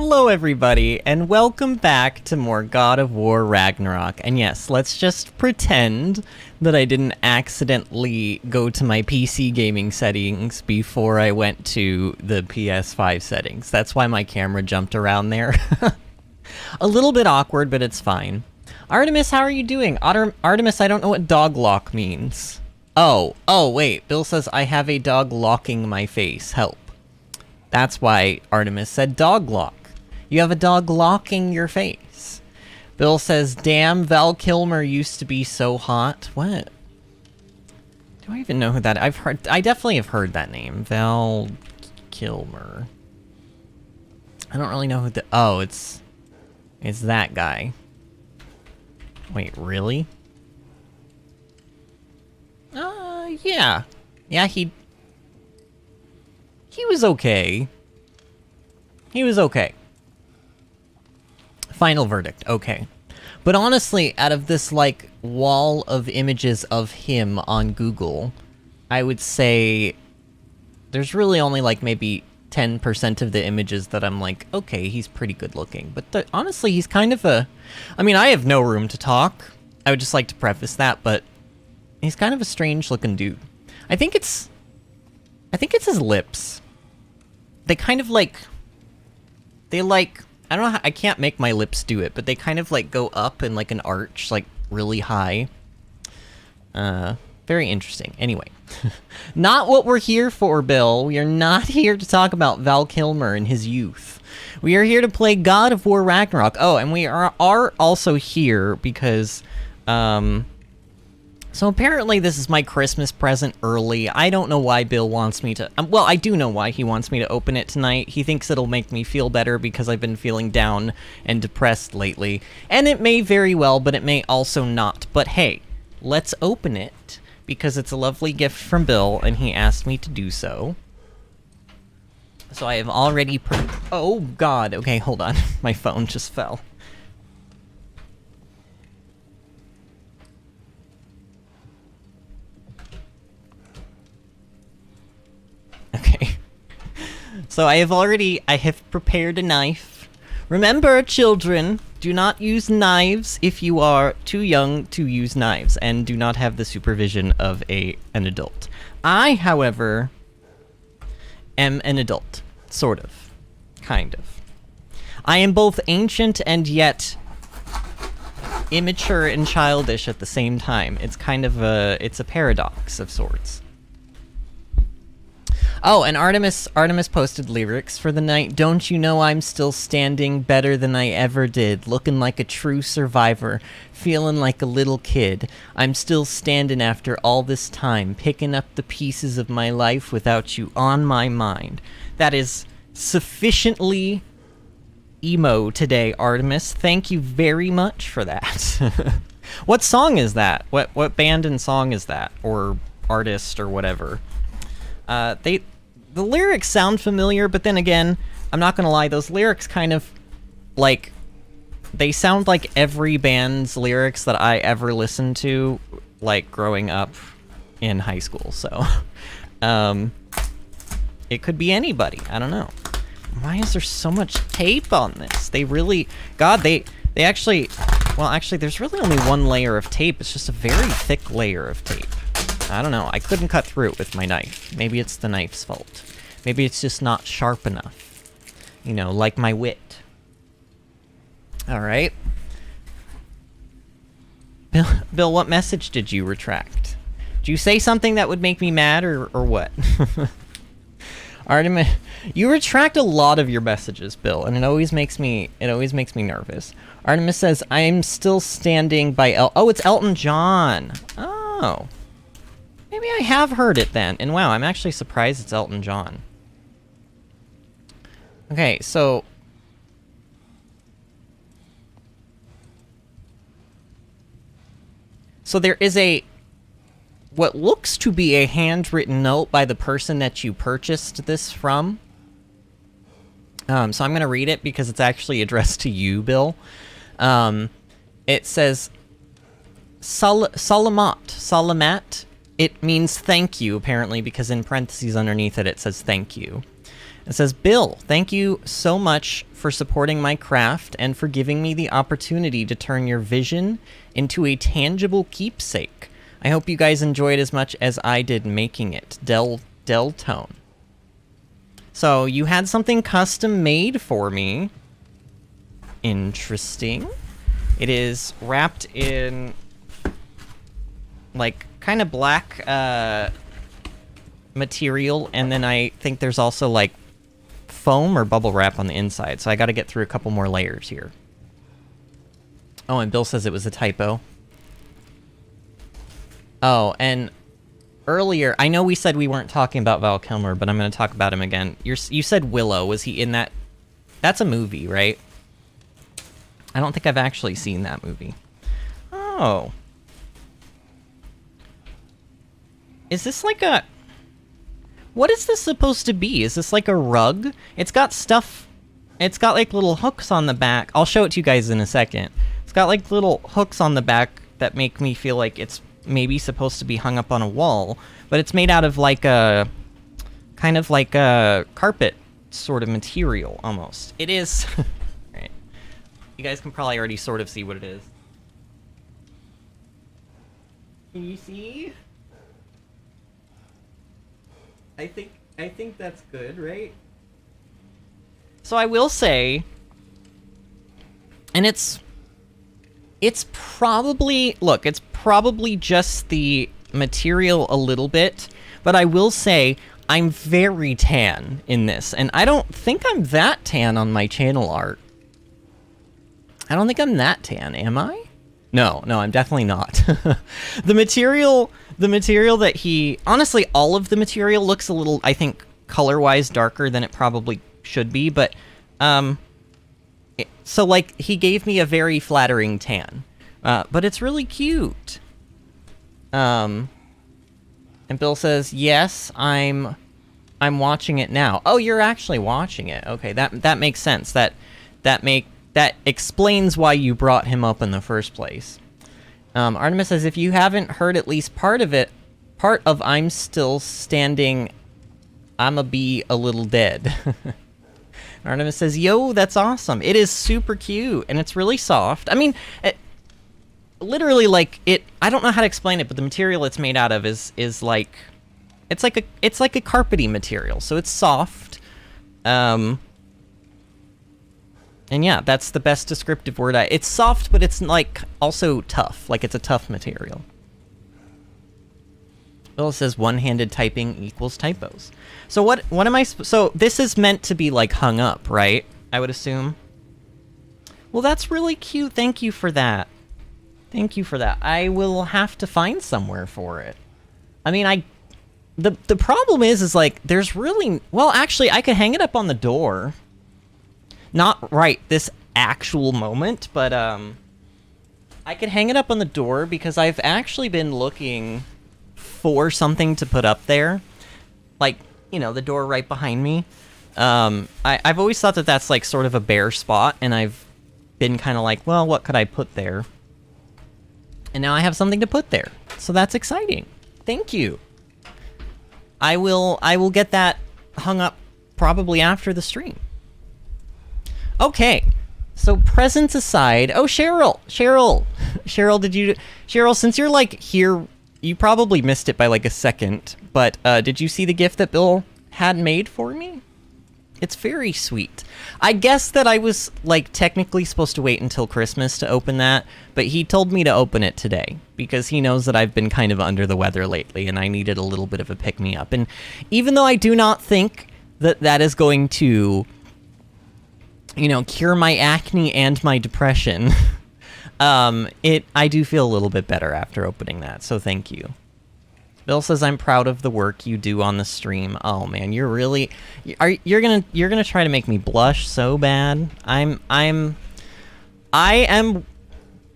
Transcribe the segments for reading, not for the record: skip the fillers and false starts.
Hello everybody, and welcome back to more God of War Ragnarok. And yes, let's just pretend that I didn't accidentally go to my PC gaming settings before I went to the PS5 settings. That's why my camera jumped around there. A little bit awkward, but it's fine. Artemis, how are you doing? Artemis, I don't know what dog lock means. Oh, wait, Bill says I have a dog locking my face. Help. That's why Artemis said dog lock. You have a dog locking your face. Bill says, damn, Val Kilmer used to be so hot. What? Do I even know who that? I definitely have heard that name. Val Kilmer. I don't really know who oh, it's that guy. Wait, really? Yeah. Yeah, he was okay. He was okay. Final verdict, okay. But honestly, out of this, like, wall of images of him on Google, I would say there's really only, like, maybe 10% of the images that I'm like, okay, he's pretty good looking. But honestly, he's kind of a... I mean, I have no room to talk. I would just like to preface that, but he's kind of a strange-looking dude. I think it's his lips. They kind of like... They like... I don't know how... I can't make my lips do it, but they kind of like go up in like an arch, like really high. Very interesting. Anyway. Not what we're here for, Bill. We are not here to talk about Val Kilmer and his youth. We are here to play God of War Ragnarok. Oh, and we are also here because... So apparently this is my Christmas present early. I don't know why Bill wants me to... well, I do know why he wants me to open it tonight. He thinks it'll make me feel better because I've been feeling down and depressed lately. And it may very well, but it may also not. But hey, let's open it because it's a lovely gift from Bill and he asked me to do so. So I have already... oh, God. Okay, hold on. My phone just fell. Okay. So I have prepared a knife. Remember, children, do not use knives if you are too young to use knives, and do not have the supervision of an adult. I, however, am an adult. Sort of. Kind of. I am both ancient and yet immature and childish at the same time. It's kind of it's a paradox of sorts. Oh, and Artemis posted lyrics for the night. Don't you know I'm still standing better than I ever did, looking like a true survivor, feeling like a little kid. I'm still standing after all this time, picking up the pieces of my life without you on my mind. That is sufficiently emo today, Artemis. Thank you very much for that. What song is that? What band and song is that? Or artist or whatever? The lyrics sound familiar, but then again, I'm not gonna lie, those lyrics kind of, like, they sound like every band's lyrics that I ever listened to, like, growing up in high school, so, it could be anybody, I don't know. Why is there so much tape on this? They really, God, they actually, well, actually, there's really only one layer of tape, it's just a very thick layer of tape. I don't know. I couldn't cut through it with my knife. Maybe it's the knife's fault. Maybe it's just not sharp enough. You know, like my wit. Alright. Bill, what message did you retract? Did you say something that would make me mad, or what? Artemis, you retract a lot of your messages, Bill, and it always makes me nervous. Artemis says, I'm still standing by oh, it's Elton John. Oh. Maybe I have heard it then, and wow, I'm actually surprised it's Elton John. Okay, so... So there is what looks to be a handwritten note by the person that you purchased this from. So I'm going to read it because it's actually addressed to you, Bill. It says, Salamat. It means thank you, apparently, because in parentheses underneath it, it says thank you. It says, Bill, thank you so much for supporting my craft and for giving me the opportunity to turn your vision into a tangible keepsake. I hope you guys enjoyed as much as I did making it. Deltone. So you had something custom made for me. Interesting. It is wrapped in like kind of black material, and then I think there's also like foam or bubble wrap on the inside, so I gotta get through a couple more layers here. Oh, and Bill says it was a typo. Oh, and earlier, I know we said we weren't talking about Val Kilmer, but I'm gonna talk about him again. You said Willow. Was he in that? That's a movie, right? I don't think I've actually seen that movie. Oh. Is this like a... What is this supposed to be? Is this like a rug? It's got stuff... It's got like little hooks on the back. I'll show it to you guys in a second. It's got like little hooks on the back that make me feel like it's maybe supposed to be hung up on a wall. But it's made out of like a... kind of like a carpet sort of material, almost. It is... Right. You guys can probably already sort of see what it is. Can you see? I think that's good, right? So I will say, and it's probably, look, it's probably just the material a little bit, but I will say I'm very tan in this, and I don't think I'm that tan on my channel art. I don't think I'm that tan, am I? No, I'm definitely not. The material that he... Honestly, all of the material looks a little, I think, color-wise darker than it probably should be, but... so, like, he gave me a very flattering tan. But it's really cute. And Bill says, yes, I'm watching it now. Oh, you're actually watching it. Okay, that makes sense. That explains why you brought him up in the first place. Artemis says, if you haven't heard at least part of I'm Still Standing, I'ma Be a Little Dead. Artemis says, yo, that's awesome. It is super cute, and it's really soft. I mean, literally, like, I don't know how to explain it, but the material it's made out of is like, it's like a carpety material, so it's soft. And yeah, that's the best descriptive word. It's soft, but it's like also tough. Like it's a tough material. Bill says one-handed typing equals typos. So what am I... So this is meant to be like hung up, right? I would assume. Well, that's really cute. Thank you for that. Thank you for that. I will have to find somewhere for it. I mean, the problem is like there's really... Well, actually, I could hang it up on the door. Not right this actual moment, but I could hang it up on the door because I've actually been looking for something to put up there. Like, you know, the door right behind me. I've always thought that that's like sort of a bare spot, and I've been kind of like, well, what could I put there? And now I have something to put there. So that's exciting. Thank you. I will get that hung up probably after the stream. Okay, so presents aside... Oh, Cheryl, Cheryl, since you're, like, here, you probably missed it by, like, a second, but, did you see the gift that Bill had made for me? It's very sweet. I guess that I was, like, technically supposed to wait until Christmas to open that, but he told me to open it today, because he knows that I've been kind of under the weather lately, and I needed a little bit of a pick-me-up. And even though I do not think that that is going to... you know, cure my acne and my depression, I do feel a little bit better after opening that, so thank you. Bill says, I'm proud of the work you do on the stream. Oh man, you're really... You're gonna try to make me blush so bad. I am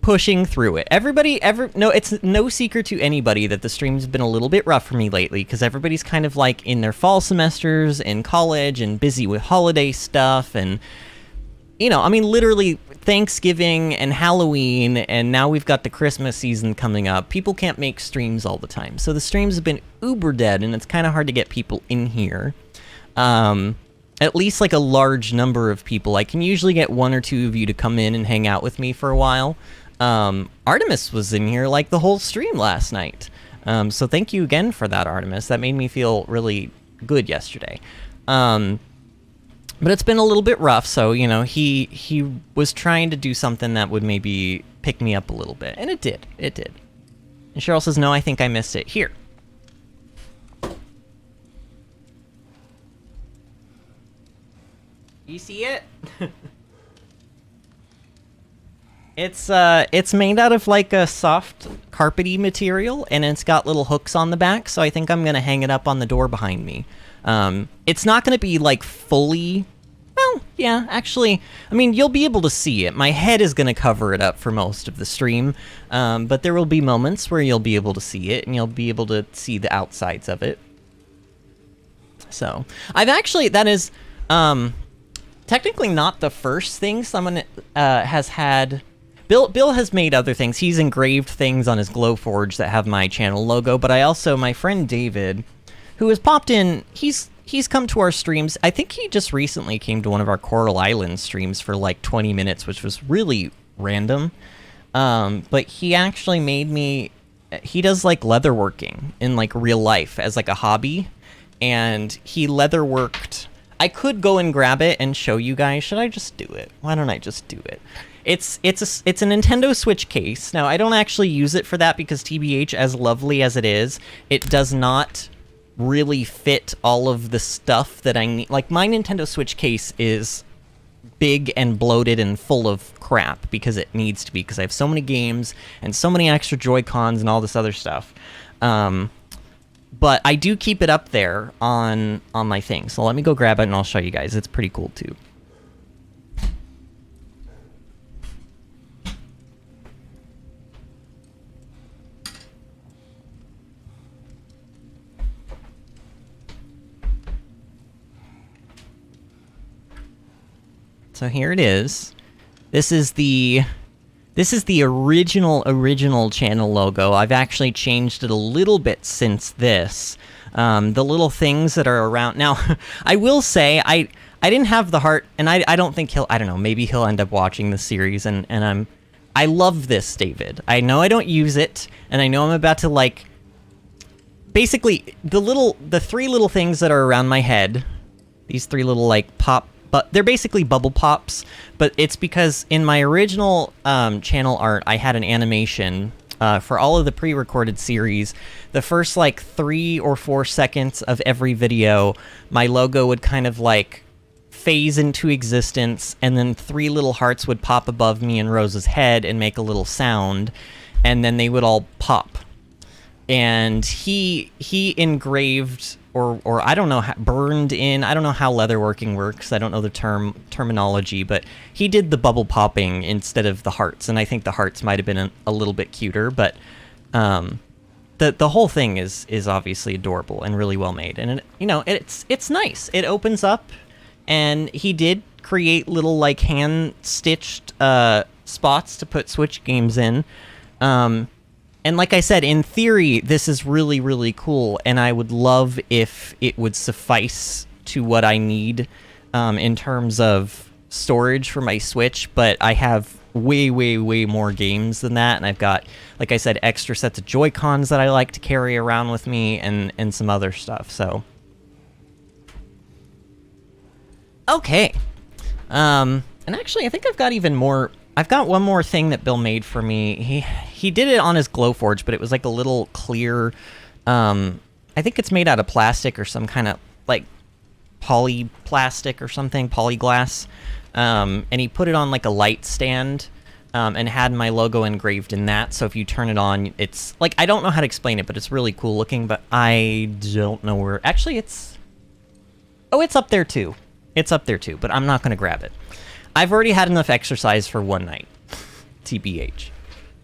pushing through it. It's no secret to anybody that the stream's been a little bit rough for me lately, because everybody's kind of like in their fall semesters in college and busy with holiday stuff, and... You know, I mean, literally Thanksgiving and Halloween, and now we've got the Christmas season coming up. People can't make streams all the time. So the streams have been uber dead, and it's kind of hard to get people in here. And at least like a large number of people. I can usually get 1 or 2 of you to come in and hang out with me for a while. Artemis was in here like the whole stream last night. So thank you again for that, Artemis. That made me feel really good yesterday. But it's been a little bit rough, so, you know, he was trying to do something that would maybe pick me up a little bit. And it did. It did. And Cheryl says, no, I think I missed it. Here. You see it? It's made out of like a soft carpety material, and it's got little hooks on the back, so I think I'm gonna hang it up on the door behind me. It's not gonna be like fully, well, yeah, actually, I mean, you'll be able to see it. My head is gonna cover it up for most of the stream, but there will be moments where you'll be able to see it, and you'll be able to see the outsides of it. So, I've actually, that is, technically not the first thing someone has had. Bill has made other things. He's engraved things on his Glowforge that have my channel logo, but I also, my friend David, who has popped in, he's come to our streams. I think he just recently came to one of our Coral Island streams for like 20 minutes, which was really random. But he actually made me, he does like leatherworking in like real life as like a hobby, and he leatherworked. I could go and grab it and show you guys. Should I just do it? Why don't I just do it? It's a Nintendo Switch case. Now, I don't actually use it for that because TBH, as lovely as it is, it does not really fit all of the stuff that I need. Like, my Nintendo Switch case is big and bloated and full of crap because it needs to be, because I have so many games and so many extra Joy-Cons and all this other stuff. But I do keep it up there on my thing. So let me go grab it and I'll show you guys. It's pretty cool too. So here it is. This is the original channel logo. I've actually changed it a little bit since this. The little things that are around. Now, I will say, I didn't have the heart, and I don't think he'll, I don't know, maybe he'll end up watching the series, and I love this, David. I know I don't use it, and I know I'm about to, like, basically, the 3 little things that are around my head, these 3 little, like, pop, but they're basically bubble pops, but it's because in my original channel art, I had an animation for all of the pre-recorded series. The first, like, 3 or 4 seconds of every video, my logo would kind of, like, phase into existence, and then 3 little hearts would pop above me and Rose's head and make a little sound, and then they would all pop. And he engraved, or I don't know, burned in, I don't know how leatherworking works, I don't know the terminology, but he did the bubble popping instead of the hearts, and I think the hearts might have been a little bit cuter, but the whole thing is obviously adorable and really well made, and you know, it's nice. It opens up, and he did create little, like, hand-stitched spots to put Switch games in. And like I said, in theory, this is really, really cool, and I would love if it would suffice to what I need in terms of storage for my Switch, but I have way, way, way more games than that, and I've got, like I said, extra sets of Joy-Cons that I like to carry around with me, and some other stuff, so. Okay. And actually, I think I've got even more. I've got one more thing that Bill made for me. He did it on his Glowforge, but it was like a little clear, I think it's made out of plastic or some kind of, like, polyplastic or something, polyglass. And he put it on, like, a light stand, and had my logo engraved in that. So if you turn it on, it's, like, I don't know how to explain it, but it's really cool looking, but I don't know where. Actually, it's, oh, it's up there too. It's up there too, but I'm not going to grab it. I've already had enough exercise for one night. TBH.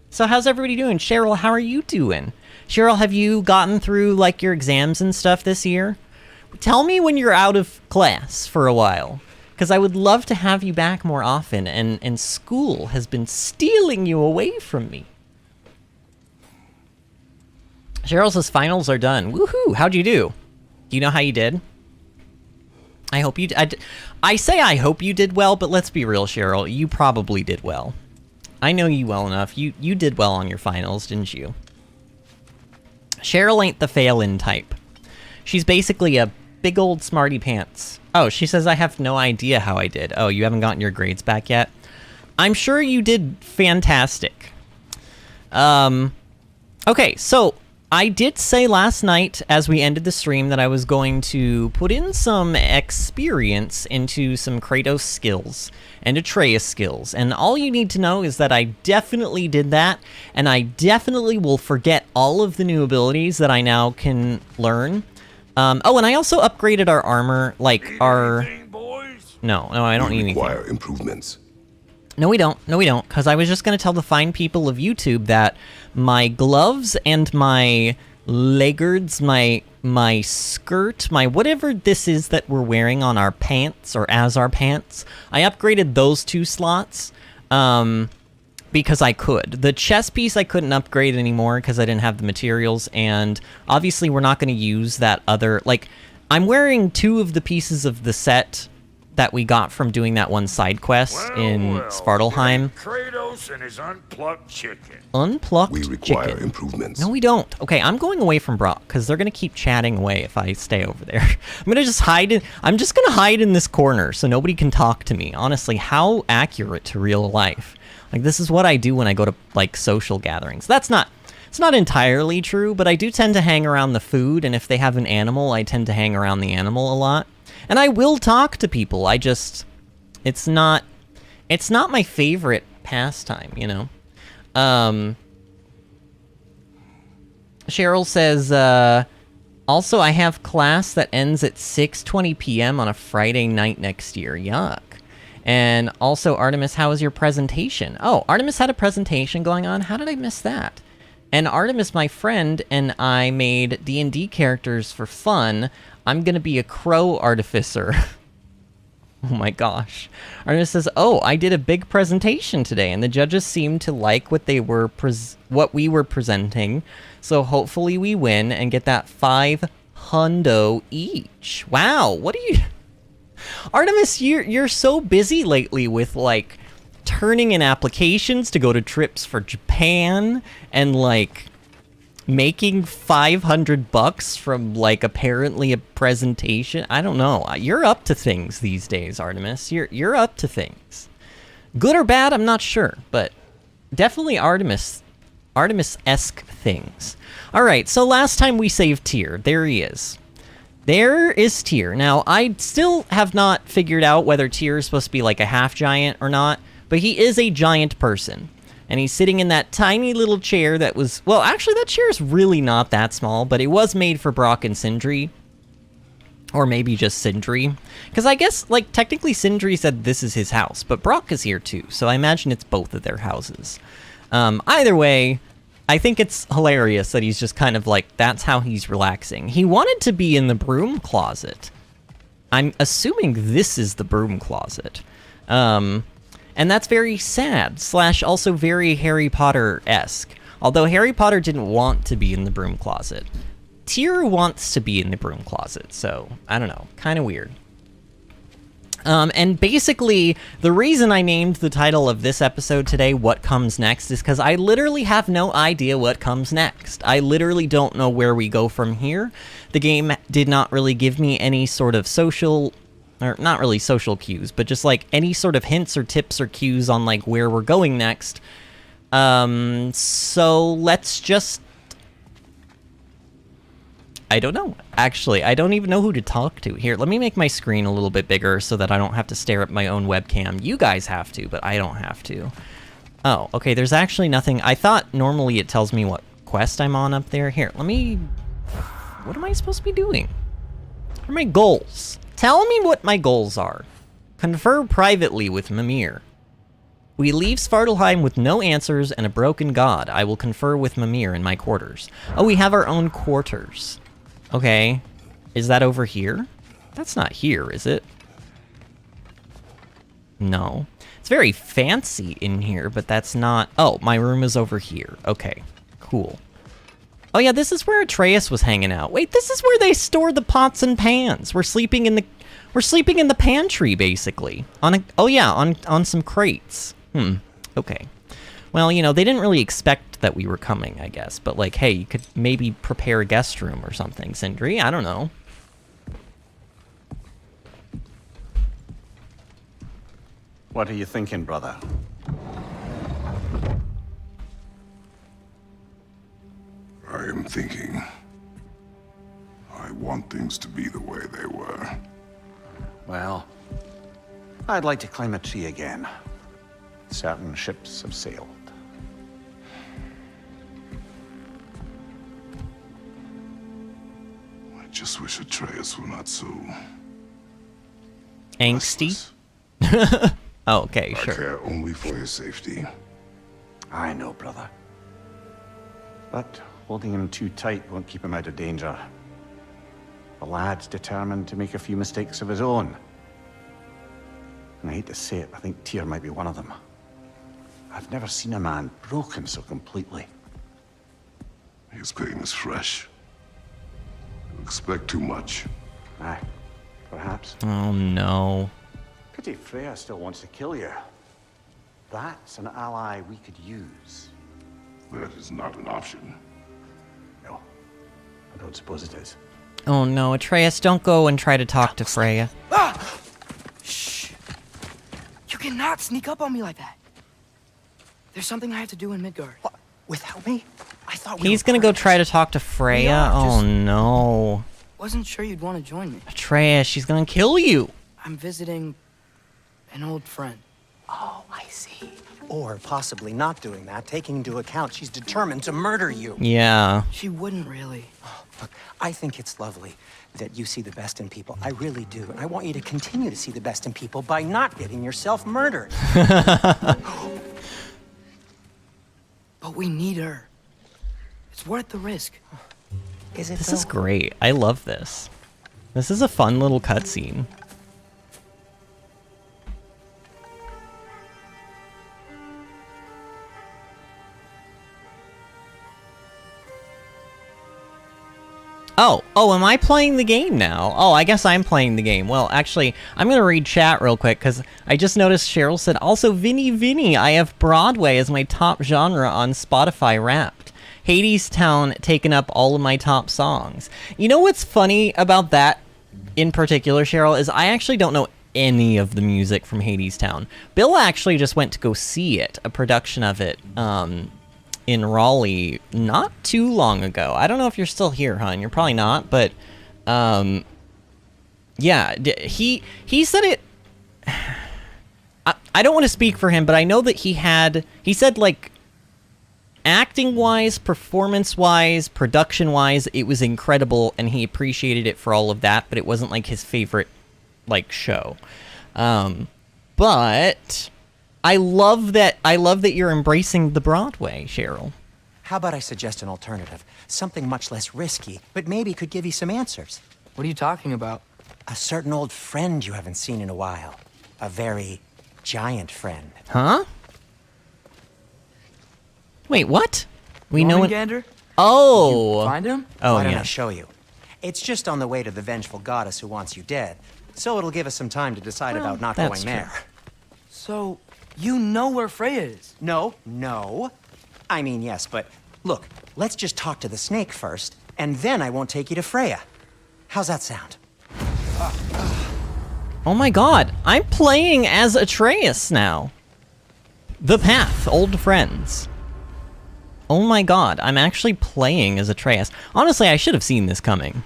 So how's everybody doing? Cheryl, how are you doing? Cheryl, have you gotten through, like, your exams and stuff this year? Tell me when you're out of class for a while, because I would love to have you back more often, and school has been stealing you away from me. Cheryl says finals are done. Woohoo! How'd you do? Do you know how you did? I hope you... I say I hope you did well, but let's be real, Cheryl. You probably did well. I know you well enough. You did well on your finals, didn't you? Cheryl ain't the fail-in type. She's basically a big old smarty pants. Oh, she says I have no idea how I did. Oh, you haven't gotten your grades back yet? I'm sure you did fantastic. Okay, so I did say last night as we ended the stream that I was going to put in some experience into some Kratos skills and Atreus skills, and all you need to know is that I definitely did that, and I definitely will forget all of the new abilities that I now can learn. Oh, and I also upgraded our armor, like our... No, I don't need anything. Require improvements. No, we don't, because I was just going to tell the fine people of YouTube that my gloves and my leggings, my skirt, my whatever this is that we're wearing on our pants, or as our pants, I upgraded those 2 slots, because I could. The chest piece I couldn't upgrade anymore because I didn't have the materials, and obviously we're not going to use that other, like, I'm wearing 2 of the pieces of the set that we got from doing that one side quest in Svartalheim. Kratos and his unplucked chicken. Unplucked We require chicken. improvements. No, we don't. Okay, I'm going away from Brock because they're gonna keep chatting away if I stay over there. I'm gonna just hide in. I'm just gonna hide in this corner so nobody can talk to me. Honestly, how accurate to real life? Like, this is what I do when I go to, like, social gatherings. It's not entirely true, but I do tend to hang around the food, and if they have an animal, I tend to hang around the animal a lot. And I will talk to people. It's not my favorite pastime, you know? Cheryl says, also I have class that ends at 6:20 p.m. on a Friday night next year. Yuck. And also, Artemis, how was your presentation? Oh, Artemis had a presentation going on? How did I miss that? And Artemis, my friend, and I made D&D characters for fun. I'm gonna be a crow artificer. Oh my gosh. Artemis says, oh, I did a big presentation today, and the judges seemed to like what they were what we were presenting, so hopefully we win and get that $500 each. Wow, what are you... Artemis, you're so busy lately with, like, turning in applications to go to trips for Japan and, like, making $500 from, like, apparently a presentation. I don't know. You're up to things these days, Artemis. You're up to things. Good or bad, I'm not sure, but definitely Artemis-esque things. All right, so last time we saved Tyr. There he is. There is Tyr. Now, I still have not figured out whether Tyr is supposed to be like a half-giant or not, but he is a giant person. And he's sitting in that tiny little chair that was... Well, actually, that chair is really not that small, but it was made for Brock and Sindri. Or maybe just Sindri. Because I guess, like, technically Sindri said this is his house, but Brock is here too, so I imagine it's both of their houses. Either way... I think it's hilarious that he's just kind of like, that's how he's relaxing. He wanted to be in the broom closet. I'm assuming this is the broom closet. And that's very sad, / also very Harry Potter-esque. Although Harry Potter didn't want to be in the broom closet. Tyr wants to be in the broom closet, so, I don't know, kind of weird. And basically, the reason I named the title of this episode today, What Comes Next, is because I literally have no idea what comes next. I literally don't know where we go from here. The game did not really give me any sort of social, or not really social cues, but just like any sort of hints or tips or cues on like where we're going next. So let's just... I don't know. Actually, I don't even know who to talk to. Here, let me make my screen a little bit bigger so that I don't have to stare at my own webcam. You guys have to, but I don't have to. Oh, okay, there's actually nothing. I thought normally it tells me what quest I'm on up there. Here, let me... What am I supposed to be doing? What are my goals? Tell me what my goals are. Confer privately with Mimir. We leave Svartalheim with no answers and a broken god. I will confer with Mimir in my quarters. Oh, we have our own quarters. Okay. Is that over here? That's not here, is it? No. It's very fancy in here, but that's not... Oh, my room is over here. Okay. Cool. Oh yeah, this is where Atreus was hanging out. Wait, this is where they store the pots and pans. We're sleeping in the... We're sleeping in the pantry, basically. On some crates. Okay. Well, you know, they didn't really expect that we were coming, I guess. But, like, hey, you could maybe prepare a guest room or something, Sindri. I don't know. What are you thinking, brother? I am thinking. I want things to be the way they were. Well, I'd like to climb a tree again. Certain ships have sailed. I just wish Atreus were not so... Angsty? restless. Oh, okay, I sure. care only for your safety. I know, brother. But holding him too tight won't keep him out of danger. The lad's determined to make a few mistakes of his own. And I hate to say it, I think Tyr might be one of them. I've never seen a man broken so completely. His pain is fresh. You expect too much. Aye, perhaps. Oh, no. Pity Freya still wants to kill you. That's an ally we could use. That is not an option. No, I don't suppose it is. Oh, no. Atreus, don't go and try to talk to Freya. Ah! Shh! You cannot sneak up on me like that. There's something I have to do in Midgard. What? Without me? I thought we He's were gonna go partners. try to talk to Freya? Yeah, Oh, just- no. Wasn't sure you'd want to join me. Atreus, she's gonna kill you. I'm visiting an old friend. Oh, I see. Or possibly not doing that, taking into account she's determined to murder you. Yeah. She wouldn't really. Look, I think it's lovely that you see the best in people. I really do. And I want you to continue to see the best in people by not getting yourself murdered. But we need her. It's worth the risk. Is it This though? is great. I love this. This is a fun little cutscene. Oh, am I playing the game now? Oh, I guess I'm playing the game. Well, actually, I'm gonna read chat real quick, because I just noticed Cheryl said, also, Vinny, I have Broadway as my top genre on Spotify Wrapped. Hades Town taken up all of my top songs. You know what's funny about that in particular, Cheryl, is I actually don't know any of the music from Hades Town. Bill actually just went to go see it, a production of it, in Raleigh not too long ago. I don't know if you're still here, hon. You're probably not, but yeah, he said it. I don't want to speak for him, but I know that he said, like, acting-wise, performance-wise, production-wise, it was incredible, and he appreciated it for all of that, but it wasn't, like, his favorite, like, show. But I love that you're embracing the Broadway, Cheryl. How about I suggest an alternative? Something much less risky, but maybe could give you some answers. What are you talking about? A certain old friend you haven't seen in a while. A very giant friend. Huh? Wait, what? We know it. Jormungandr? Oh. Find him? Oh, Why don't yeah. I show you? It's just on the way to the vengeful goddess who wants you dead. So it'll give us some time to decide about not that's going true. there. So, you know where Freya is? No. I mean, yes, but look, let's just talk to the snake first, and then I won't take you to Freya. How's that sound? Oh my god, I'm playing as Atreus now. The Path, old friends. Oh my god, I'm actually playing as Atreus. Honestly, I should have seen this coming.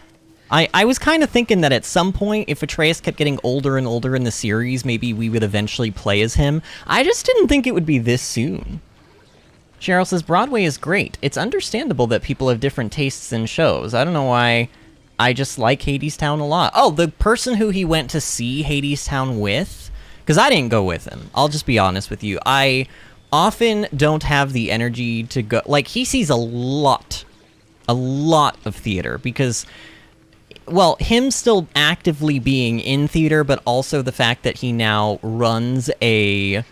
I was kind of thinking that at some point, if Atreus kept getting older and older in the series, maybe we would eventually play as him. I just didn't think it would be this soon. Cheryl says, Broadway is great. It's understandable that people have different tastes in shows. I don't know why. I just like Hades Town a lot. Oh, the person who he went to see Hades Town with? Because I didn't go with him. I'll just be honest with you. I often don't have the energy to go. Like, he sees a lot of theater because, well, him still actively being in theater, but also the fact that he now runs a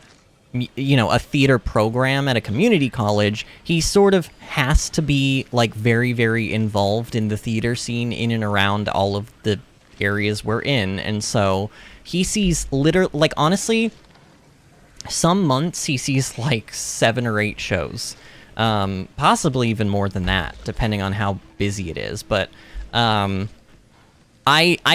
theater program at a community college, he sort of has to be, like, very, very involved in the theater scene in and around all of the areas we're in, and so he sees like, honestly, some months he sees like 7 or 8 shows, possibly even more than that, depending on how busy it is. But I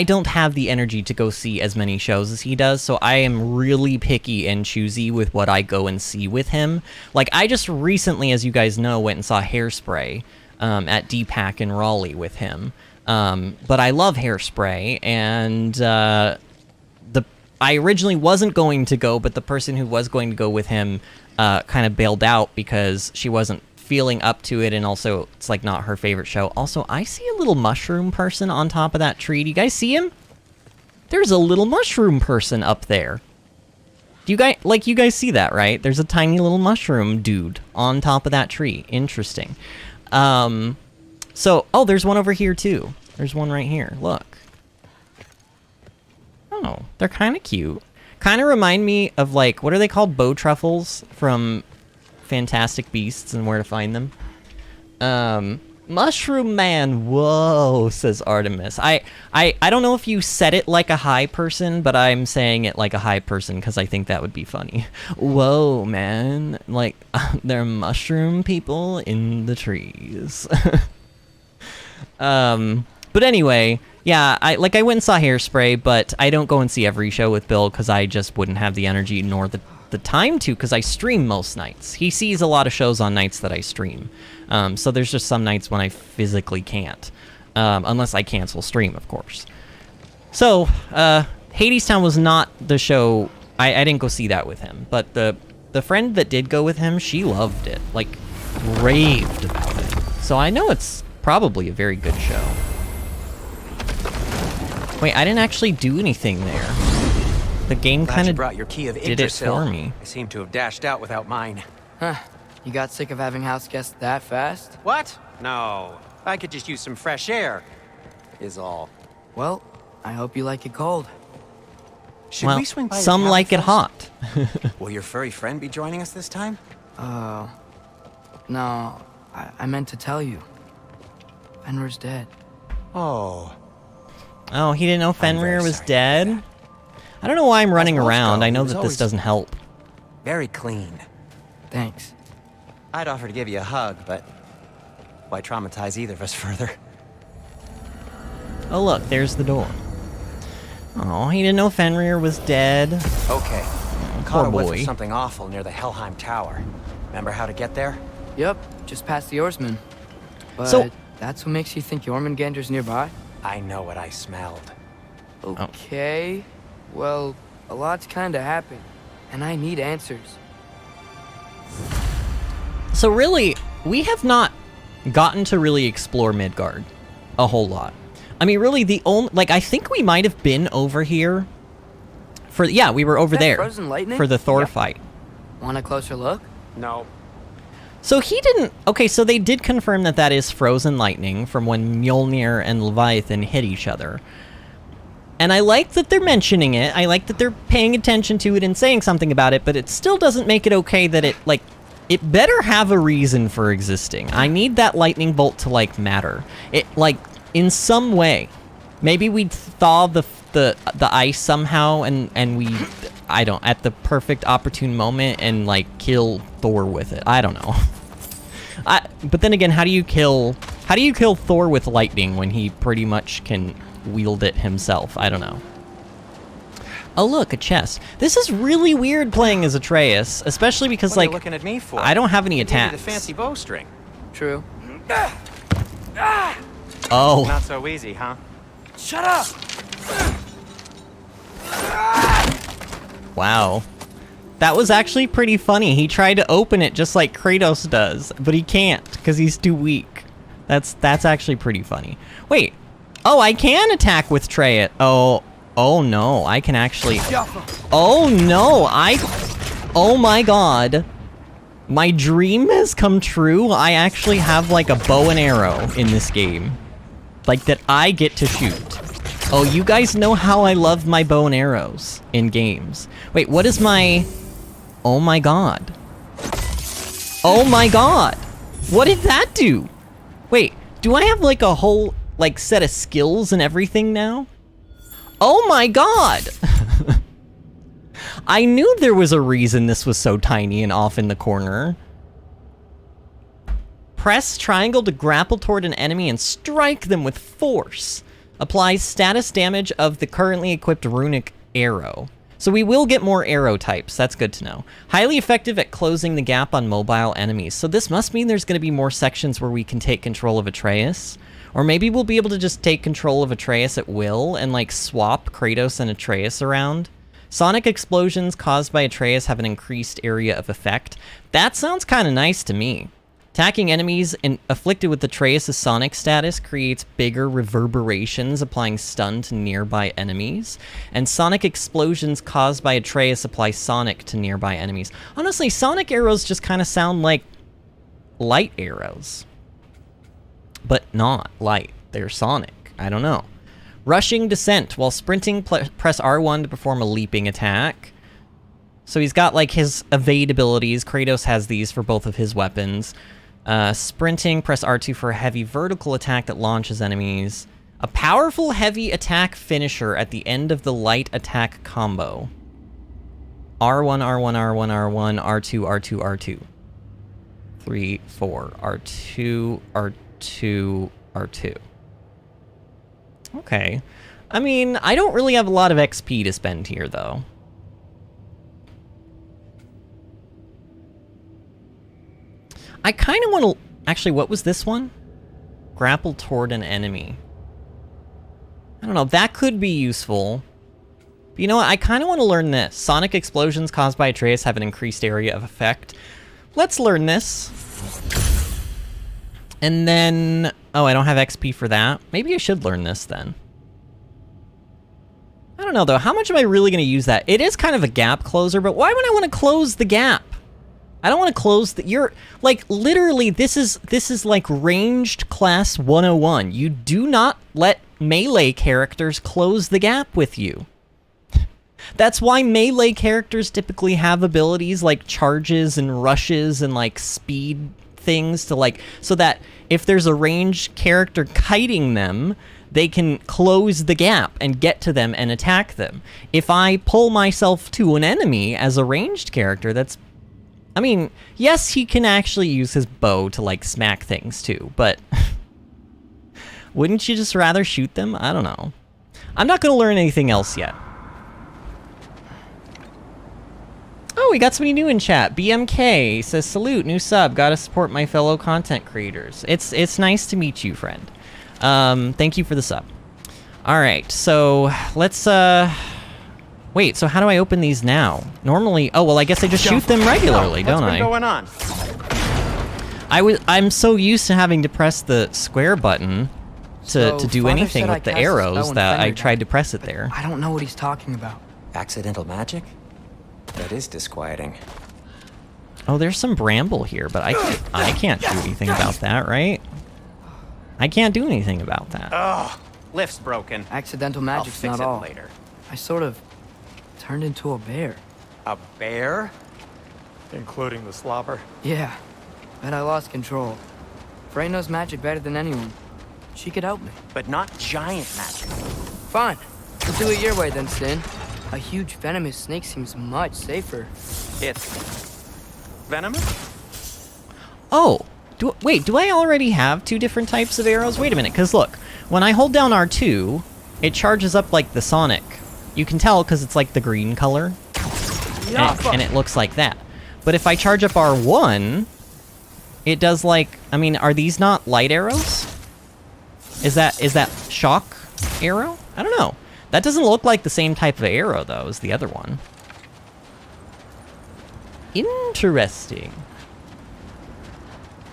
don't have the energy to go see as many shows as he does, so I am really picky and choosy with what I go and see with him. Like, I just recently, as you guys know, went and saw Hairspray at DPAC in Raleigh with him. But I love Hairspray, and I originally wasn't going to go, but the person who was going to go with him kind of bailed out because she wasn't feeling up to it, and also it's like not her favorite show. Also, I see a little mushroom person on top of that tree. Do you guys see him? There's a little mushroom person up there. Do you guys see that, right? There's a tiny little mushroom dude on top of that tree. Interesting. So, oh, there's one over here too. There's one right here. Look. Oh, they're kind of cute. Kind of remind me of, like, what are they called? Bow truffles from Fantastic Beasts and Where to Find Them. Mushroom Man, whoa, says Artemis. I don't know if you said it like a high person, but I'm saying it like a high person because I think that would be funny. Whoa, man. Like, there are mushroom people in the trees. But anyway, yeah, I went and saw Hairspray, but I don't go and see every show with Bill because I just wouldn't have the energy nor the time to, because I stream most nights. He sees a lot of shows on nights that I stream. So there's just some nights when I physically can't. Unless I cancel stream, of course. So, Hadestown was not the show. I didn't go see that with him. But the friend that did go with him, she loved it. Like, raved about it. So I know it's probably a very good show. Wait, I didn't actually do anything there. The game kind of brought your key of did it for me. I seem to have dashed out without mine. Huh. You got sick of having house guests that fast? What? No. I could just use some fresh air, is all. Well, I hope you like it cold. Should Well, we swing by your some cabin like it first? hot. Will your furry friend be joining us this time? No, I meant to tell you. Fenrir's dead. Oh. Oh, he didn't know very Fenrir was sorry to hear dead? that. I don't know why I'm running most around. go, I he know was that this always- doesn't help. Very clean. Thanks. I'd offer to give you a hug, but why traumatize either of us further? Oh, look, there's the door. Oh, he didn't know Fenrir was dead. Okay. Poor Caught a whiff boy. of something awful near the Helheim Tower. Remember how to get there? Yep, just past the Oarsman. But So- that's what makes you think Jormungandr's nearby? I know what I smelled. Okay. Well, a lot's kinda happened, and I need answers. So really, we have not gotten to really explore Midgard a whole lot. I mean, really, the only, like, I think we might have been over here for, yeah, we were over That there frozen lightning? for the Thor Yep. fight. Want a closer look? No. So he didn't, okay, so they did confirm that that is frozen lightning from when Mjolnir and Leviathan hit each other. And I like that they're mentioning it. I like that they're paying attention to it and saying something about it, but it still doesn't make it okay that it, like, it better have a reason for existing. I need that lightning bolt to, like, matter. It, like, in some way. Maybe we'd thaw the ice somehow and we, I don't, at the perfect opportune moment and, like, kill Thor with it. I don't know. But then again, how do you kill Thor with lightning when he pretty much can wield it himself? I don't know. Oh, look, a chest. This is really weird playing as Atreus, especially because, What are you like, looking at me for? I don't have any I gave you attacks. the fancy bowstring. True. Oh, Not so easy, huh? Shut up! wow. That was actually pretty funny. He tried to open it just like Kratos does, but he can't because he's too weak. That's actually pretty funny. Wait. Oh, I can attack with Trey. Oh no, I can actually. Oh no, oh my god. My dream has come true. I actually have like a bow and arrow in this game. Like that I get to shoot. Oh, you guys know how I love my bow and arrows in games. Wait, what is my... Oh my god. Oh my god. What did that do? Wait, do I have like a whole like set of skills and everything now? Oh my god! I knew there was a reason this was so tiny and off in the corner. Press triangle to grapple toward an enemy and strike them with force. Applies status damage of the currently equipped runic arrow. So we will get more arrow types. That's good to know. Highly effective at closing the gap on mobile enemies. So this must mean there's going to be more sections where we can take control of Atreus. Or maybe we'll be able to just take control of Atreus at will and, like, swap Kratos and Atreus around. Sonic explosions caused by Atreus have an increased area of effect. That sounds kind of nice to me. Attacking enemies afflicted with Atreus' sonic status creates bigger reverberations, applying stun to nearby enemies. And sonic explosions caused by Atreus apply sonic to nearby enemies. Honestly, sonic arrows just kind of sound like light arrows. But not light. They're sonic. I don't know. Rushing descent. While sprinting, press R1 to perform a leaping attack. So he's got, like, his evade abilities. Kratos has these for both of his weapons. Sprinting, press R2 for a heavy vertical attack that launches enemies. A powerful heavy attack finisher at the end of the light attack combo. R1, R1, R1, R1, R2, R2, R2. 3, 4, R2, R2, R2. Okay. I mean, I don't really have a lot of XP to spend here, though. I kind of want to... Actually, what was this one? Grapple toward an enemy. I don't know. That could be useful. But you know what? I kind of want to learn this. Sonic explosions caused by Atreus have an increased area of effect. Let's learn this. And then... Oh, I don't have XP for that. Maybe I should learn this then. I don't know, though. How much am I really going to use that? It is kind of a gap closer, but why would I want to close the gap? I don't want to close the... You're... Like, literally, this is like ranged class 101. You do not let melee characters close the gap with you. That's why melee characters typically have abilities like charges and rushes and, like, speed things to, like... So that if there's a ranged character kiting them, they can close the gap and get to them and attack them. If I pull myself to an enemy as a ranged character, that's... I mean, yes, he can actually use his bow to, like, smack things, too, but... Wouldn't you just rather shoot them? I don't know. I'm not going to learn anything else yet. Oh, we got somebody new in chat. BMK says, salute, new sub. Gotta support my fellow content creators. It's nice to meet you, friend. Thank you for the sub. Alright, so let's, Wait, so how do I open these now? Normally... Oh, well, I guess I just shoot them regularly, don't I? What's been going on? I'm so used to having to press the square button to do anything with the arrows that I tried to press it there. I don't know what he's talking about. Accidental magic? That is disquieting. Oh, there's some bramble here, but I can't do anything about that, right? I can't do anything about that. Ugh, lift's broken. Accidental magic's I'll not fix it all. later. I sort of turned into a bear. A bear? Including the slobber. Yeah, but I lost control. Faye knows magic better than anyone. She could help me. But not giant magic. Fine. We'll do it your way then, Sin. A huge venomous snake seems much safer. It's... venomous? Oh, wait, do I already have two different types of arrows? Wait a minute, because look, when I hold down R2, it charges up like the Sonic. You can tell because it's like the green color, and it looks like that. But if I charge up R1, it does like, I mean, are these not light arrows? Is that shock arrow? I don't know. That doesn't look like the same type of arrow, though, as the other one. Interesting.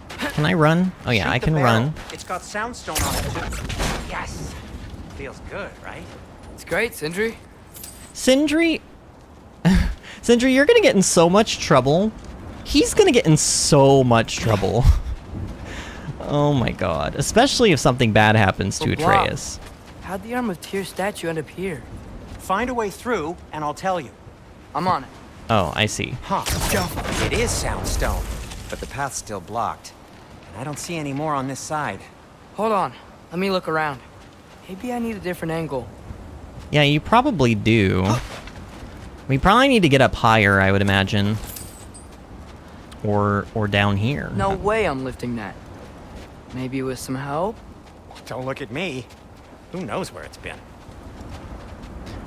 Can I run? Oh yeah, I can run. It's got soundstone on it, too. Yes! Feels good, right? It's great, Sindri. Sindri... Sindri, you're gonna get in so much trouble. He's gonna get in so much trouble. Oh my god. Especially if something bad happens to Atreus. How'd the Arm of Tyr statue end up here? Find a way through, and I'll tell you. I'm on it. Oh, I see. Huh. It is soundstone, but the path's still blocked. And I don't see any more on this side. Hold on. Let me look around. Maybe I need a different angle. Yeah, you probably do. We probably need to get up higher, I would imagine. Or down here. No way I'm lifting that. Maybe with some help? Don't look at me. Who knows where it's been?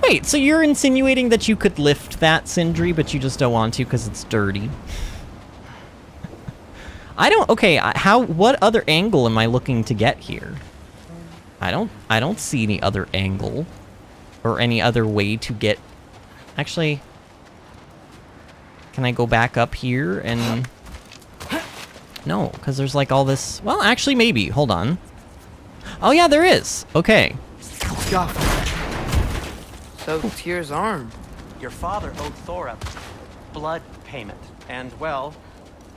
Wait, so you're insinuating that you could lift that, Sindri, but you just don't want to because it's dirty? I don't... Okay, what other angle am I looking to get here? I don't see any other angle. Or any other way to get... Actually... Can I go back up here and... No, because there's like all this... Well, actually, maybe. Hold on. Oh, yeah, there is. Okay. God. So, Tyr's arm. Your father owed Thor a blood payment, and, well,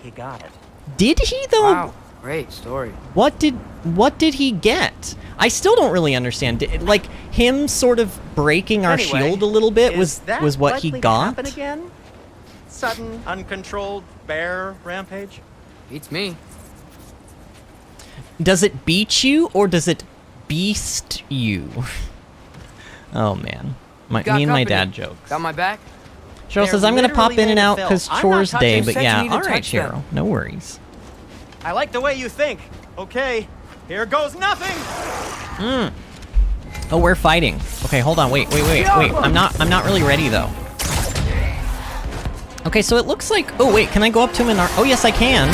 he got it. Did he, though? Wow, great story. What did he get? I still don't really understand. Like, him sort of breaking our shield a little bit was what he got? Happen again? Sudden, uncontrolled bear rampage? Beats me. Does it beat you, or does it beast you? Oh, man. Me and my dad jokes. Got my back? Cheryl says, I'm going to pop in and out because chores day, but yeah. All right, Cheryl. No worries. I like the way you think. Okay, here goes nothing! Oh, we're fighting. Okay, hold on. Wait. I'm not really ready, though. Okay, so it looks like... Oh, wait, can I go up to him and... Oh, yes, I can.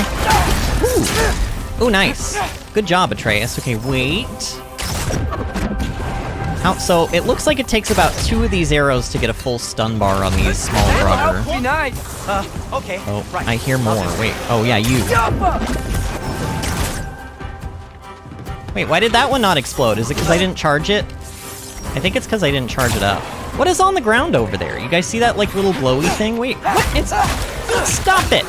Ooh. Ooh, nice. Good job, Atreus. Okay, wait. So it looks like it takes about 2 of these arrows to get a full stun bar on these small brother. Be nice. Okay. Oh, right. I hear more. Wait. Oh, yeah, you. Wait, why did that one not explode? Is it because I didn't charge it? I think it's because I didn't charge it up. What is on the ground over there? You guys see that, like, little glowy thing? Wait, what? It's... Stop it!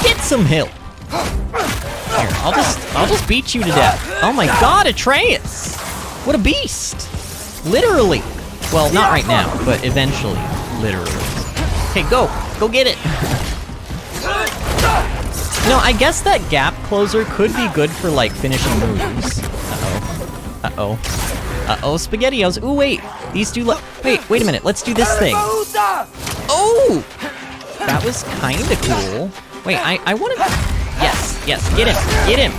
Get some help! Here, I'll just beat you to death. Oh my god, Atreus! What a beast! Literally. Well, not right now, but eventually. Literally. Okay, go. Go get it. No, I guess that gap closer could be good for, like, finishing moves. Uh-oh. SpaghettiOs. Ooh, wait. These do wait a minute. Let's do this thing. Oh! That was kind of cool. Wait, I want to... Yes. Get him.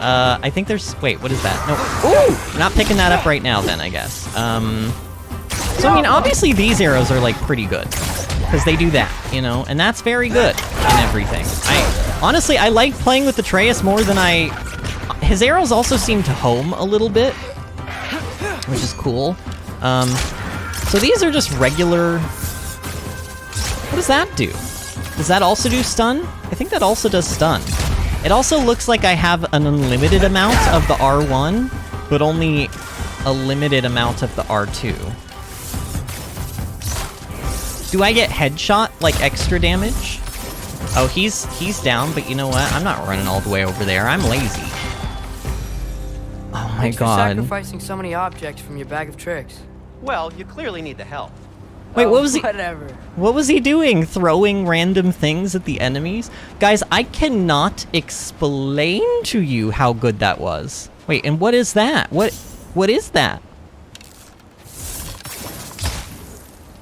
I think there's... Wait, what is that? No. Ooh! Not picking that up right now, then, I guess. So, I mean, obviously these arrows are, like, pretty good. Because they do that, you know? And that's very good in everything. Honestly, I like playing with Atreus more than his arrows also seem to home a little bit, which is cool. So these are just regular... What does that do? Does that also do stun? I think that also does stun. It also looks like I have an unlimited amount of the R1, but only a limited amount of the R2. Do I get headshot, like extra damage? Oh, he's down, but you know what? I'm not running all the way over there. I'm lazy. Oh my god. Thanks for sacrificing so many objects from your bag of tricks. Well, you clearly need the help. Wait, what was he? Whatever. What was he doing? Throwing random things at the enemies? Guys, I cannot explain to you how good that was. Wait, and what is that? What is that?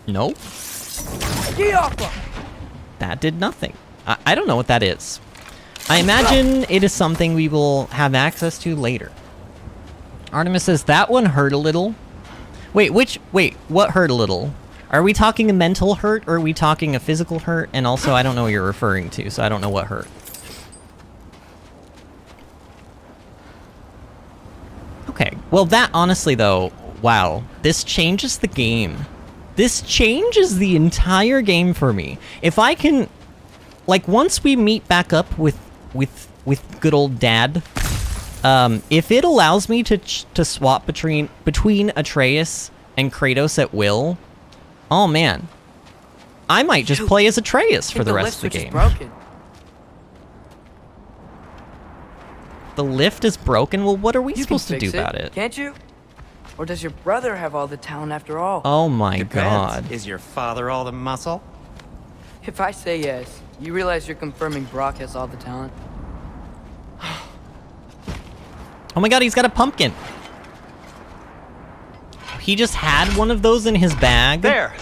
Nope. That did nothing. I don't know what that is. I imagine it is something we will have access to later. Artemis says, that one hurt a little. Wait, what hurt a little? Are we talking a mental hurt, or are we talking a physical hurt? And also, I don't know what you're referring to, so I don't know what hurt. Okay, well that, honestly though, wow. This changes the game. This changes the entire game for me. If I can... Like, once we meet back up with good old Dad, if it allows me to swap between Atreus and Kratos at will, oh man, I might just play as Atreus for the rest of the game. The lift is broken? Well, what are we supposed to do about it? Can't you? Or does your brother have all the talent after all? Oh my god. Is your father all the muscle? If I say yes, you realize you're confirming Brock has all the talent? Oh my god, he's got a pumpkin. he just had one of those in his bag. There!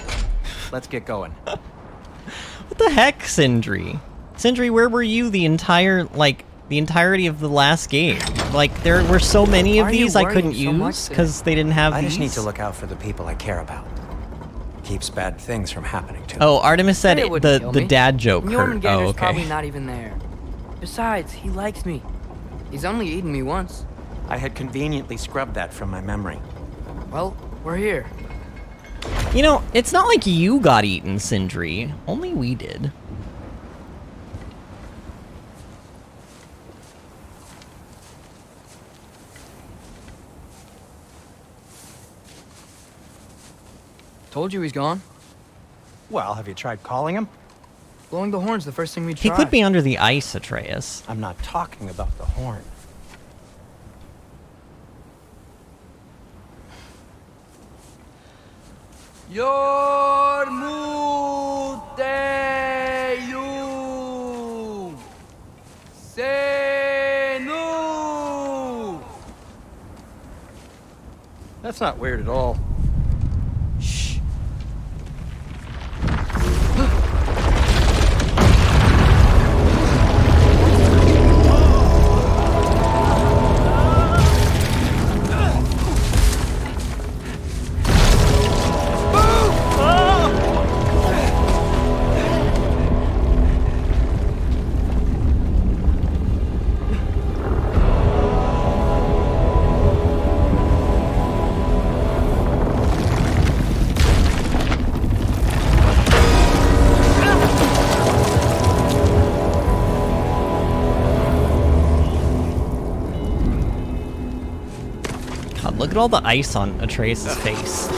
Let's get going. What the heck, Sindri? Sindri, where were you the entirety of the last game? Like, there were so many of these I couldn't use because they didn't have these. I just need to look out for the people I care about. Keeps bad things from happening to them. Oh, Artemis said It wouldn't kill the me. dad joke hurt. Jormungandr's Oh, okay. probably not even there. Besides, he likes me. He's only eaten me once. I had conveniently scrubbed that from my memory. Well, we're here. You know, it's not like you got eaten, Sindri. Only we did. Told you he's gone. Well, have you tried calling him? Blowing the horn's the first thing we He tried. could be under the ice, Atreus. I'm not talking about the horn. Yormuteyu Senu. That's not weird at all. Shh. God, look at all the ice on Atreus' face.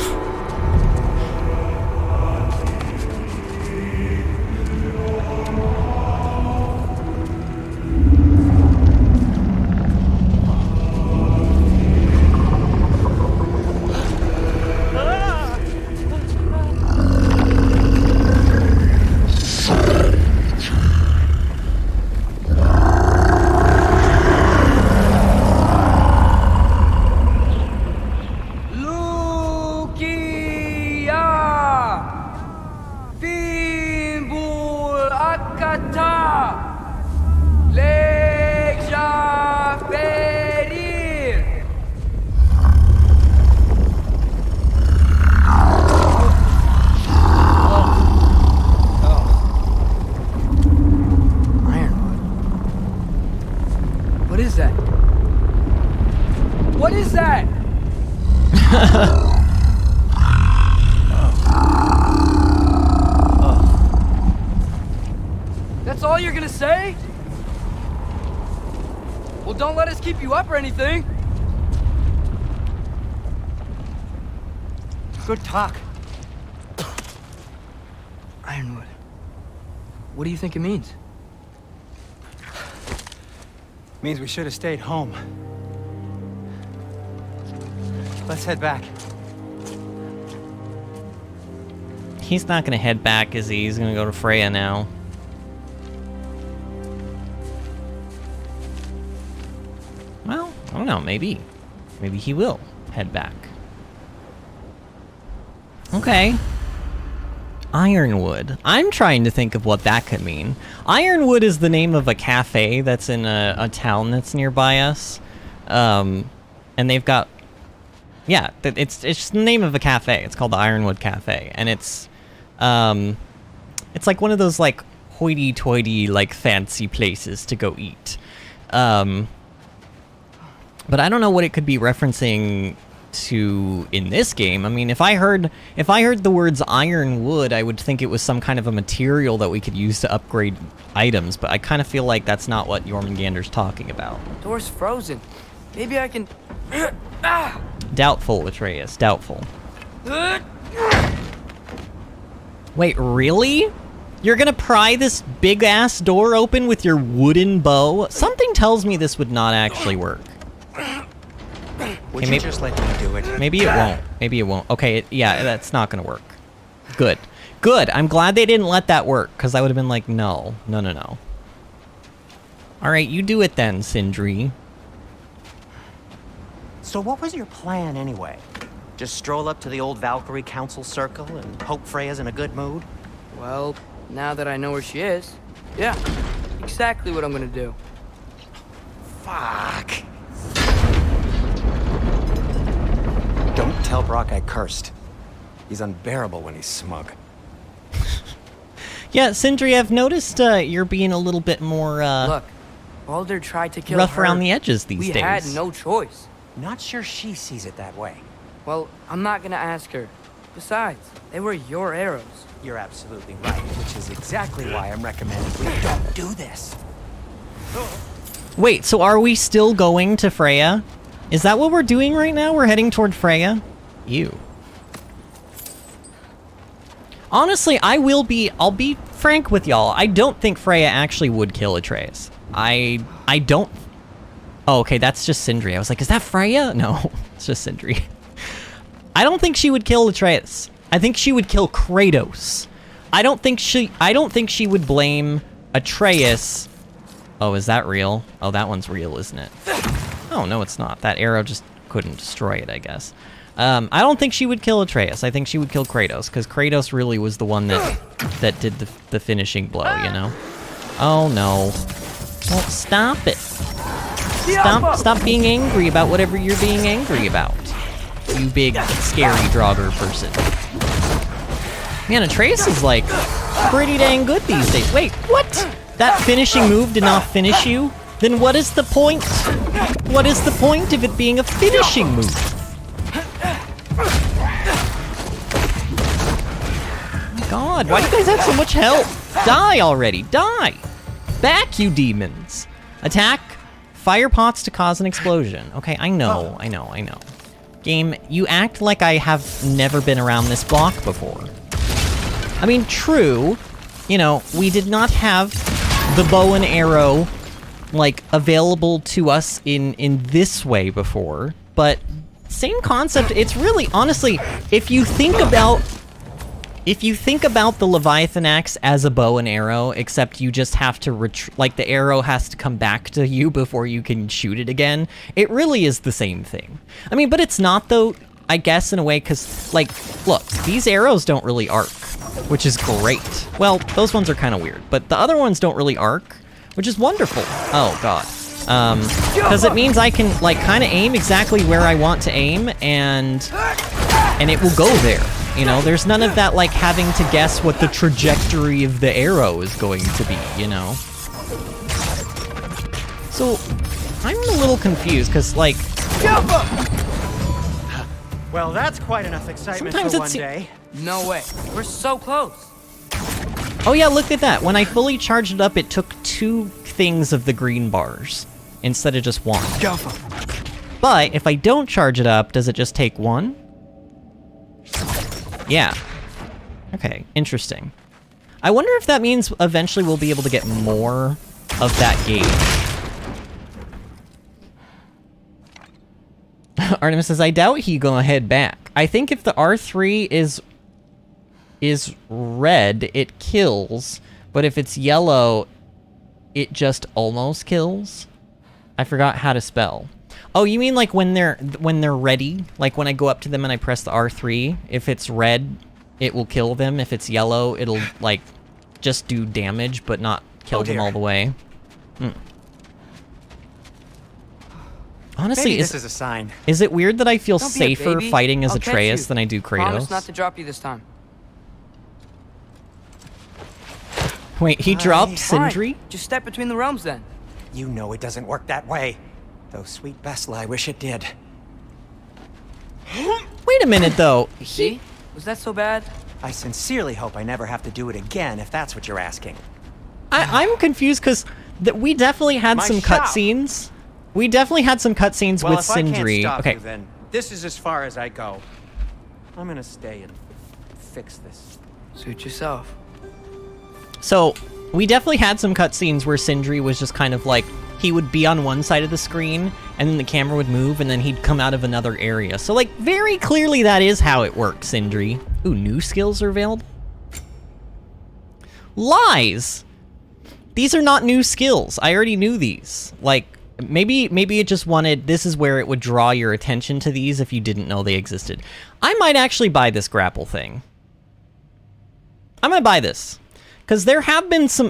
What is that? What is that? That's all you're gonna say? Well, don't let us keep you up or anything. Good talk. Ironwood. What do you think it means? Means we should have stayed home. Let's head back. He's not gonna head back, is he? He's gonna go to Freya now. Well, I don't know, maybe. Maybe he will head back. Okay. Ironwood. I'm trying to think of what that could mean. Ironwood is the name of a cafe that's in a town that's nearby us. And they've got... Yeah, it's just the name of a cafe. It's called the Ironwood Cafe. And it's like one of those, like, hoity-toity, like, fancy places to go eat. But I don't know what it could be referencing to in this game. I mean, if I heard the words ironwood, I would think it was some kind of a material that we could use to upgrade items, but I kind of feel like that's not what Jormungandr's talking about. Door's frozen. Maybe I can... Doubtful, Atreus, doubtful. Wait, really? You're gonna pry this big-ass door open with your wooden bow? Something tells me this would not actually work. Would you just let me do it? Maybe it won't. Maybe it won't. Okay, yeah, that's not gonna work. Good. Good. I'm glad they didn't let that work, because I would have been like, no. No, no, no. Alright, you do it then, Sindri. So what was your plan anyway? Just stroll up to the old Valkyrie Council Circle and hope Freya's in a good mood? Well, now that I know where she is, yeah, exactly what I'm gonna do. Fuck. Don't tell Brock I cursed. He's unbearable when he's smug. Yeah, Sindri, I've noticed you're being a little bit more Look, Baldur tried to kill rough her. around the edges these We days. had no choice. Not sure she sees it that way. Well, I'm not gonna ask her. Besides, they were your arrows. You're absolutely right, which is exactly why I'm recommending we don't do this. Wait, so are we still going to Freya? Is that what we're doing right now? We're heading toward Freya? Ew. Honestly, I'll be frank with y'all. I don't think Freya actually would kill Atreus. I don't. Oh, okay, that's just Sindri. I was like, is that Freya? No, it's just Sindri. I don't think she would kill Atreus. I think she would kill Kratos. I don't think she would blame Atreus. Oh, is that real? Oh, that one's real, isn't it? Oh, no, it's not. That arrow just couldn't destroy it, I guess. I don't think she would kill Atreus. I think she would kill Kratos, because Kratos really was the one that did the finishing blow, you know? Oh, no. Well, stop it. Stop being angry about whatever you're being angry about. You big, scary Draugr person. Man, Atreus is, like, pretty dang good these days. Wait, what? That finishing move did not finish you? Then what is the point? What is the point of it being a finishing move? Oh my god, why do you guys have so much health? Die already, die! Back, you demons! Attack fire pots to cause an explosion. Okay, I know. Game, you act like I have never been around this block before. I mean, true, you know, we did not have the bow and arrow, like, available to us in this way before, but same concept. It's really, honestly, if you think about the Leviathan axe as a bow and arrow, except you just have to like, the arrow has to come back to you before you can shoot it again, it really is the same thing. I mean, but it's not, though, I guess, in a way, because, like, look, these arrows don't really arc, which is great. Well, those ones are kind of weird, but the other ones don't really arc, which is wonderful. Oh, God. Because it means I can, like, kind of aim exactly where I want to aim, and it will go there. You know, there's none of that, like, having to guess what the trajectory of the arrow is going to be, you know? So, I'm a little confused, because, like... Well, that's quite enough excitement Sometimes for one it's- day. No way. We're so close. Oh yeah, look at that. When I fully charged it up, it took 2 things of the green bars, instead of just 1. But, if I don't charge it up, does it just take 1? Yeah. Okay, interesting. I wonder if that means eventually we'll be able to get more of that gauge. Artemis says, I doubt he gonna head back. I think if the R3 is red, it kills, but if it's yellow, it just almost kills? I forgot how to spell. Oh, you mean like when they're ready? Like when I go up to them and I press the R3, if it's red, it will kill them. If it's yellow, it'll, like, just do damage, but not kill them all the way. Honestly, Maybe this is a sign. is it weird that I feel Don't be a safer baby. fighting as I'll catch Atreus you. than I do Kratos? Promise not to drop you this time. Wait, he dropped Fine. Sindri? Just step between the realms then. You know it doesn't work that way. Though, sweet Bessla, I wish it did. Wait a minute, though. See? Was that so bad? I sincerely hope I never have to do it again, if that's what you're asking. I'm confused because we definitely had My some shop. cutscenes. We definitely had some cutscenes Well, with if Sindri. I can't stop Okay, you, then this is as far as I go. I'm gonna stay and fix this. Suit yourself. so we definitely had some cutscenes where Sindri was just kind of like, he would be on one side of the screen, and then the camera would move, and then he'd come out of another area. So, like, very clearly that is how it works, Sindri. Ooh, new skills are available? Lies! These are not new skills. I already knew these. Like, Maybe it just wanted, this is where it would draw your attention to these if you didn't know they existed. I might actually buy this grapple thing. I'm gonna buy this. Because there have been some,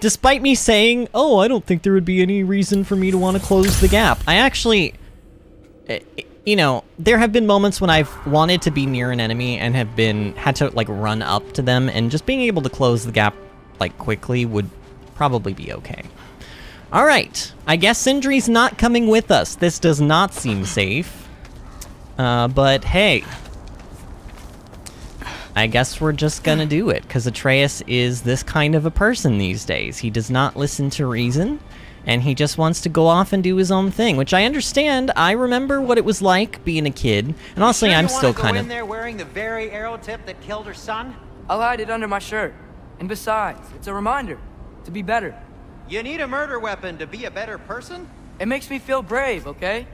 despite me saying, oh, I don't think there would be any reason for me to want to close the gap. I actually, you know, there have been moments when I've wanted to be near an enemy and have had to like run up to them, and just being able to close the gap like quickly would probably be okay. All right, I guess Sindri's not coming with us. This does not seem safe. But hey, I guess we're just gonna do it, because Atreus is this kind of a person these days. He does not listen to reason, and he just wants to go off and do his own thing, which I understand. I remember what it was like being a kid, and honestly, I'm still kind of... in there wearing the very arrow tip that killed her son? I'll hide it under my shirt. And besides, it's a reminder to be better. You need a murder weapon to be a better person? It makes me feel brave, okay?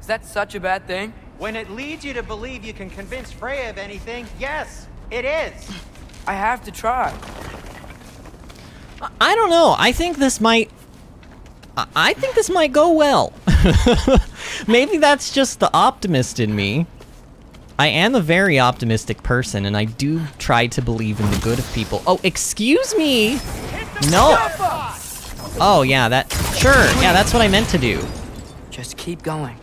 Is that such a bad thing? When it leads you to believe you can convince Freya of anything, yes, it is. I have to try. I don't know. I think this might go well. Maybe that's just the optimist in me. I am a very optimistic person, and I do try to believe in the good of people. Oh, excuse me! No! Oh, yeah, sure, yeah, that's what I meant to do. Just keep going.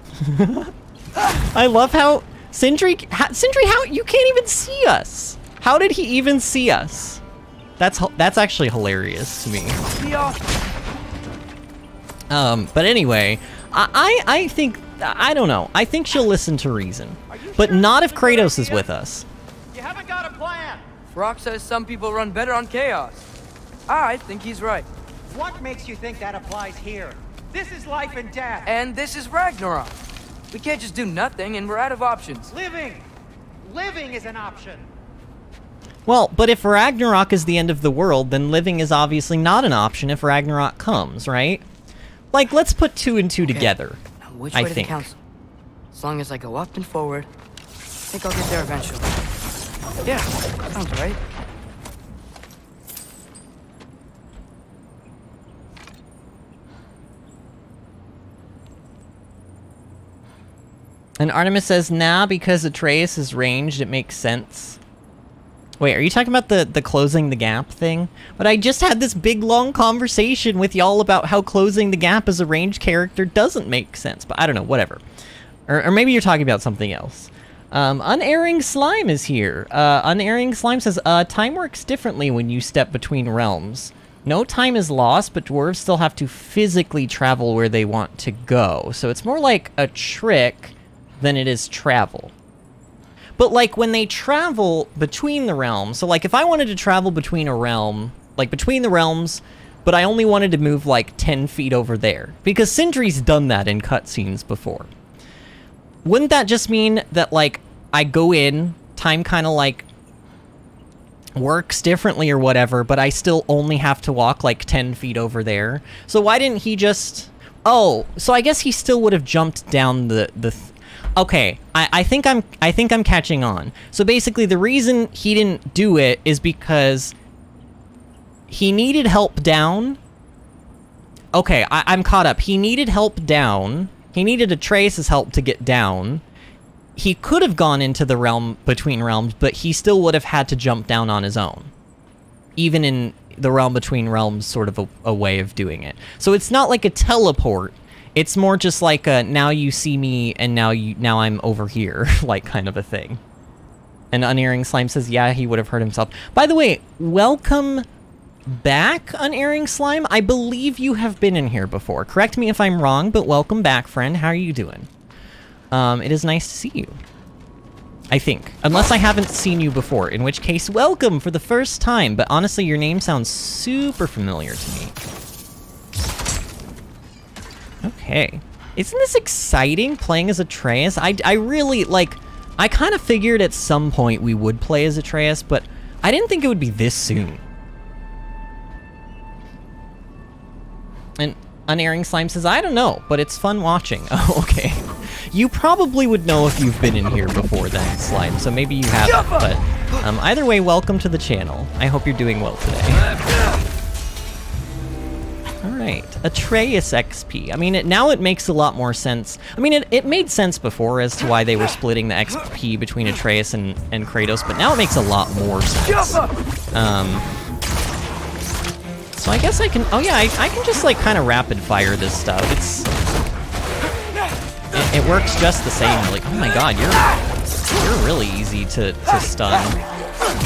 I love how Sindri, how you can't even see us. How did he even see us? That's actually hilarious to me. But anyway, I think, I don't know. I think she'll listen to reason, but not if Kratos is with us. You haven't got a plan. Brock says some people run better on chaos. I think he's right. What makes you think that applies here? This is life and death. And this is Ragnarok. We can't just do nothing, and we're out of options. Living is an option. Well, but if Ragnarok is the end of the world, then living is obviously not an option if Ragnarok comes, right? Like, let's put two and two together. Now, which way to the council? As long as I go up and forward, I think I'll get there eventually. Yeah, sounds right. And Artemis says, nah, because Atreus is ranged, it makes sense. Wait, are you talking about the closing the gap thing? But I just had this big, long conversation with y'all about how closing the gap as a ranged character doesn't make sense. But I don't know, whatever. Or maybe you're talking about something else. Unerring Slime is here. Unerring Slime says, time works differently when you step between realms. No time is lost, but dwarves still have to physically travel where they want to go. So it's more like a trick than it is travel. But like when they travel between the realms, so like if I wanted to travel between a realm, like between the realms, but I only wanted to move like 10 feet over there, because Sindri's done that in cutscenes before. Wouldn't that just mean that like I go in, time kind of like works differently or whatever, but I still only have to walk like 10 feet over there? So why didn't he just... Oh, so I guess he still would have jumped down Okay, I think I'm catching on. So basically the reason he didn't do it is because he needed help down. Okay, I'm caught up. He needed help down. He needed Atreus' help to get down. He could have gone into the realm between realms, but he still would have had to jump down on his own. Even in the realm between realms sort of a way of doing it. So it's not like a teleport. It's more just like a, now you see me and now I'm over here, like kind of a thing. And Unerring Slime says, yeah, he would have hurt himself. By the way, welcome back, Unerring Slime. I believe you have been in here before. Correct me if I'm wrong, but welcome back, friend. How are you doing? It is nice to see you. I think. Unless I haven't seen you before, in which case, welcome for the first time. But honestly, your name sounds super familiar to me. Okay. Isn't this exciting, playing as Atreus? I really, like, I kind of figured at some point we would play as Atreus, but I didn't think it would be this soon. And Unerring Slime says, I don't know, but it's fun watching. Oh, okay. You probably would know if you've been in here before then, Slime, so maybe you haven't, but either way, welcome to the channel. I hope you're doing well today. Alright, Atreus XP. I mean, now it makes a lot more sense. I mean, it made sense before as to why they were splitting the XP between Atreus and Kratos, but now it makes a lot more sense. So I guess I can, oh yeah, I can just like kind of rapid fire this stuff. It works just the same. Like, oh my god, you're really easy to stun.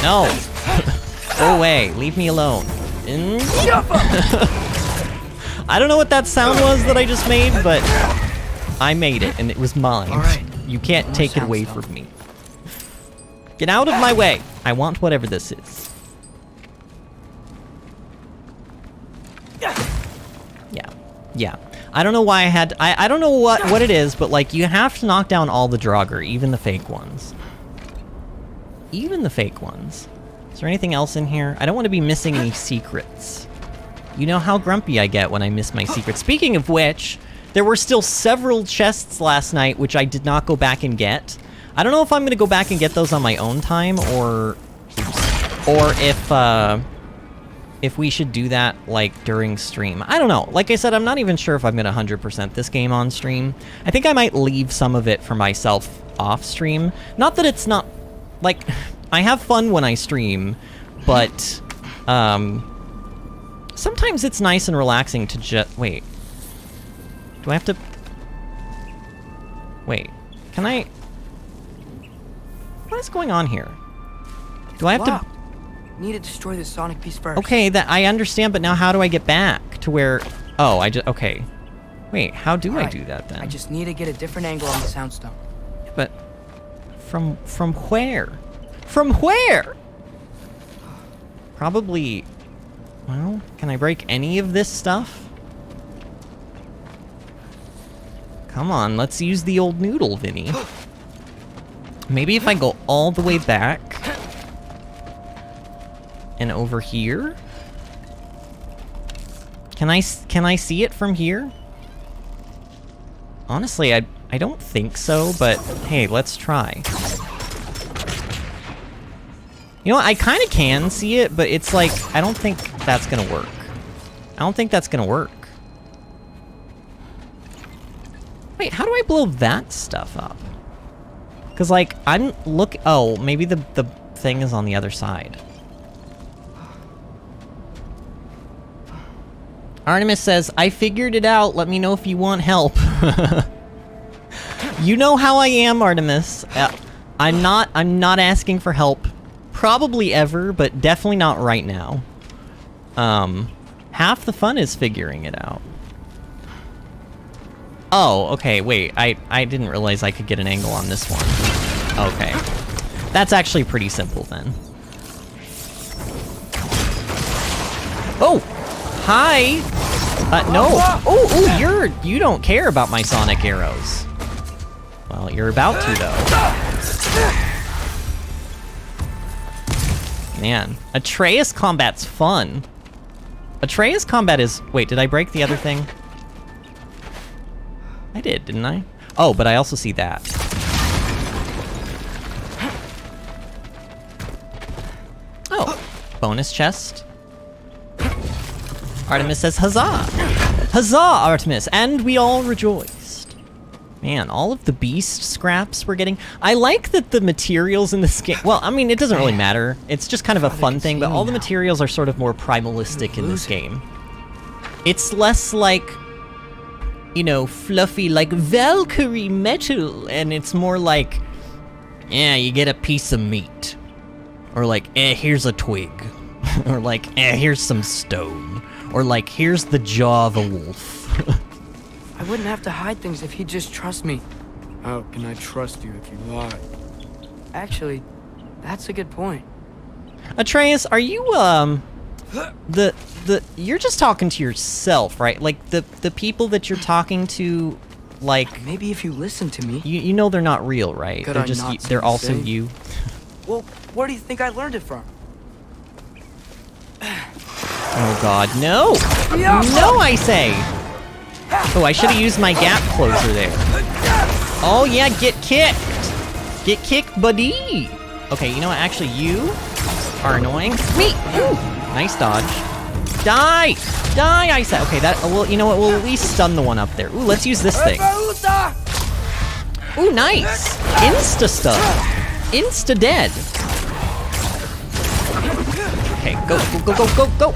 No, go away, leave me alone. I don't know what that sound was that I just made, but I made it and it was mine. All right. You can't take it away from me. Get out of my way. I want whatever this is. Yeah. I don't know why I had... I don't know what it is, but, like, you have to knock down all the Draugr, even the fake ones. Even the fake ones. Is there anything else in here? I don't want to be missing any secrets. You know how grumpy I get when I miss my secrets. Speaking of which, there were still several chests last night, which I did not go back and get. I don't know if I'm going to go back and get those on my own time, or if we should do that, like, during stream. I don't know. Like I said, I'm not even sure if I'm going to 100% this game on stream. I think I might leave some of it for myself off stream. Not that it's not... Like, I have fun when I stream, but, sometimes it's nice and relaxing to just... Wait. Do I have to... Wait. Can I... What is going on here? Do I have to... Need to destroy the sonic piece first. Okay, that I understand, but now how do I get back to where... Oh, okay. Wait, how do I do that then? I just need to get a different angle on the soundstone. But... From where? From where? Probably... Well, can I break any of this stuff? Come on, let's use the old noodle, Vinny. Maybe if I go all the way back... And over here? Can I see it from here? Honestly, I don't think so, but hey, let's try. You know what, I kind of can see it, but it's like, I don't think that's gonna work. I don't think that's gonna work. Wait, how do I blow that stuff up? Because, like, oh, maybe the thing is on the other side. Artemis says, I figured it out. Let me know if you want help. You know how I am, Artemis. I'm not asking for help. Probably ever, but definitely not right now. Half the fun is figuring it out. Oh, okay, wait. I didn't realize I could get an angle on this one. Okay. That's actually pretty simple then. Oh! Hi! No! Oh, you don't care about my sonic arrows. Well, you're about to, though. Man, Atreus combat's fun. Atreus combat is... Wait, did I break the other thing? I did, didn't I? Oh, but I also see that. Oh, bonus chest. Artemis says, huzzah! Huzzah, Artemis! And we all rejoiced. Man, all of the beast scraps we're getting. I like that the materials in this game... Well, I mean, it doesn't really matter. It's just kind of a fun thing, but all the materials are sort of more primalistic in this game. It's less like, you know, fluffy, like Valkyrie metal, and it's more like, yeah, you get a piece of meat. Or like, here's a twig. Or like, here's some stone. Or like, here's the jaw of a wolf. I wouldn't have to hide things if he'd just trust me. How can I trust you if you lie? Actually, that's a good point. Atreus, are you, you're just talking to yourself, right? Like, the people that you're talking to, like... Maybe if you listen to me... You know they're not real, right? They're just, they're also you. Well, where do you think I learned it from? Oh god, no! No, I say! Oh, I should have used my gap closer there. Oh yeah, get kicked! Get kicked, buddy! Okay, you know what, actually you are annoying. Me! Ooh, nice dodge. Die! Die, I said. Okay, that, well, you know what? We'll at least stun the one up there. Ooh, let's use this thing. Ooh, nice! Insta-stun. Insta-dead. Okay, go, go, go, go, go, go!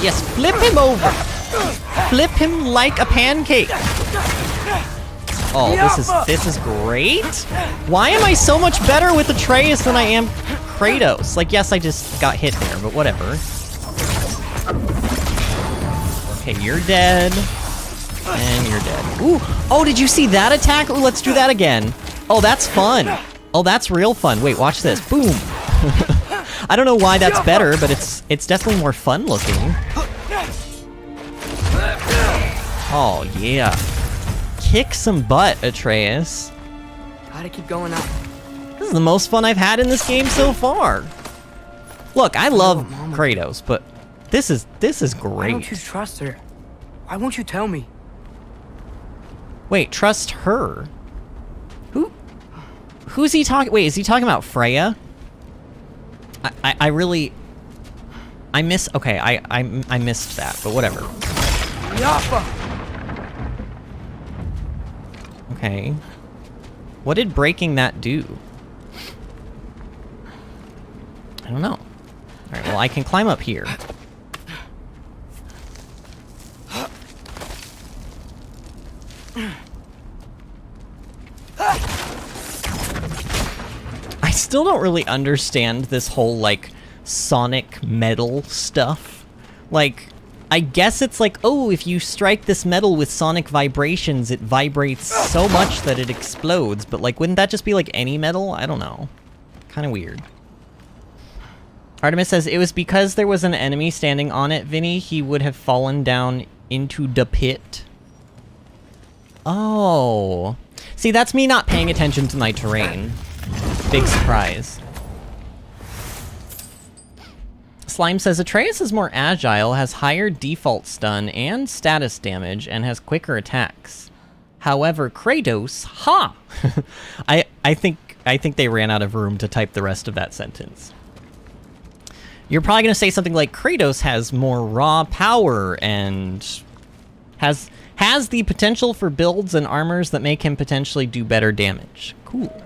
Yes, flip him over! Flip him like a pancake! Oh, this is great! Why am I so much better with Atreus than I am Kratos? Like, yes, I just got hit there, but whatever. Okay, you're dead. And you're dead. Ooh! Oh, did you see that attack? Ooh, let's do that again. Oh, that's fun. Oh, that's real fun. Wait, watch this. Boom! I don't know why that's better, but it's definitely more fun looking. Oh, yeah. Kick some butt, Atreus. Gotta keep going up. This is the most fun I've had in this game so far. Look, I love Kratos, but this is great. Why don't you trust her? Why won't you tell me? Wait, trust her? Who's he talking? Wait, is he talking about Freya? I really... I missed that, but whatever. Okay. What did breaking that do? I don't know. Alright, well, I can climb up here. I still don't really understand this whole, like, sonic metal stuff. Like, I guess it's like, oh, if you strike this metal with sonic vibrations, it vibrates so much that it explodes. But, like, wouldn't that just be like any metal? I don't know. Kind of weird. Artemis says, it was because there was an enemy standing on it, Vinny. He would have fallen down into the pit. Oh. See, that's me not paying attention to my terrain. Big surprise. Slime says, Atreus is more agile, has higher default stun and status damage, and has quicker attacks. However, Kratos, ha! I think they ran out of room to type the rest of that sentence. You're probably going to say something like, Kratos has more raw power and has the potential for builds and armors that make him potentially do better damage. Cool.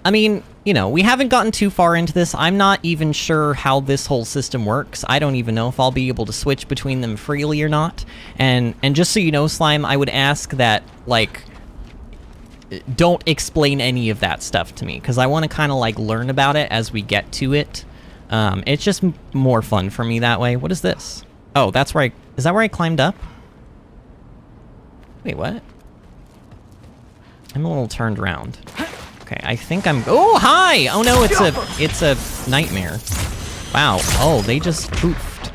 I mean, you know, we haven't gotten too far into this. I'm not even sure how this whole system works. I don't even know if I'll be able to switch between them freely or not. And just so you know, Slime, I would ask that, like, don't explain any of that stuff to me, because I want to kind of, like, learn about it as we get to it. It's just more fun for me that way. What is this? Oh, that's where is that where I climbed up? Wait, what? I'm a little turned around. Okay, I think I'm... Oh, hi! Oh no, it's a nightmare. Wow. Oh, they just poofed.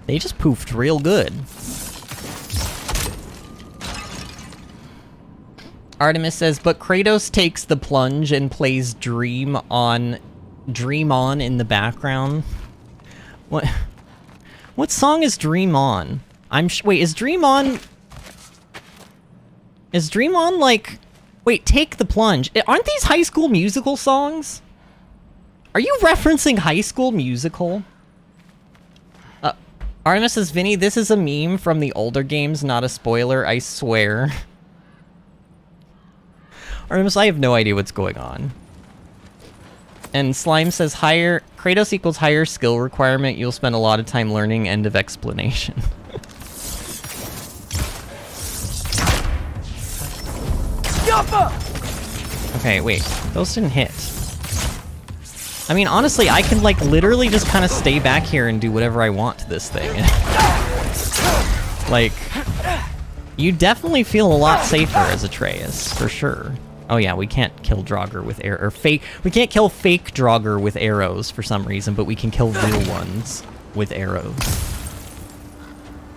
They just poofed real good. Artemis says, but Kratos takes the plunge and plays Dream On in the background. What song is Dream On? Wait, is Dream On... Is Dream On, like... Wait, Take the Plunge. Aren't these High School Musical songs? Are you referencing High School Musical? Artemis says, Vinny, this is a meme from the older games, not a spoiler, I swear. Artemis, I have no idea what's going on. And Slime says, Kratos equals higher skill requirement, you'll spend a lot of time learning, end of explanation. Okay, wait. Those didn't hit. I mean, honestly, I can, like, literally just kind of stay back here and do whatever I want to this thing. Like, you definitely feel a lot safer as Atreus, for sure. Oh yeah, we can't kill Draugr with we can't kill fake Draugr with arrows for some reason, but we can kill real ones with arrows.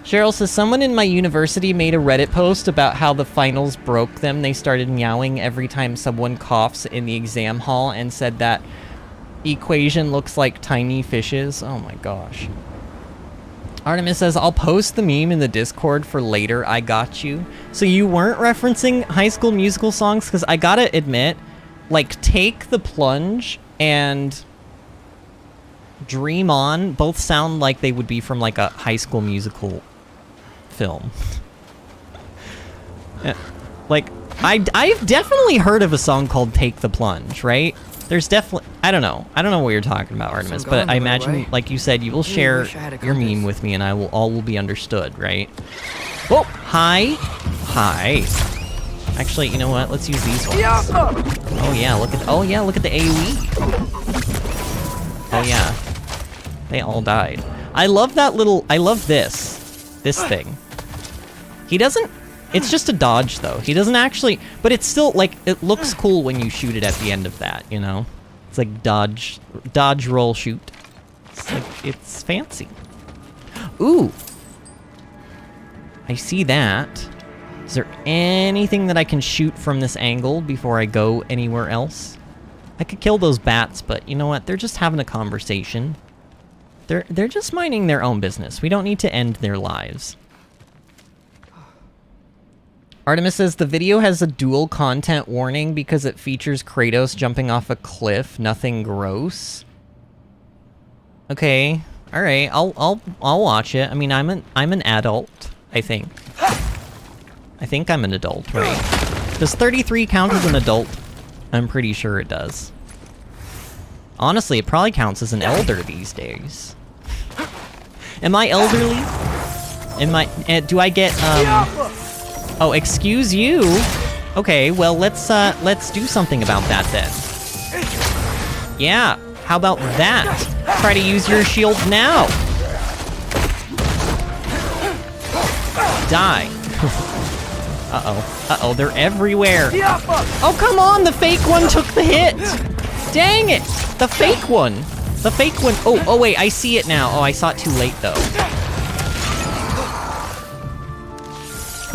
Cheryl says, someone in my university made a Reddit post about how the finals broke them. They started meowing every time someone coughs in the exam hall and said that equation looks like tiny fishes. Oh my gosh. Artemis says, I'll post the meme in the Discord for later. I got you. So you weren't referencing High School Musical songs? Because I gotta admit, like, Take the Plunge and Dream On both sound like they would be from like a High School Musical film. Like, I've definitely heard of a song called Take the Plunge, right? There's definitely... I don't know what you're talking about, Artemis, but I imagine, like you said, you will share your meme with me and all will be understood, right? Oh, hi. Hi. Actually, you know what? Let's use these ones. Oh yeah, look at the AoE. Oh yeah. They all died. I love that little... I love this thing. He doesn't... It's just a dodge, though. He doesn't actually... But it's still, like, it looks cool when you shoot it at the end of that, you know? It's like dodge, roll, shoot. It's like, it's fancy. Ooh! I see that. Is there anything that I can shoot from this angle before I go anywhere else? I could kill those bats, but you know what? They're just having a conversation. They're just minding their own business. We don't need to end their lives. Artemis says the video has a dual content warning because it features Kratos jumping off a cliff. Nothing gross. Okay, all right. I'll watch it. I mean, I'm an adult. I think I'm an adult, right? Does 33 count as an adult? I'm pretty sure it does. Honestly, it probably counts as an elder these days. Am I elderly? Do I get Oh, excuse you. Okay, well, let's do something about that then. Yeah, how about that? Try to use your shield now. Die. Uh-oh, they're everywhere. Oh, come on, the fake one took the hit. Dang it, the fake one. The fake one, oh wait, I see it now. Oh, I saw it too late though.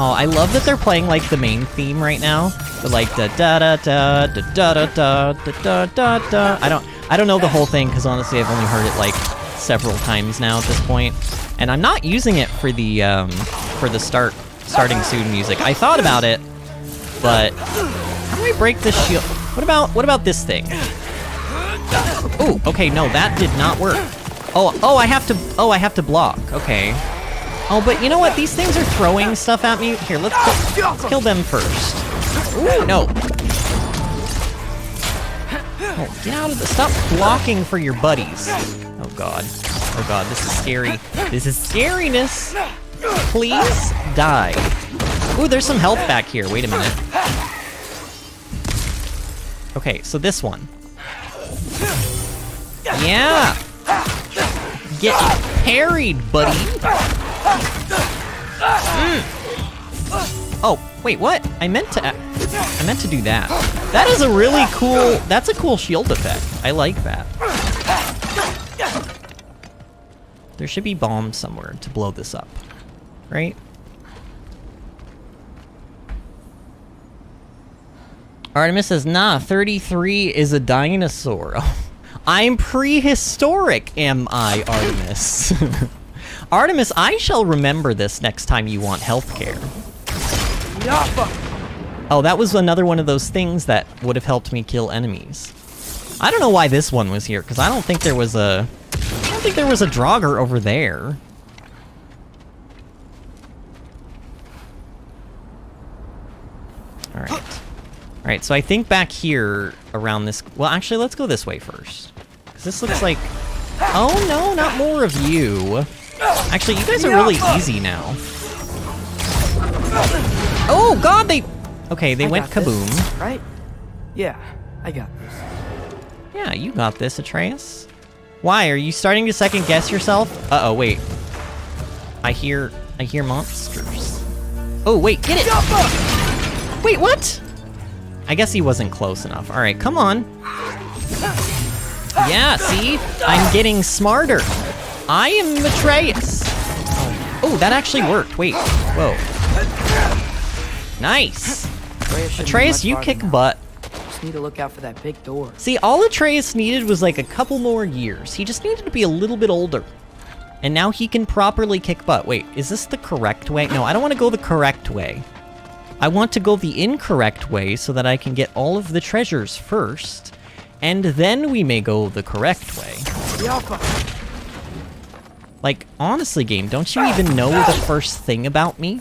Oh, I love that they're playing like the main theme right now. But like the da da da da da da da da da da. I don't know the whole thing because honestly I've only heard it like several times now at this point, and I'm not using it for the starting soon music. I thought about it, but how do I break this shield? What about this thing? Oh, okay, no, that did not work. Oh, I have to block. Okay. Oh, but you know what? These things are throwing stuff at me. Here, let's kill them first. Ooh, no. Oh, get out of the... Stop blocking for your buddies. Oh, God. Oh, God, this is scary. This is scariness. Please die. Ooh, there's some health back here. Wait a minute. Okay, so this one. Yeah. Get parried, buddy. Oh, wait, what? I meant to do that. That is a really cool... That's a cool shield effect. I like that. There should be bombs somewhere to blow this up. Right? Artemis says, nah, 33 is a dinosaur. I'm prehistoric, am I, Artemis? Artemis, I shall remember this next time you want healthcare. Oh, that was another one of those things that would have helped me kill enemies. I don't know why this one was here, because I don't think there was a Draugr over there. Alright, so I think back here around this... Well, actually, let's go this way first. Because this looks like... Oh, no, not more of you. Actually, you guys are really easy now. Oh, God, they... Okay, they went kaboom. This, right? Yeah, I got this. Yeah, you got this, Atreus. Why? Are you starting to second guess yourself? Uh-oh, wait. I hear monsters. Oh, wait, get it! Wait, what? I guess he wasn't close enough. Alright, come on. Yeah, see? I'm getting smarter. I am Atreus. Oh, that actually worked. Wait, whoa. Nice. Atreus, you kick butt. Just need to look out for that big door. See, all Atreus needed was like a couple more years. He just needed to be a little bit older. And now he can properly kick butt. Wait, is this the correct way? No, I don't want to go the correct way. I want to go the incorrect way so that I can get all of the treasures first, and then we may go the correct way. The Alpha. Like, honestly, game, don't you even know the first thing about me?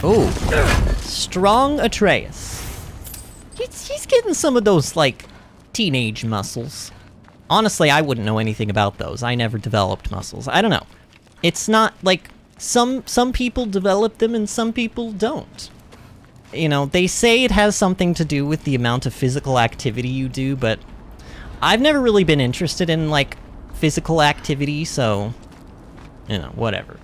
Oh, strong Atreus. He's getting some of those, like, teenage muscles. Honestly, I wouldn't know anything about those. I never developed muscles. I don't know. It's not, like, some people develop them and some people don't. You know, they say it has something to do with the amount of physical activity you do, but I've never really been interested in, like, physical activity, so, you know, whatever.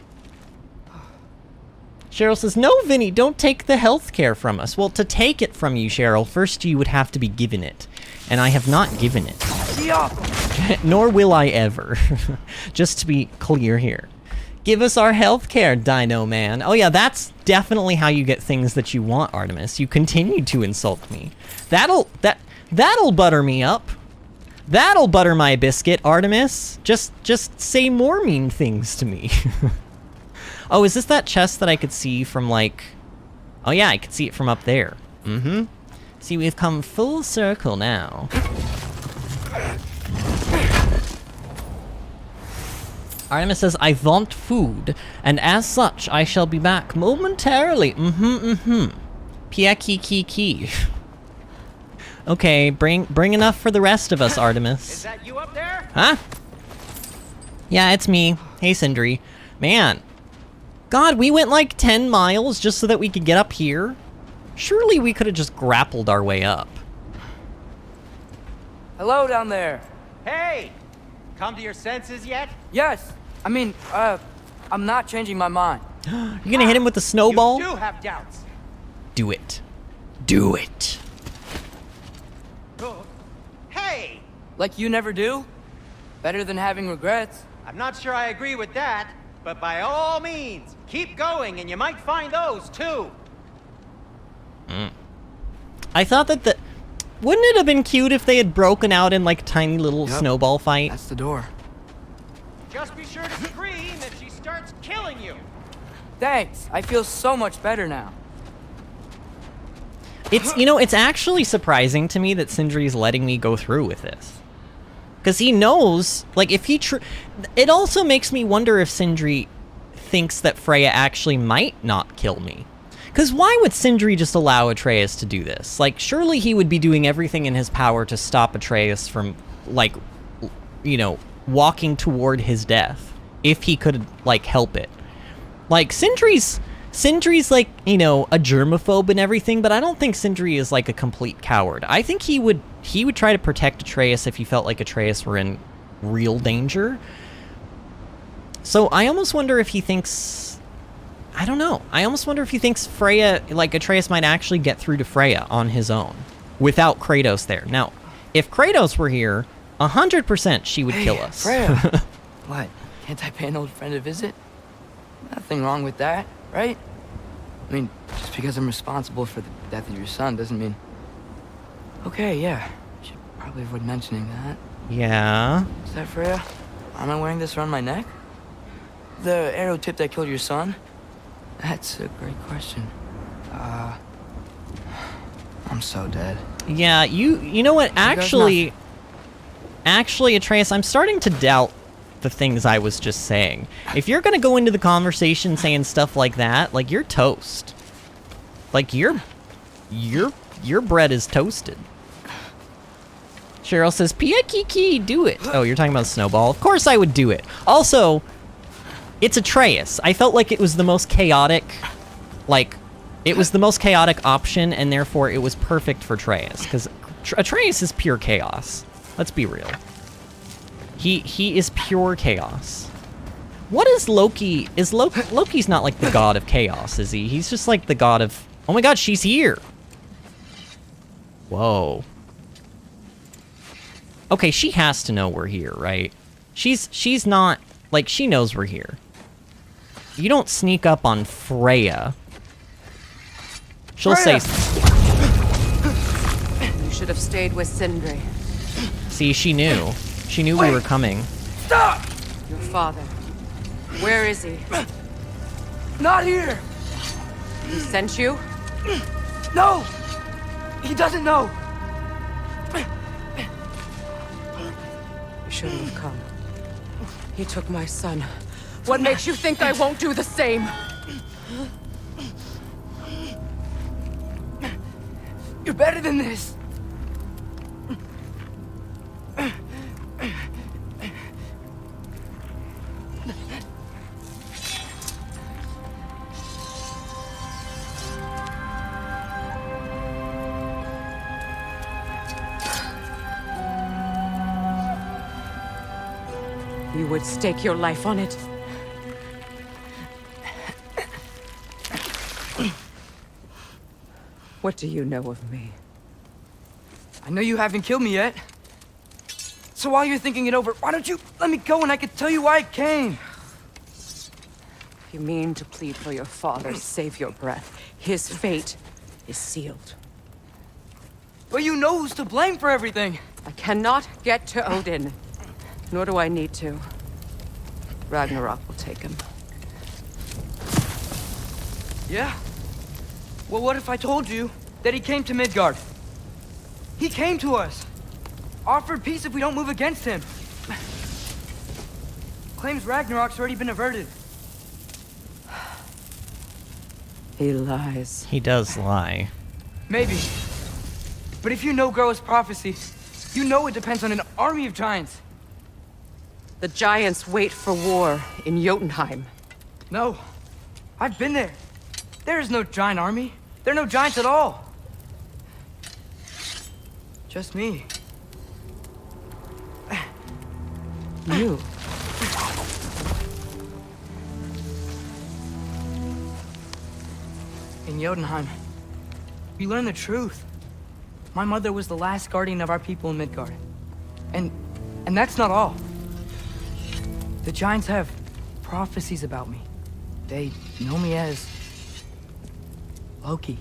Cheryl says, no, Vinny, don't take the healthcare from us. Well, to take it from you, Cheryl, first you would have to be given it. And I have not given it. Nor will I ever. Just to be clear here. Give us our healthcare, Dino Man. Oh yeah, that's definitely how you get things that you want, Artemis. You continue to insult me. That'll butter me up. That'll butter my biscuit, Artemis. Just say more mean things to me. Oh, is this that chest that I could see from, like... Oh yeah, I could see it from up there. Mm-hmm. See, we've come full circle now. Artemis says, I want food, and as such, I shall be back momentarily. Pia ki. Okay, bring enough for the rest of us, Artemis. Is that you up there? Huh? Yeah, it's me. Hey, Sindri. Man. God, we went like 10 miles just so that we could get up here? Surely we could have just grappled our way up. Hello down there. Hey! Come to your senses yet? Yes. I mean, I'm not changing my mind. You gonna hit him with the snowball? You do have doubts. Do it. Do it. Oh. Hey! Like you never do? Better than having regrets. I'm not sure I agree with that, but by all means, keep going and you might find those too. I thought that wouldn't it have been cute if they had broken out in like tiny little Yep. snowball fight? That's the door. Just be sure to scream if she starts killing you. Thanks. I feel so much better now. It's, you know, it's actually surprising to me that Sindri's letting me go through with this. Because he knows, like, if he it also makes me wonder if Sindri thinks that Freya actually might not kill me. Because why would Sindri just allow Atreus to do this? Like, surely he would be doing everything in his power to stop Atreus from, like, you know, walking toward his death. If he could, like, help it. Like, Sindri's, like, you know, a germaphobe and everything, but I don't think Sindri is, like, a complete coward. I think he would try to protect Atreus if he felt like Atreus were in real danger. So I almost wonder if he thinks... I don't know. I almost wonder if he thinks Freya, like, Atreus might actually get through to Freya on his own, without Kratos there. Now, if Kratos were here, 100% she would kill us. Freya. What? Can't I pay an old friend a visit? Nothing wrong with that, right? I mean, just because I'm responsible for the death of your son doesn't mean... Okay, yeah. Should probably avoid mentioning that. Yeah. Is that Freya? Am I wearing this around my neck? The arrow tip that killed your son? That's a great question. I'm so dead. Yeah, you know what, actually, Atreus, I'm starting to doubt the things I was just saying. If you're gonna go into the conversation saying stuff like that, like, you're toast. Like, your bread is toasted. Cheryl says, Pia Kiki, do it. Oh, you're talking about Snowball? Of course I would do it. Also, it's Atreus. I felt like it was the most chaotic, like, it was the most chaotic option, and therefore it was perfect for Atreus, because Atreus is pure chaos. Let's be real. He is pure chaos. What is Loki? Loki's not like the god of chaos, is he? He's just like the god of... Oh my god, she's here! Whoa. Okay, she has to know we're here, right? She's not... Like, she knows we're here. You don't sneak up on Freya. She'll say... You should have stayed with Sindri. See, she knew. She knew we were coming. Stop! Your father. Where is he? Not here! He sent you? No! He doesn't know! You shouldn't have come. He took my son. What makes you think I won't do the same? You're better than this! You would stake your life on it? What do you know of me? I know you haven't killed me yet. So while you're thinking it over, why don't you let me go and I can tell you why I came? You mean to plead for your father, save your breath. His fate is sealed. But you know who's to blame for everything. I cannot get to Odin. Nor do I need to. Ragnarok will take him. Yeah? Well, what if I told you that he came to Midgard? He came to us. Offered peace if we don't move against him. Claims Ragnarok's already been averted. He lies. He does lie. Maybe. But if you know Groa's prophecy, you know it depends on an army of giants. The giants wait for war in Jotunheim. No. I've been there. There is no giant army. There are no giants at all. Just me. You. In Jotunheim, we learn the truth. My mother was the last guardian of our people in Midgard. And that's not all. The giants have prophecies about me. They know me as Loki.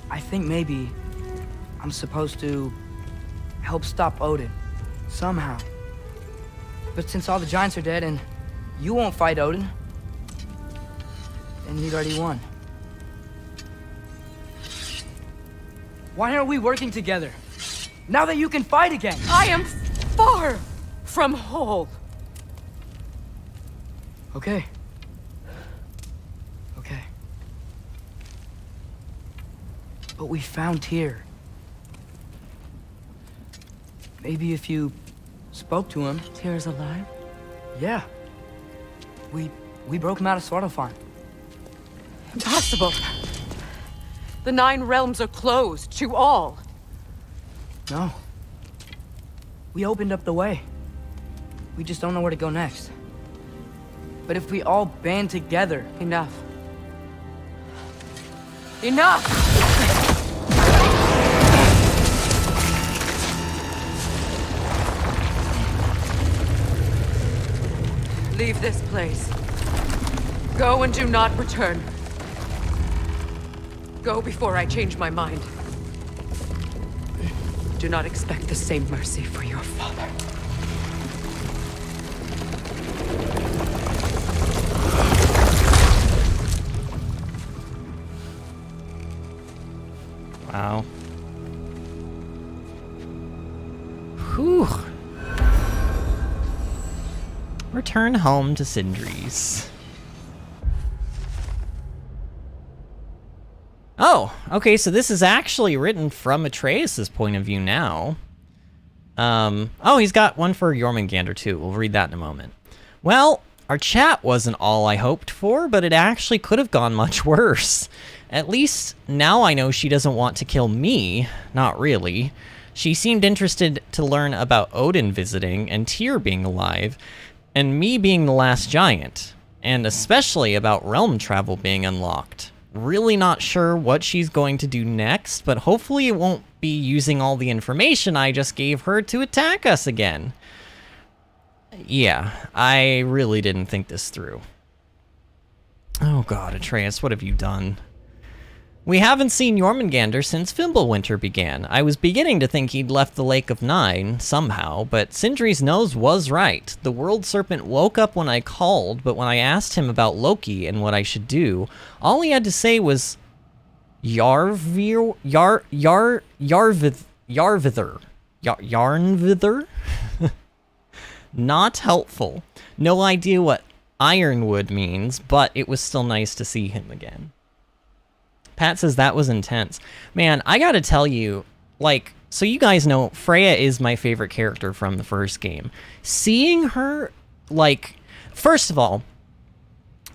I think maybe I'm supposed to help stop Odin, somehow. But since all the giants are dead and you won't fight Odin, then you'd already won. Why aren't we working together? Now that you can fight again! I am far from whole. Okay. Okay. But we found Tyr. Maybe if you spoke to him... Tyr's alive? Yeah. We broke him out of Svartalfheim. Impossible. The 9 realms are closed to all. No. We opened up the way. We just don't know where to go next. But if we all band together... Enough. Enough! Leave this place. Go and do not return. Go before I change my mind. Do not expect the same mercy for your father. Wow. Whew. Return home to Sindri's. Oh, okay, so this is actually written from Atreus' point of view now. Oh, he's got one for Jormungandr too. We'll read that in a moment. Well, our chat wasn't all I hoped for, but it actually could have gone much worse. At least now I know she doesn't want to kill me. Not really. She seemed interested to learn about Odin visiting and Tyr being alive, and me being the last giant, and especially about realm travel being unlocked. Really not sure what she's going to do next, but hopefully it won't be using all the information I just gave her to attack us again. Yeah, I really didn't think this through. Oh god, Atreus, what have you done? We haven't seen Jormungandr since Fimbulwinter began. I was beginning to think he'd left the Lake of Nine, somehow, but Sindri's nose was right. The World Serpent woke up when I called, but when I asked him about Loki and what I should do, all he had to say was, Yarnvither? Not helpful. No idea what Ironwood means, but it was still nice to see him again. Pat says that was intense. Man, I gotta tell you, like, so you guys know, Freya is my favorite character from the first game. Seeing her, like, first of all,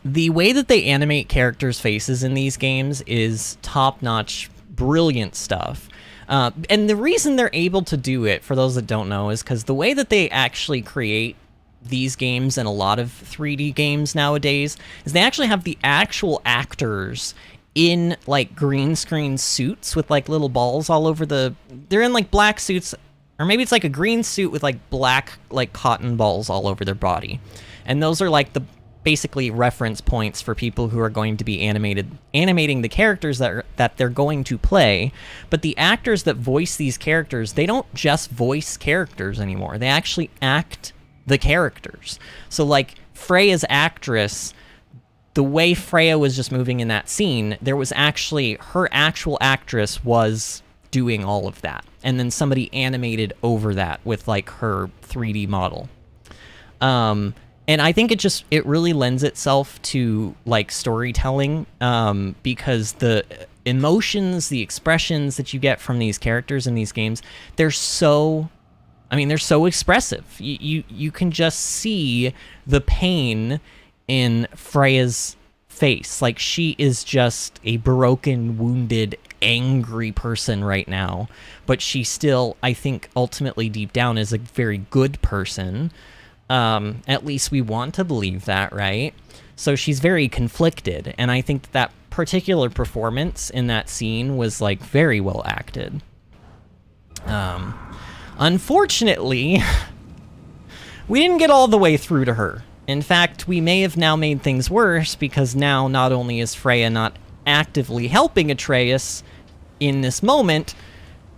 the way that they animate characters' faces in these games is top-notch, brilliant stuff. And the reason they're able to do it, for those that don't know, is because the way that they actually create these games and a lot of 3D games nowadays is they actually have the actual actors in, like, green screen suits with, like, little balls all over the... They're in, like, black suits, or maybe it's, like, a green suit with, like, black, like, cotton balls all over their body. And those are, like, the basically reference points for people who are going to be animating the characters that they're going to play. But the actors that voice these characters, they don't just voice characters anymore. They actually act the characters. So, like, Freya's actress... The way Freya was just moving in that scene, there was actually, her actual actress was doing all of that. And then somebody animated over that with, like, her 3D model. And I think it really lends itself to, like, storytelling, because the emotions, the expressions that you get from these characters in these games, they're so expressive. You can just see the pain in Freya's face. Like, she is just a broken, wounded, angry person right now, but she still, I think, ultimately deep down is a very good person. At least we want to believe that, right? So she's very conflicted, and I think that particular performance in that scene was, like, very well acted. Unfortunately, we didn't get all the way through to her. In fact, we may have now made things worse, because now not only is Freya not actively helping Atreus in this moment,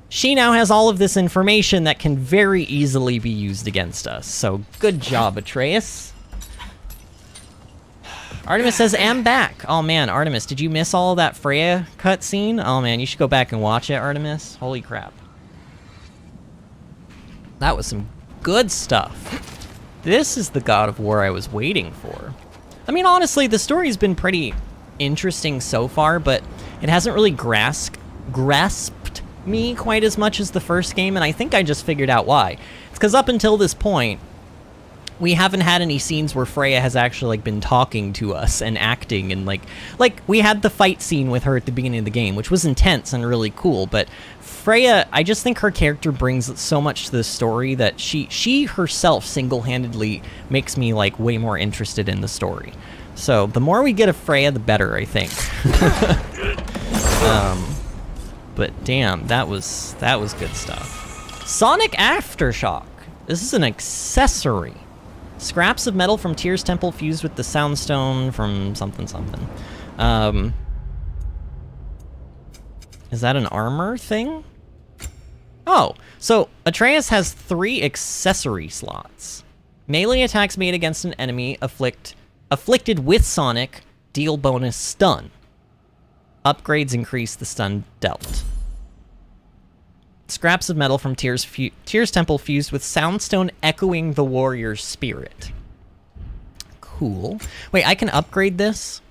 she now has all of this information that can very easily be used against us. So, good job, Atreus. Artemis says, I'm back. Oh man, Artemis, did you miss all of that Freya cutscene? Oh man, you should go back and watch it, Artemis. Holy crap. That was some good stuff. This is the God of War I was waiting for. I mean, honestly, the story's been pretty interesting so far, but it hasn't really grasped me quite as much as the first game, and I think I just figured out why. It's because up until this point, we haven't had any scenes where Freya has actually, like, been talking to us and acting, and, like, we had the fight scene with her at the beginning of the game, which was intense and really cool, but Freya, I just think her character brings so much to the story that she herself single-handedly makes me, like, way more interested in the story. So, the more we get of Freya, the better, I think. But damn, that was good stuff. Sonic Aftershock. This is an accessory. Scraps of metal from Tyr's Temple fused with the Soundstone from something. Is that an armor thing? Oh, so Atreus has 3 accessory slots. Melee attacks made against an enemy afflicted with Sonic deal bonus stun. Upgrades increase the stun dealt. Scraps of metal from Tyr's Temple fused with Soundstone echoing the warrior's spirit. Cool. Wait, I can upgrade this?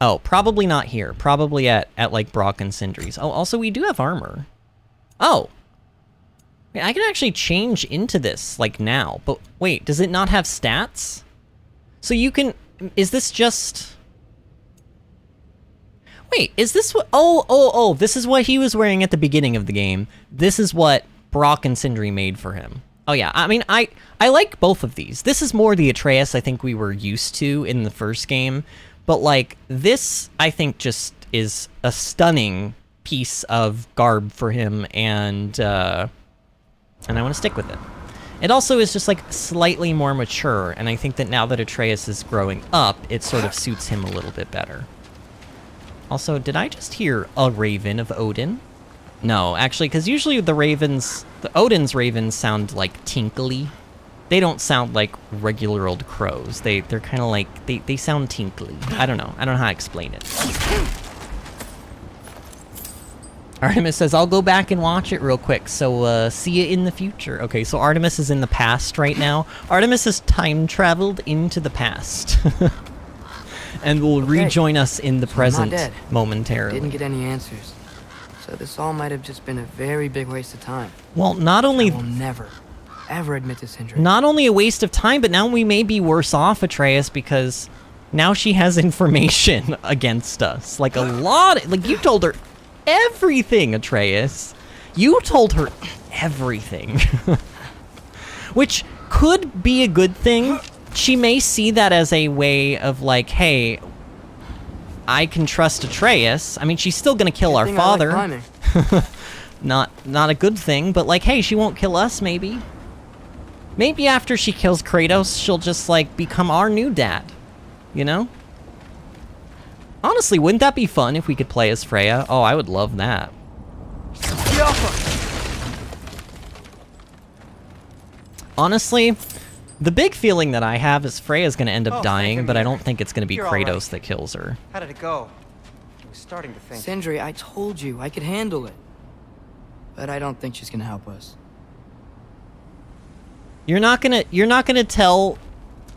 Oh, probably not here. Probably at like Brock and Sindri's. Oh, also we do have armor. Oh. Wait, I can actually change into this, like, now. But wait, does it not have stats? So you can... Is this just... Wait, is this what... Oh, this is what he was wearing at the beginning of the game. This is what Brock and Sindri made for him. Oh yeah, I mean, I like both of these. This is more the Atreus I think we were used to in the first game. But, like, this, I think, just is a stunning piece of garb for him, and I want to stick with it. It also is just, like, slightly more mature, and I think that now that Atreus is growing up, it sort of suits him a little bit better. Also, did I just hear a raven of Odin? No, actually, because usually the Odin's ravens sound like tinkly. They don't sound like regular old crows. They're kind of like, they sound tinkly. I don't know how to explain it. Artemis says, I'll go back and watch it real quick, so see you in the future. Okay, so Artemis is in the past right now. Artemis has time-traveled into the past. And will rejoin us in the present momentarily. Didn't get any answers. So this all might have just been a very big waste of time. Well, not only... I will never, ever admit to Sindri. Not only a waste of time, but now we may be worse off, Atreus, because now she has information against us. Like a lot... Like, you told her everything, Atreus. You told her everything. Which could be a good thing. She may see that as a way of like, hey, I can trust Atreus. I mean, she's still gonna kill our father. Not a good thing, but like, hey, she won't kill us, maybe. Maybe after she kills Kratos, she'll just like become our new dad. You know? Honestly, wouldn't that be fun if we could play as Freya? Oh, I would love that. Honestly, the big feeling that I have is Freya's gonna end up dying, but I don't think it's gonna be Kratos that kills her. How did it go? I was starting to think. Sindri, I told you I could handle it. But I don't think she's gonna help us. You're not gonna tell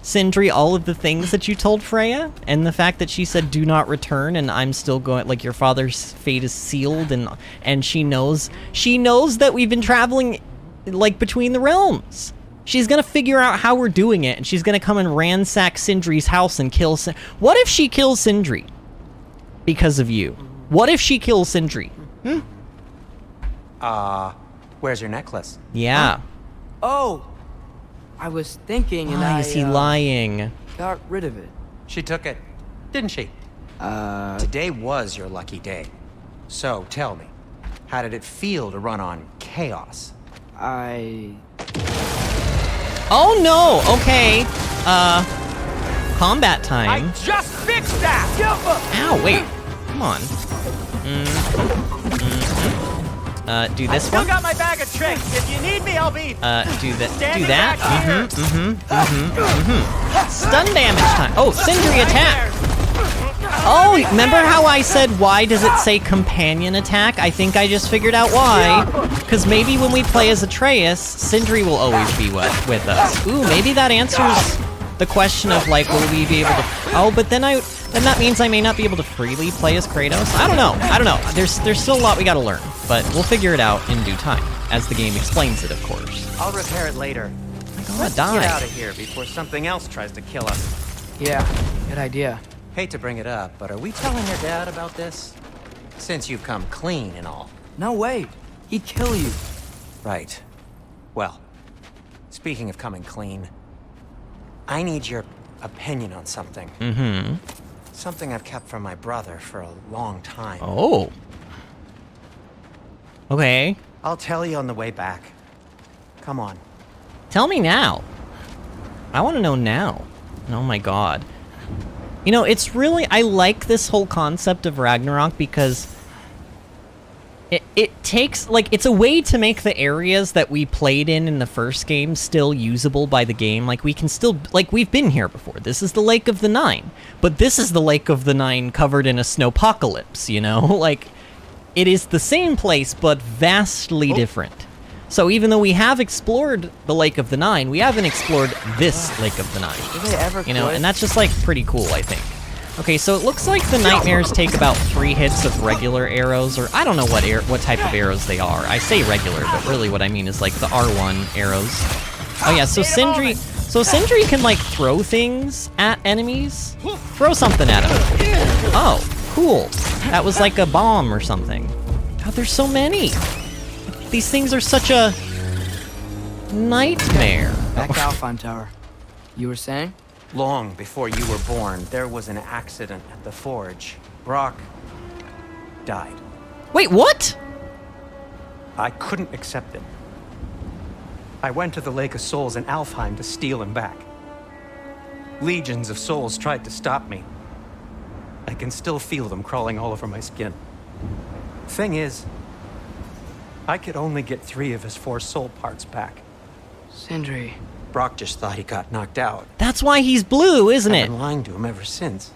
Sindri all of the things that you told Freya, and the fact that she said do not return, and I'm still going, like, your father's fate is sealed, and she knows that we've been traveling like between the realms. She's gonna figure out how we're doing it, and she's gonna come and ransack Sindri's house and kill What if she kills Sindri because of you? What if she kills Sindri? Where's your necklace? Yeah. Oh! I was thinking and Why is he lying? Got rid of it. She took it, didn't she? Today was your lucky day. So, tell me, how did it feel to run on chaos? Oh no! Okay. Combat time. I just fixed that! Ow, wait. Come on. Do this Still one. got my bag of tricks. If you need me, I'll be. Do that. Do Standing that. back Stun damage time. Oh, Sindri attack. Oh, remember how I said, why does it say companion attack? I think I just figured out why. Because maybe when we play as Atreus, Sindri will always be with us. Ooh, maybe that answers the question of, like, will we be able to... Oh, but then that means I may not be able to freely play as Kratos? I don't know. There's still a lot we gotta learn. But we'll figure it out in due time, as the game explains it, of course. I'll repair it later. Let's Get out of here before something else tries to kill us. Yeah, good idea. Hate to bring it up, but are we telling your dad about this? Since you've come clean and all. No way. He'd kill you. Right. Well, speaking of coming clean, I need your opinion on something. Mm-hmm. Something I've kept from my brother for a long time. Oh. Okay. I'll tell you on the way back. Come on. Tell me now. I want to know now. Oh my god. You know, it's really... I like this whole concept of Ragnarok because... It takes... Like, it's a way to make the areas that we played in the first game still usable by the game. Like, we can still... Like, we've been here before. This is the Lake of the Nine. But this is the Lake of the Nine covered in a snowpocalypse, you know? Like, it is the same place, but vastly different. So even though we have explored the Lake of the Nine, we haven't explored this Lake of the Nine. Did they ever You know, quit? and that's just, like, pretty cool, I think. Okay, so it looks like the nightmares take about 3 hits of regular arrows, or I don't know what type of arrows they are. I say regular, but really what I mean is, like, the R1 arrows. Oh yeah, so Sindri can, like, throw things at enemies. Throw something at him. Oh, cool. That was like a bomb or something. God, there's so many. These things are such a nightmare. Back to Alfheim Tower. You were saying? Long before you were born, there was an accident at the forge. Brock died. Wait, what? I couldn't accept it. I went to the Lake of Souls in Alfheim to steal him back. Legions of souls tried to stop me. I can still feel them crawling all over my skin. Thing is, I could only get 3 of his 4 soul parts back. Sindri. Brock just thought he got knocked out. That's why he's blue, isn't I've it? been lying to him ever since.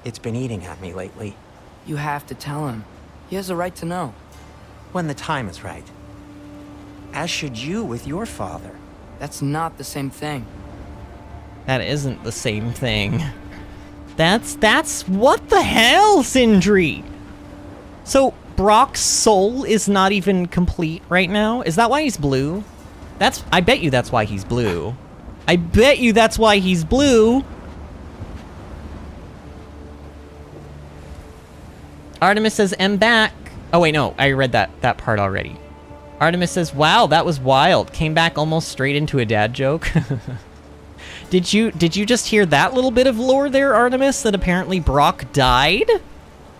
It's been eating at me lately. You have to tell him. He has a right to know. When the time is right. As should you with your father. That's not the same thing. That isn't the same thing. That's what the hell, Sindri? So Brock's soul is not even complete right now? Is that why he's blue? I bet you that's why he's blue. I bet you that's why he's blue. Artemis says, I'm back. Oh wait, no, I read that part already. Artemis says, wow, that was wild. Came back almost straight into a dad joke. Did you just hear that little bit of lore there, Artemis? That apparently Brock died?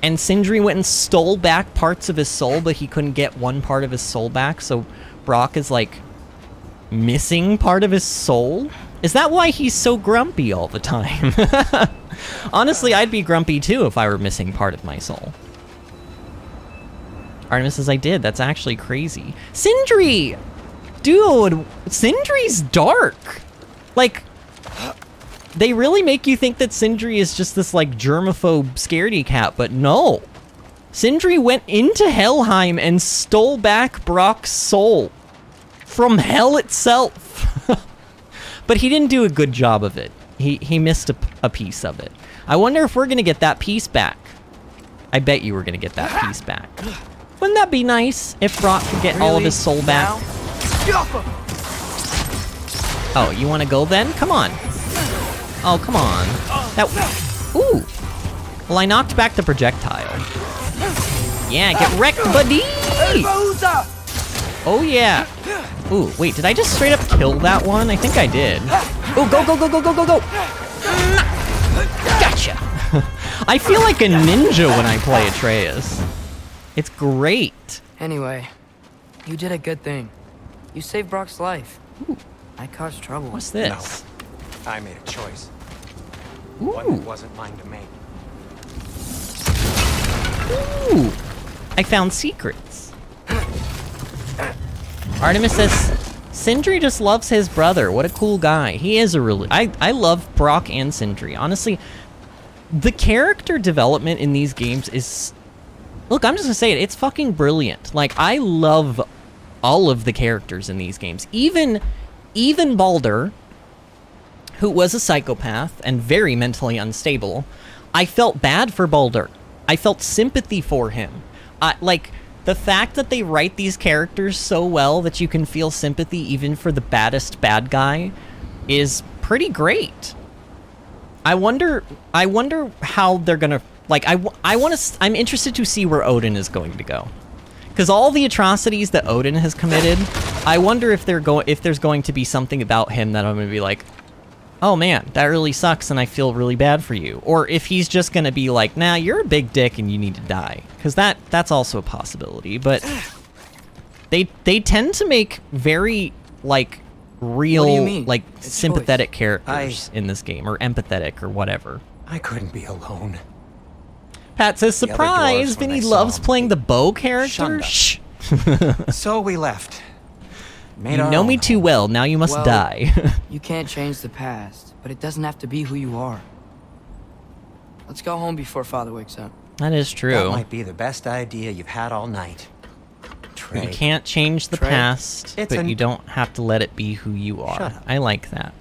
And Sindri went and stole back parts of his soul, but he couldn't get one part of his soul back, so Brock is, like, missing part of his soul? Is that why he's so grumpy all the time? Honestly, I'd be grumpy too if I were missing part of my soul. Artemis says, I did. That's actually crazy. Sindri! Dude, Sindri's dark. Like, they really make you think that Sindri is just this, like, germaphobe scaredy cat, but no. Sindri went into Helheim and stole back Brock's soul from hell itself. But he didn't do a good job of it. He missed a piece of it. I wonder if we're gonna get that piece back. I bet you we're gonna get that piece back. Wouldn't that be nice if Brock could get all of his soul back? Oh, you want to go then? Come on. Oh, come on. That. Ooh. Well, I knocked back the projectile. Yeah, get wrecked, buddy! Oh, yeah. Ooh, wait, did I just straight up kill that one? I think I did. Oh, go, go, go, go, go, go, go! Gotcha! I feel like a ninja when I play Atreus. It's great. Anyway, you did a good thing. You saved Brock's life. Ooh. I caused trouble. What's this? No, I made a choice. Ooh. One that wasn't mine to make. Ooh. I found secrets. Artemis says, Sindri just loves his brother. What a cool guy. He is a really... I love Brock and Sindri. Honestly, the character development in these games is... Look, I'm just gonna say it. It's fucking brilliant. Like, I love all of the characters in these games. Even Baldur, who was a psychopath and very mentally unstable, I felt bad for Baldur. I felt sympathy for him. Like, the fact that they write these characters so well that you can feel sympathy even for the baddest bad guy is pretty great. I wonder how they're gonna... Like, I'm interested to see where Odin is going to go. Because all the atrocities that Odin has committed, I wonder if there's going to be something about him that I'm going to be like, oh man, that really sucks and I feel really bad for you. Or if he's just going to be like, nah, you're a big dick and you need to die. Because that's also a possibility. But they tend to make very, like, real, like, sympathetic characters in this game. Or empathetic or whatever. I couldn't be alone. Pat says, surprise, Vinny loves playing the bow character? Shh. So we left. You know me too well, now you must die. You can't change the past, but it doesn't have to be who you are. Let's go home before Father wakes up. That is true. That might be the best idea you've had all night. Trey. You can't change the past, but you don't have to let it be who you are. Shut up. I like that.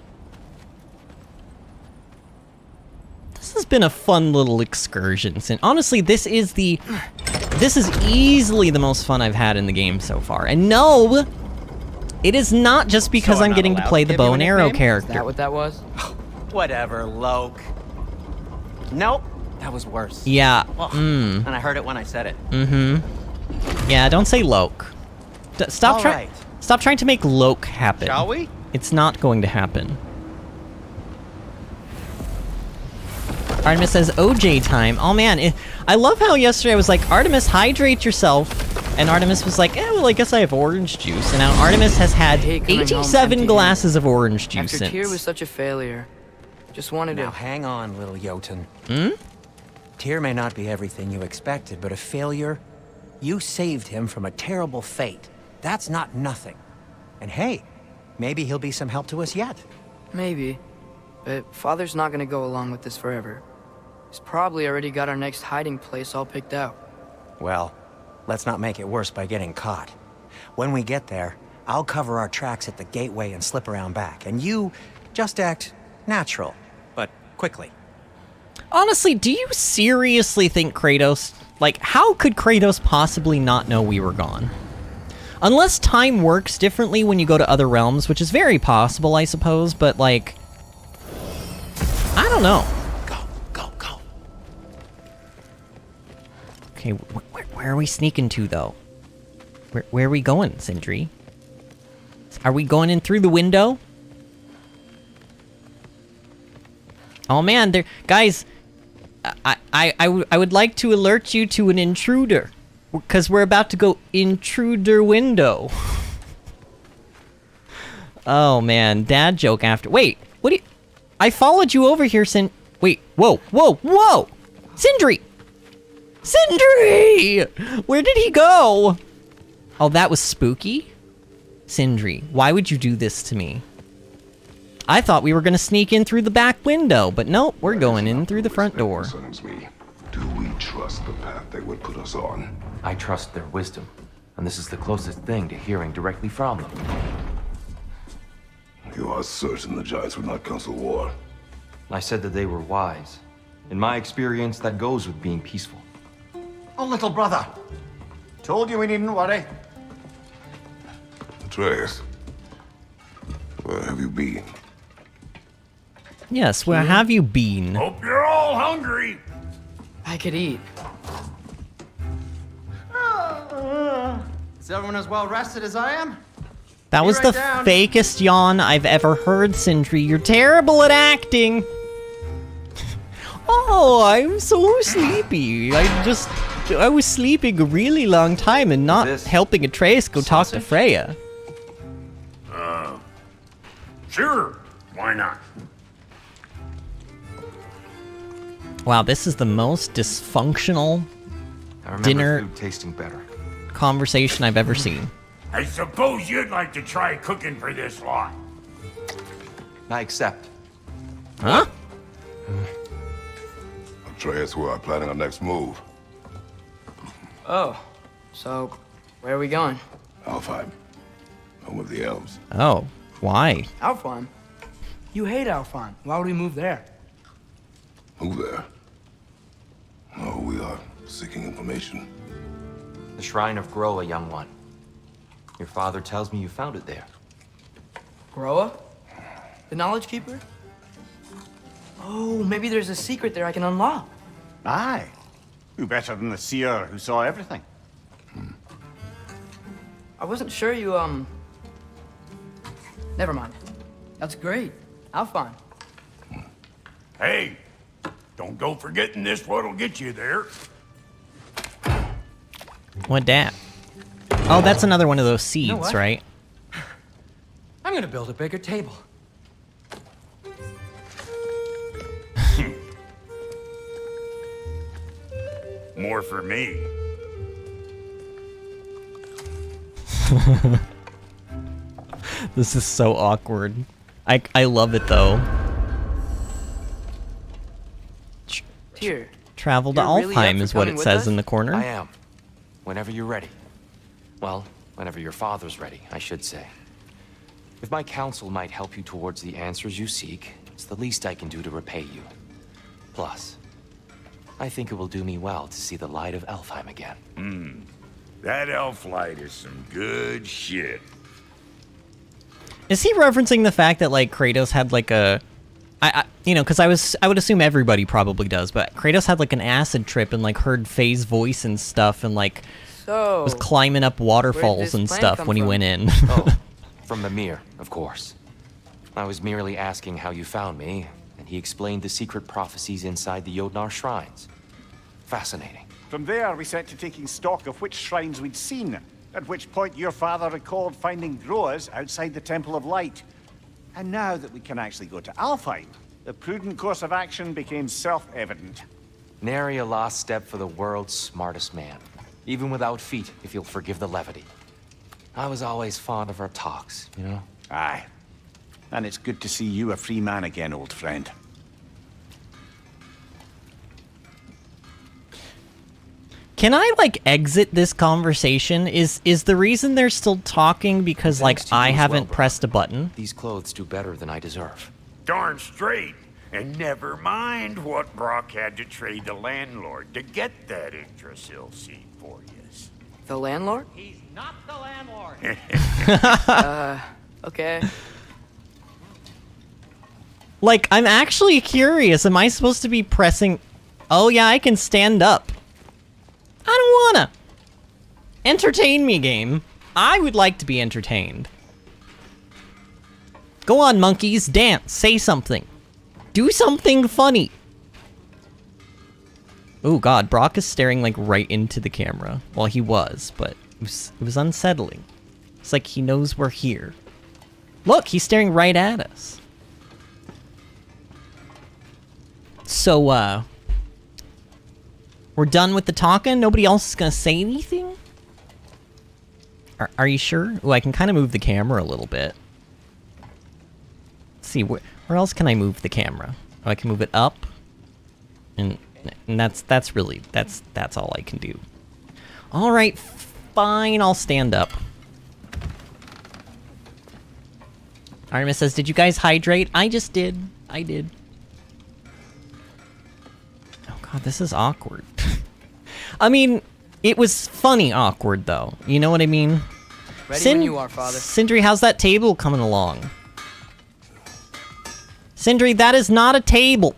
This has been a fun little excursion. And honestly, this is easily the most fun I've had in the game so far. And no, it is not just because I'm getting to play the bow and arrow character. Is that what that was? Whatever, Loke. Nope, that was worse. Yeah. And I heard it when I said it. Mm-hmm. Yeah, don't say Loke. Stop trying to make Loke happen. Shall we? It's not going to happen. Artemis says, OJ time. Oh man, I love how yesterday I was like, Artemis, hydrate yourself. And Artemis was like, well, I guess I have orange juice. And now Artemis has had 87 glasses of orange juice After since. Tyr was such a failure. Just wanted to... Now hang on, little Jotun. Hmm? Tyr may not be everything you expected, but a failure? You saved him from a terrible fate. That's not nothing. And hey, maybe he'll be some help to us yet. Maybe. But Father's not gonna go along with this forever. He's probably already got our next hiding place all picked out. Well, let's not make it worse by getting caught. When we get there, I'll cover our tracks at the gateway and slip around back. And you just act natural, but quickly. Honestly, do you seriously think Kratos... Like, how could Kratos possibly not know we were gone? Unless time works differently when you go to other realms, which is very possible, I suppose, but, like... I don't know. Go. Okay, where are we sneaking to, though? Where are we going, Sindri? Are we going in through the window? Oh man, there... Guys... I would like to alert you to an intruder, because we're about to go intruder window. Oh man, dad joke after. Wait, what do you... I followed you over here, Wait, whoa! Sindri! Sindri! Where did he go? Oh, that was spooky? Sindri, why would you do this to me? I thought we were gonna sneak in through the back window, but nope, we're going in through the front door. Concerns me. Do we trust the path they would put us on? I trust their wisdom, and this is the closest thing to hearing directly from them. You are certain the Giants would not counsel war? I said that they were wise. In my experience, that goes with being peaceful. Oh, little brother. Told you we needn't worry. Atreus, where have you been? Yes, where have you been? Hope you're all hungry. I could eat. Is everyone as well rested as I am? That was the right down. fakest yawn I've ever heard, Sindri. You're terrible at acting. Oh, I'm so sleepy. I was sleeping a really long time and not helping Atreus go talk to Freya. Sure, why not? Wow, this is the most dysfunctional I remember dinner food tasting better. conversation I've ever seen. I suppose you'd like to try cooking for this lot. I accept. Huh? Atreus, we are planning our next move. Oh, so where are we going? Alfheim, home of the elves. Oh, why? Alfheim? You hate Alfheim. Why would we move there? Move there? No, we are seeking information. The Shrine of Groa, young one. Your father tells me you found it there. Groa? The Knowledge Keeper? Oh, maybe there's a secret there I can unlock. Aye. Who better than the seer who saw everything? I wasn't sure you, Never mind. That's great. Alfheim. Hey, don't go forgetting this what'll get you there. What dat? Oh, that's another one of those seeds, what? right? I'm gonna build a bigger table. More for me. This is so awkward. I love it though. Here. Travel to You're really up Alfheim for is what coming it with says us? in the corner. I am. Whenever you're ready. Well, whenever your father's ready, I should say. If my counsel might help you towards the answers you seek, it's the least I can do to repay you. Plus, I think it will do me well to see the light of Alfheim again. That elf light is some good shit. Is he referencing the fact that like Kratos had like a, you know, because I would assume everybody probably does, but Kratos had like an acid trip and like heard Faye's voice and stuff and like So, was climbing up waterfalls this and plan stuff come when he from? went in. Oh, from the mirror, of course. I was merely asking how you found me, and he explained the secret prophecies inside the Jotnar shrines. Fascinating. From there, we set to taking stock of which shrines we'd seen, at which point your father recalled finding Groas outside the Temple of Light. And now that we can actually go to Alfheim, the prudent course of action became self-evident. Nary a lost step for the world's smartest man. Even without feet, if you'll forgive the levity. I was always fond of our talks, you know? Aye. And it's good to see you a free man again, old friend. Can I, like, exit this conversation? Is the reason they're still talking because, like, I haven't pressed a button? These clothes do better than I deserve. Darn straight. And never mind what Brock had to trade the landlord to get that Yggdrasil seed for you. The landlord? He's not the landlord. Okay. Like, I'm actually curious. Am I supposed to be pressing... Oh, yeah, I can stand up. I don't wanna. Entertain me, game. I would like to be entertained. Go on, monkeys. Dance. Say something. Do something funny. Oh, God. Brock is staring, like, right into the camera. Well, he was, but it was unsettling. It's like he knows we're here. Look, he's staring right at us. So, we're done with the talking? Nobody else is gonna say anything? Are you sure? Oh, I can kind of move the camera a little bit. Let's see, where else can I move the camera? Oh, I can move it up. And that's really, that's all I can do. All right, fine, I'll stand up. Artemis says, did you guys hydrate? I just did. I did. Oh god, this is awkward. I mean, it was funny awkward, though. You know what I mean? Ready when you are, Father. Sindri, how's that table coming along? Sindri, that is not a table.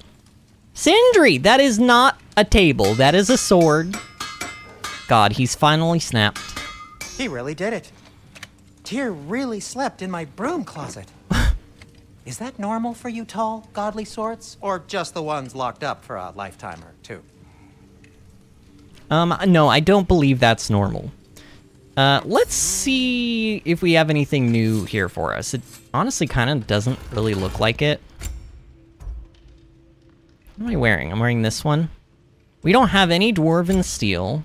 Sindri, that is not a table. That is a sword. God, he's finally snapped. He really did it. Tyr really slept in my broom closet. Is that normal for you tall, godly swords? Or just the ones locked up for a lifetime or two? No, I don't believe that's normal. Let's see if we have anything new here for us. It honestly kind of doesn't really look like it. What am I wearing? I'm wearing this one. We don't have any dwarven steel,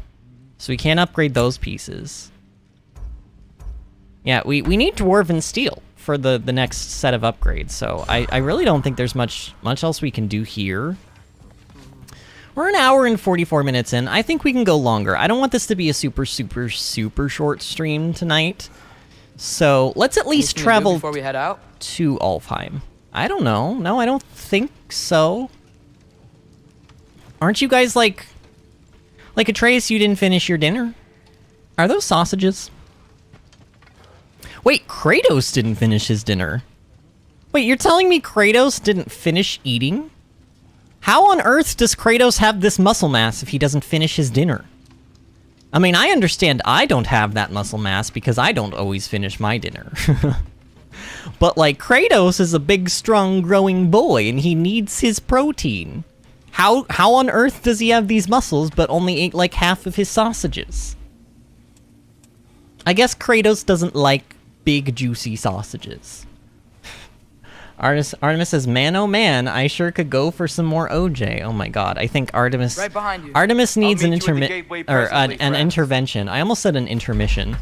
so we can't upgrade those pieces. Yeah, we need dwarven steel for the next set of upgrades, so I really don't think there's much else we can do here. We're an hour and 44 minutes in. I think we can go longer. I don't want this to be a super short stream tonight. So let's at least travel before we head out to Alfheim. I don't know. No, I don't think so. Aren't you guys like Atreus, you didn't finish your dinner? Are those sausages? Wait, Kratos didn't finish his dinner. Wait, you're telling me Kratos didn't finish eating? How on earth does Kratos have this muscle mass if he doesn't finish his dinner? I mean, I understand I don't have that muscle mass because I don't always finish my dinner. But, like, Kratos is a big, strong, growing boy, and he needs his protein. How on earth does he have these muscles but only ate, like, half of his sausages? I guess doesn't like big, juicy sausages. Artemis says, man, oh man, I sure could go for some more OJ. Oh my god, I think Artemis... Right behind you. Artemis needs an an intervention. I almost said an intermission.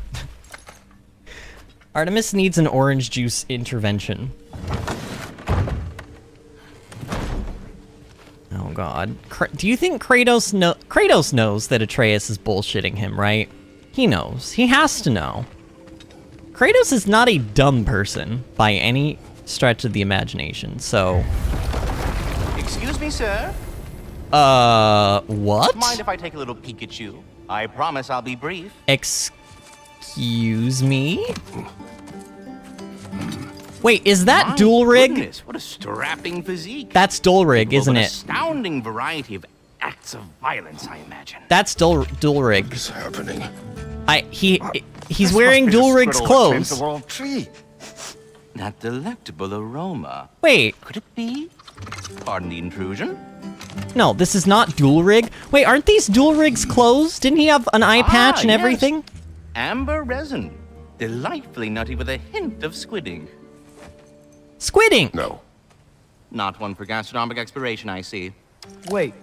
Artemis needs an orange juice intervention. Oh god. Do you think Kratos knows that Atreus is bullshitting him, right? He knows. He has to know. Kratos is not a dumb person by any stretch of the imagination, so... Excuse me, sir? What? Mind if I take a little peek at you? I promise I'll be brief. Excuse me? Wait, is that dual rig? Goodness, what a strapping physique. That's dual rig, isn't An it? astounding variety of acts of violence, I imagine. That's dual rig. What is happening? He's wearing dual rig's clothes. The world tree. That delectable aroma. Wait, Could it be? Pardon the intrusion. no, this is not dual rig. Wait, aren't these dual rig's clothes? Didn't he have an eye patch and yes. everything? Amber resin. Delightfully nutty with a hint of squidding. Squidding! No. Not one for gastronomic exploration, I see. Wait,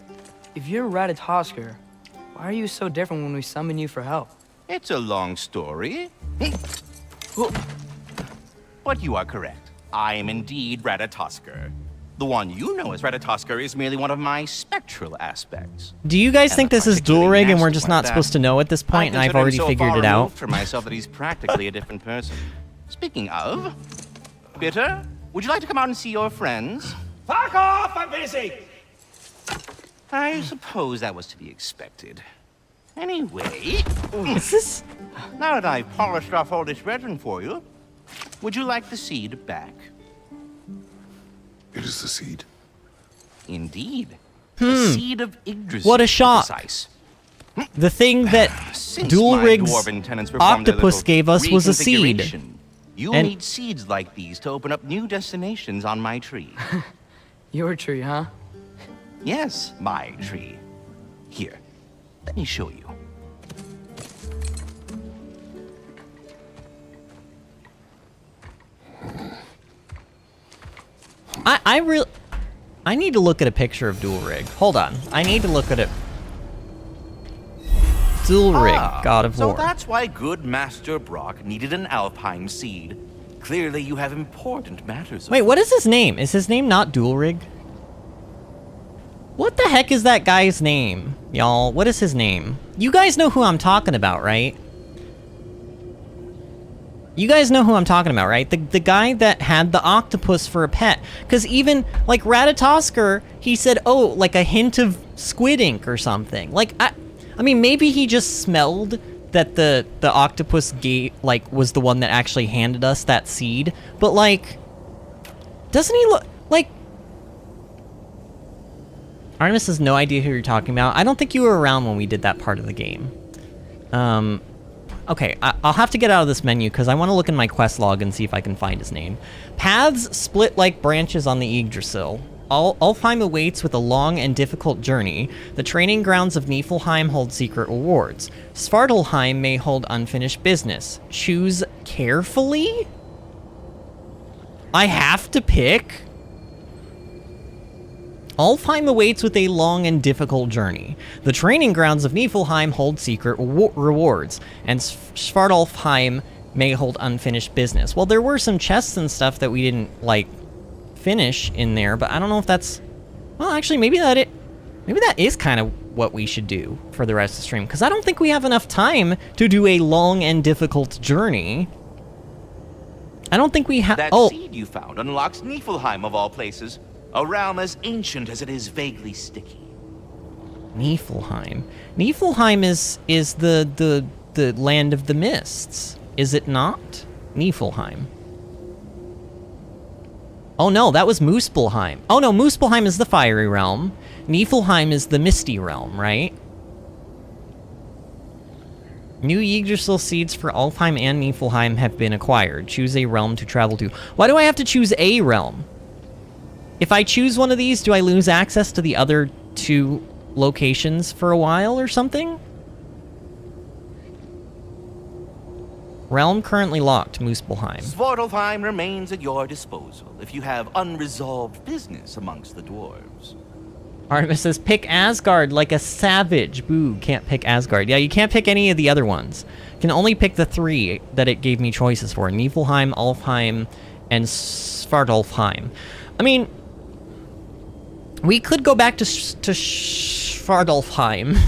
if you're Ratatosker, why are you so different when we summon you for help? It's a long story. But you are correct. I am indeed Ratatosker. The one you know as Ratatosker is merely one of my spectral aspects. Do you guys think this is dual rig and we're just not supposed to know at this point, and I've already figured it out? For myself that he's practically a different person. Speaking of, Bitter, would you like to come out and see your friends? Fuck off! I'm busy! I suppose that was to be expected. Anyway, Is this? now that I've polished off all this resin for you, would you like the seed back? It is the seed. Indeed. The seed of Yggdrasil. What a shock. Precise. The thing that Since Dual my Rig's dwarven tenants performed their octopus little gave us was a seed. reconfiguration, You'll And- need seeds like these to open up new destinations on my tree. Your tree, huh? Yes, my tree. Here, let me show you. I need to look at a picture of Dual Rig. Hold on. I need to look at it. Dual Rig, God of War. So that's why good Master Brock needed an Alpine seed. Clearly you have important matters. Wait, what is his name? Is his name not Dual Rig? What the heck is that guy's name, y'all? What is his name? You guys know who I'm talking about, right? You guys know who I'm talking about, right? The guy that had the octopus for a pet. Because even, like, Ratatosker, he said, oh, like a hint of squid ink or something. Like, I mean, maybe he just smelled that the octopus was the one that actually handed us that seed. But, like, doesn't he look, like... Artemis has no idea who you're talking about. I don't think you were around when we did that part of the game. Okay, I'll have to get out of this menu because I want to look in my quest log and see if I can find his name. Paths split like branches on the Yggdrasil. Alfheim awaits with a long and difficult journey. The training grounds of Niflheim hold secret rewards. Svartalfheim may hold unfinished business. Choose carefully? I have to pick? Alfheim awaits with a long and difficult journey. The training grounds of Niflheim hold secret rewards, and Svartalfheim may hold unfinished business. Well, there were some chests and stuff that we didn't, like, finish in there, but I don't know if that's... Well, actually, maybe that is kind of what we should do for the rest of the stream, because I don't think we have enough time to do a long and difficult journey. I don't think we have... That seed you found unlocks Niflheim of all places. A realm as ancient as it is vaguely sticky. Niflheim. Niflheim is the land of the mists, is it not? Niflheim. Oh no, that was Muspelheim. Oh no, Muspelheim is the fiery realm. Niflheim is the misty realm, right? New Yggdrasil seeds for Alfheim and Niflheim have been acquired. Choose a realm to travel to. Why do I have to choose a realm? If I choose one of these, do I lose access to the other two locations for a while or something? Realm currently locked, Muspelheim. Svartalfheim remains at your disposal if you have unresolved business amongst the dwarves. Artemis says, pick Asgard like a savage. Boo, can't pick Asgard. Yeah, you can't pick any of the other ones. You can only pick the three that it gave me choices for. Niflheim, Alfheim, and Svartalfheim. I mean... We could go back to Svartalfheim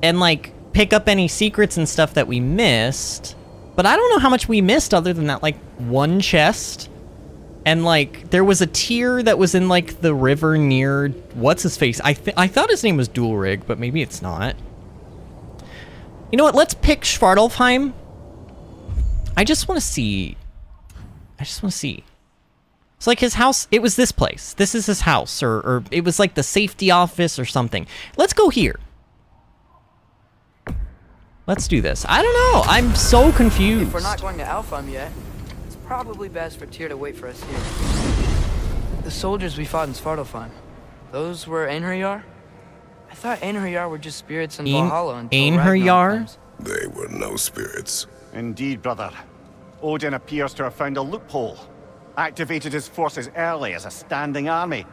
and, like, pick up any secrets and stuff that we missed, but I don't know how much we missed other than that, like, one chest, and, like, there was a tier that was in, like, the river near what's-his-face. I thought his name was Dual Rig, but maybe it's not. You know what, let's pick Svartalfheim. I just want to see. It's like his house, it was this place. This is his house, or it was like the safety office or something. Let's go here. Let's do this. I don't know, I'm so confused. If we're not going to Alfheim yet, it's probably best for Tyr to wait for us here. The soldiers we fought in Svartalfheim, those were Einherjar? I thought Einherjar were just spirits in Valhalla until Einherjar? They were no spirits. Indeed, brother. Odin appears to have found a loophole. Activated his forces early as a standing army.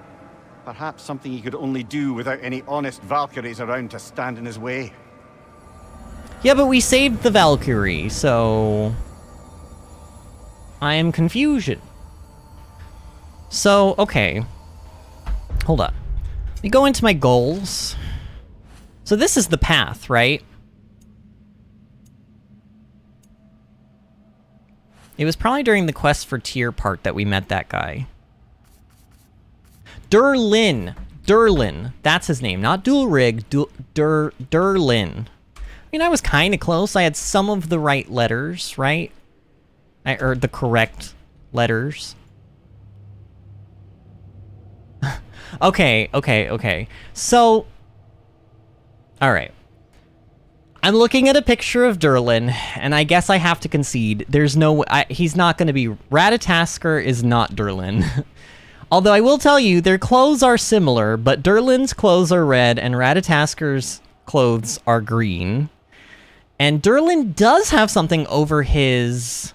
Perhaps something he could only do without any honest Valkyries around to stand in his way. Yeah, but we saved the Valkyrie, so... I am confusion. So, okay. Hold up. Let me go into my goals. So this is the path, right? It was probably during the quest for Tyr part that we met that guy. Durlin. That's his name. Not Dulrig. Durlin. I mean, I was kind of close. I had some of the right letters, right? Or the correct letters. Okay. So... Alright. I'm looking at a picture of Durlin, and I guess I have to concede. There's no... he's not going to be... Ratatasker is not Durlin. Although I will tell you, their clothes are similar, but Durlin's clothes are red, and Ratatasker's clothes are green. And Durlin does have something over his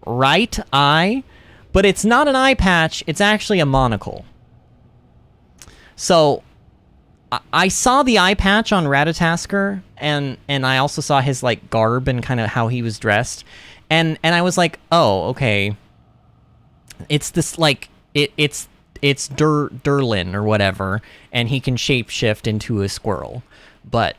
right eye, but it's not an eye patch, it's actually a monocle. So... I saw the eye patch on Ratatasker, and I also saw his, like, garb and kind of how he was dressed, and I was like, oh, okay. It's this, like, it's Durlin or whatever, and he can shapeshift into a squirrel. But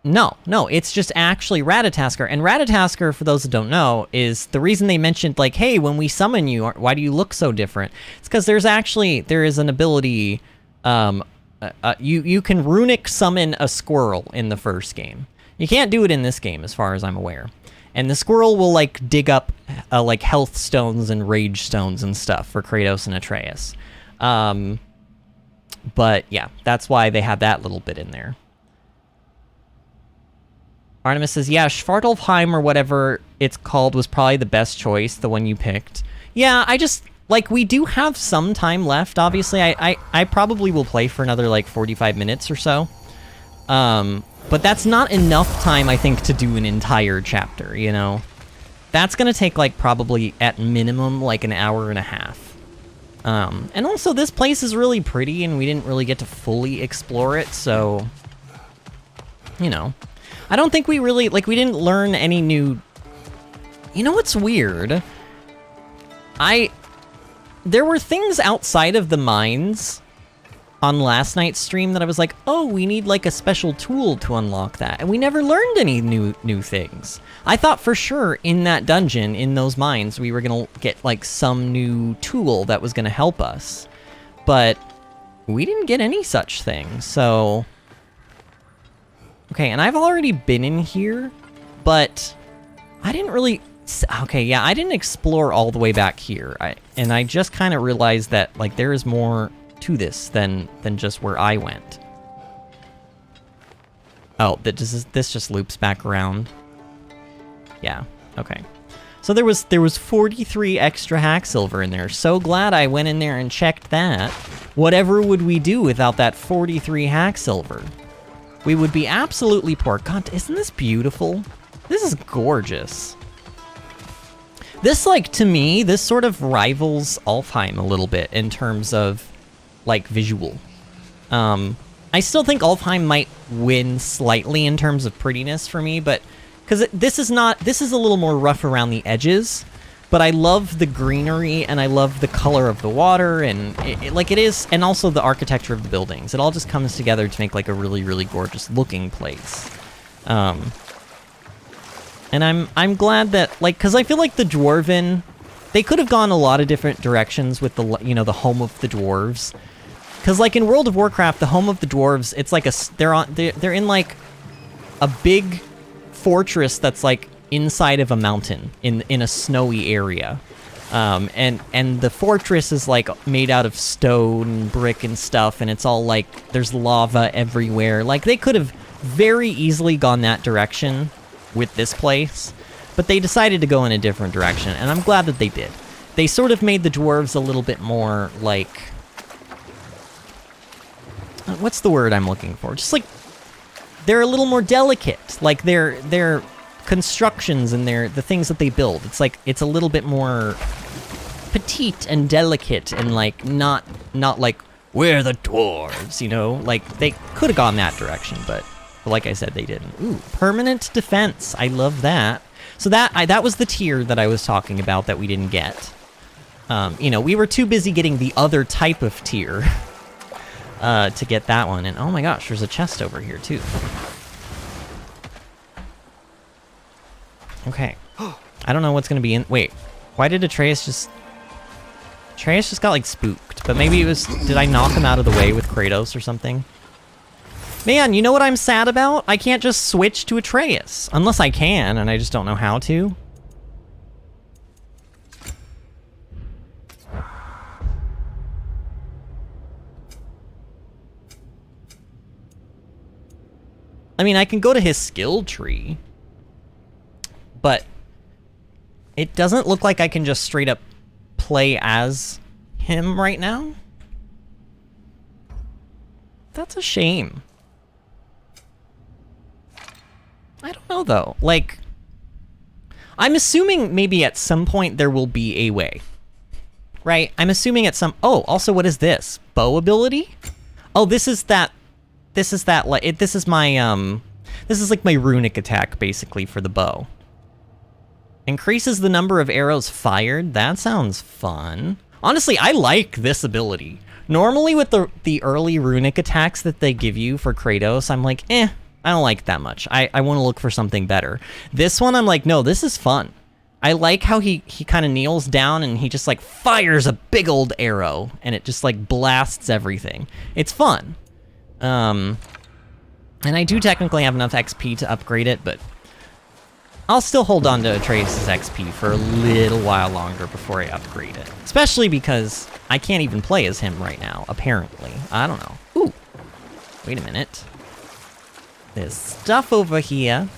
no, it's just actually Ratatasker, and Ratatasker, for those that don't know, is the reason they mentioned, like, hey, when we summon you, why do you look so different? It's because there is an ability, you can runic summon a squirrel in the first game. You can't do it in this game, as far as I'm aware. And the squirrel will, like, dig up, like, health stones and rage stones and stuff for Kratos and Atreus. But, yeah, that's why they had that little bit in there. Artemis says, yeah, Svartalfheim or whatever it's called was probably the best choice, the one you picked. Yeah, I just... Like, we do have some time left, obviously. I probably will play for another, like, 45 minutes or so. But that's not enough time, I think, to do an entire chapter, you know? That's gonna take, like, probably, at minimum, like, an hour and a half. And also, this place is really pretty, and we didn't really get to fully explore it, so... You know. I don't think we really... Like, we didn't learn any new... You know what's weird? There were things outside of the mines on last night's stream that I was like, oh, we need like a special tool to unlock that. And we never learned any new things. I thought for sure in that dungeon, in those mines, we were going to get like some new tool that was going to help us. But we didn't get any such thing, so... Okay, and I've already been in here, but I didn't really... Okay, yeah, I didn't explore all the way back here, and I just kind of realized that, like, there is more to this than just where I went. Oh, this just loops back around. Yeah, okay. So there was 43 extra hack silver in there. So glad I went in there and checked that. Whatever would we do without that 43 hack silver? We would be absolutely poor. God, isn't this beautiful? This is gorgeous. This, like, to me, this sort of rivals Alfheim a little bit in terms of, like, visual. I still think Alfheim might win slightly in terms of prettiness for me, but... Because this is a little more rough around the edges, but I love the greenery, and I love the color of the water, and, it is... And also the architecture of the buildings. It all just comes together to make, like, a really, really gorgeous-looking place. And I'm glad that, like, because I feel like the Dwarven, they could have gone a lot of different directions with the, you know, the home of the dwarves. Because, like, in World of Warcraft, the home of the dwarves, it's like they're in, like, a big fortress that's, like, inside of a mountain in a snowy area. And the fortress is, like, made out of stone and brick and stuff, and it's all, like, there's lava everywhere. Like, they could have very easily gone that direction with this place, but they decided to go in a different direction, and I'm glad that they did. They sort of made the dwarves a little bit more, like... What's the word I'm looking for? Just, like, they're a little more delicate. Like, their constructions and the things that they build. It's, like, it's a little bit more petite and delicate and, like, not like, we're the dwarves, you know? Like, they could have gone that direction, but like I said, they didn't. Ooh, permanent defense. I love that. So that was the tier that I was talking about that we didn't get. You know, we were too busy getting the other type of tier to get that one. And oh my gosh, there's a chest over here too. Okay. I don't know what's gonna be in. Wait, why did Atreus just got like spooked? But maybe it was. Did I knock him out of the way with Kratos or something? Man, you know what I'm sad about? I can't just switch to Atreus. Unless I can, and I just don't know how to. I mean, I can go to his skill tree. But it doesn't look like I can just straight up play as him right now. That's a shame. I don't know, though. Like, I'm assuming maybe at some point there will be a way. Right? I'm assuming at some... Oh, also, what is this? Bow ability? Oh, this is that... This is that... This is my, This is like my runic attack, basically, for the bow. Increases the number of arrows fired. That sounds fun. Honestly, I like this ability. Normally, with the early runic attacks that they give you for Kratos, I'm like, I don't like that much. I want to look for something better. This one, I'm like, no, this is fun. I like how he kind of kneels down and he just like fires a big old arrow and it just like blasts everything. It's fun. And I do technically have enough XP to upgrade it, but I'll still hold on to Atreus' XP for a little while longer before I upgrade it. Especially because I can't even play as him right now, apparently. I don't know. Ooh. Wait a minute. There's stuff over here.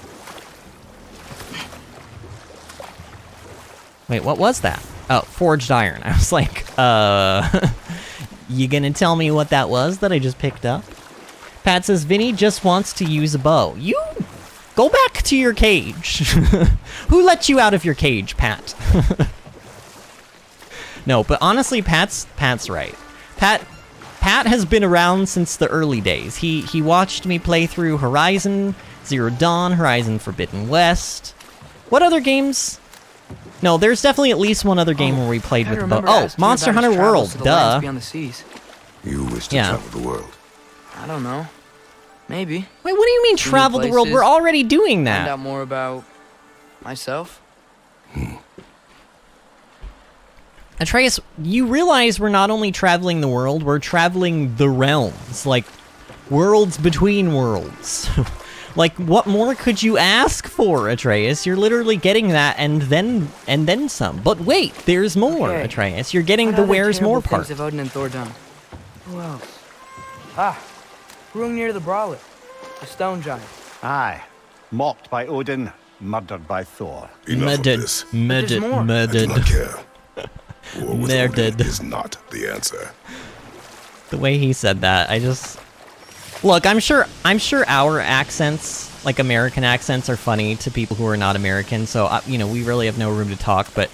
Wait, what was that? Oh, forged iron. I was like, you gonna tell me what that was that I just picked up? Pat says, Vinny just wants to use a bow. You go back to your cage. Who let you out of your cage, Pat? No, but honestly, Pat's right. Pat has been around since the early days. He watched me play through Horizon Zero Dawn, Horizon Forbidden West. What other games? No, there's definitely at least one other game where we played with the bow. Oh, Monster Hunter World, duh. You wish to travel the world. I don't know. Maybe. Wait, what do you mean travel the world? We're already doing that. Find out more about myself. Atreus, you realize we're not only traveling the world, we're traveling the realms. Like, worlds between worlds. Like, what more could you ask for, Atreus? You're literally getting that and then some. But wait, there's more, okay. Atreus. You're getting the where's more part. Of Odin and Thor done? Who else? Hrungnir the Brawler, the stone giant. Aye. Mocked by Odin, murdered by Thor. Enough of this. Murdered. I do not care. War with Odin is not the answer. The way he said that, I just... Look, I'm sure our accents, like American accents, are funny to people who are not American, so, you know, we really have no room to talk, but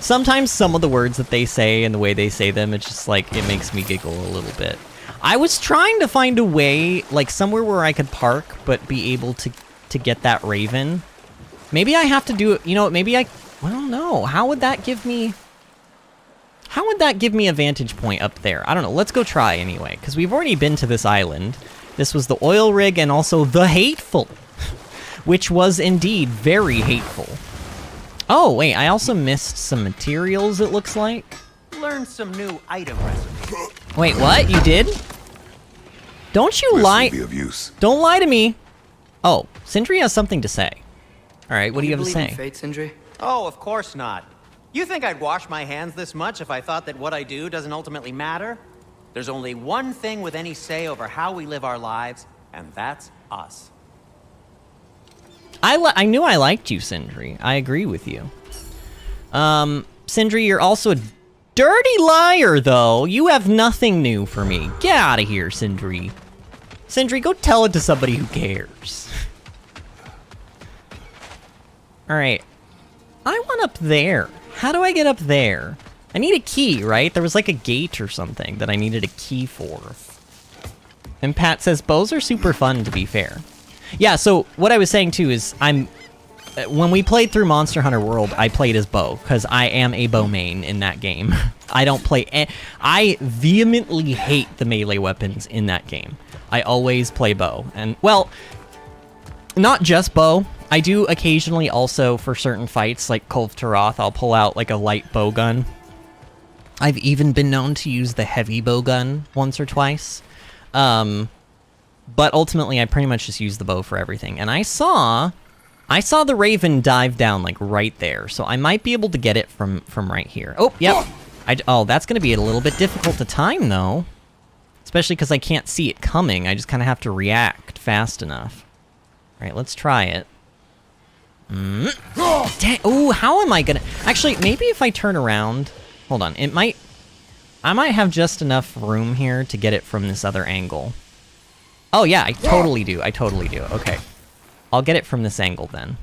sometimes some of the words that they say and the way they say them, it's just like, it makes me giggle a little bit. I was trying to find a way, like somewhere where I could park, but be able to get that raven. Maybe I have to do it, you know, maybe I don't know. How would that give me a vantage point up there? I don't know. Let's go try anyway, because we've already been to this island. This was the oil rig and also the hateful, which was indeed very hateful. Oh, wait, I also missed some materials, it looks like. Learn some new item recipes. Wait, what? You did? Don't you lie. Be of use. Don't lie to me. Oh, Sindri has something to say. All right, what do you have to say? Fate, Sindri? Oh, of course not. You think I'd wash my hands this much if I thought that what I do doesn't ultimately matter? There's only one thing with any say over how we live our lives, and that's us. I knew I liked you, Sindri. I agree with you. Sindri, you're also a dirty liar, though. You have nothing new for me. Get out of here, Sindri. Sindri, go tell it to somebody who cares. All right. I want up there. How do I get up there? I need a key, right? There was like a gate or something that I needed a key for. And Pat says, bows are super fun, to be fair. Yeah, so what I was saying, too, is when we played through Monster Hunter World, I played as bow, because I am a bow main in that game. I don't play... I vehemently hate the melee weapons in that game. I always play bow. And, well, not just bow. I do occasionally also, for certain fights, like Kolv Taroth, I'll pull out, like, a light bow gun. I've even been known to use the heavy bow gun once or twice. But ultimately, I pretty much just use the bow for everything. And I saw the Raven dive down, like, right there. So I might be able to get it from right here. Oh, yep. Oh, that's going to be a little bit difficult to time, though. Especially because I can't see it coming. I just kind of have to react fast enough. All right, let's try it. Dang. Oh, how am I going to... Actually, maybe if I turn around... Hold on, I might have just enough room here to get it from this other angle. Oh yeah, I totally do, okay. I'll get it from this angle then.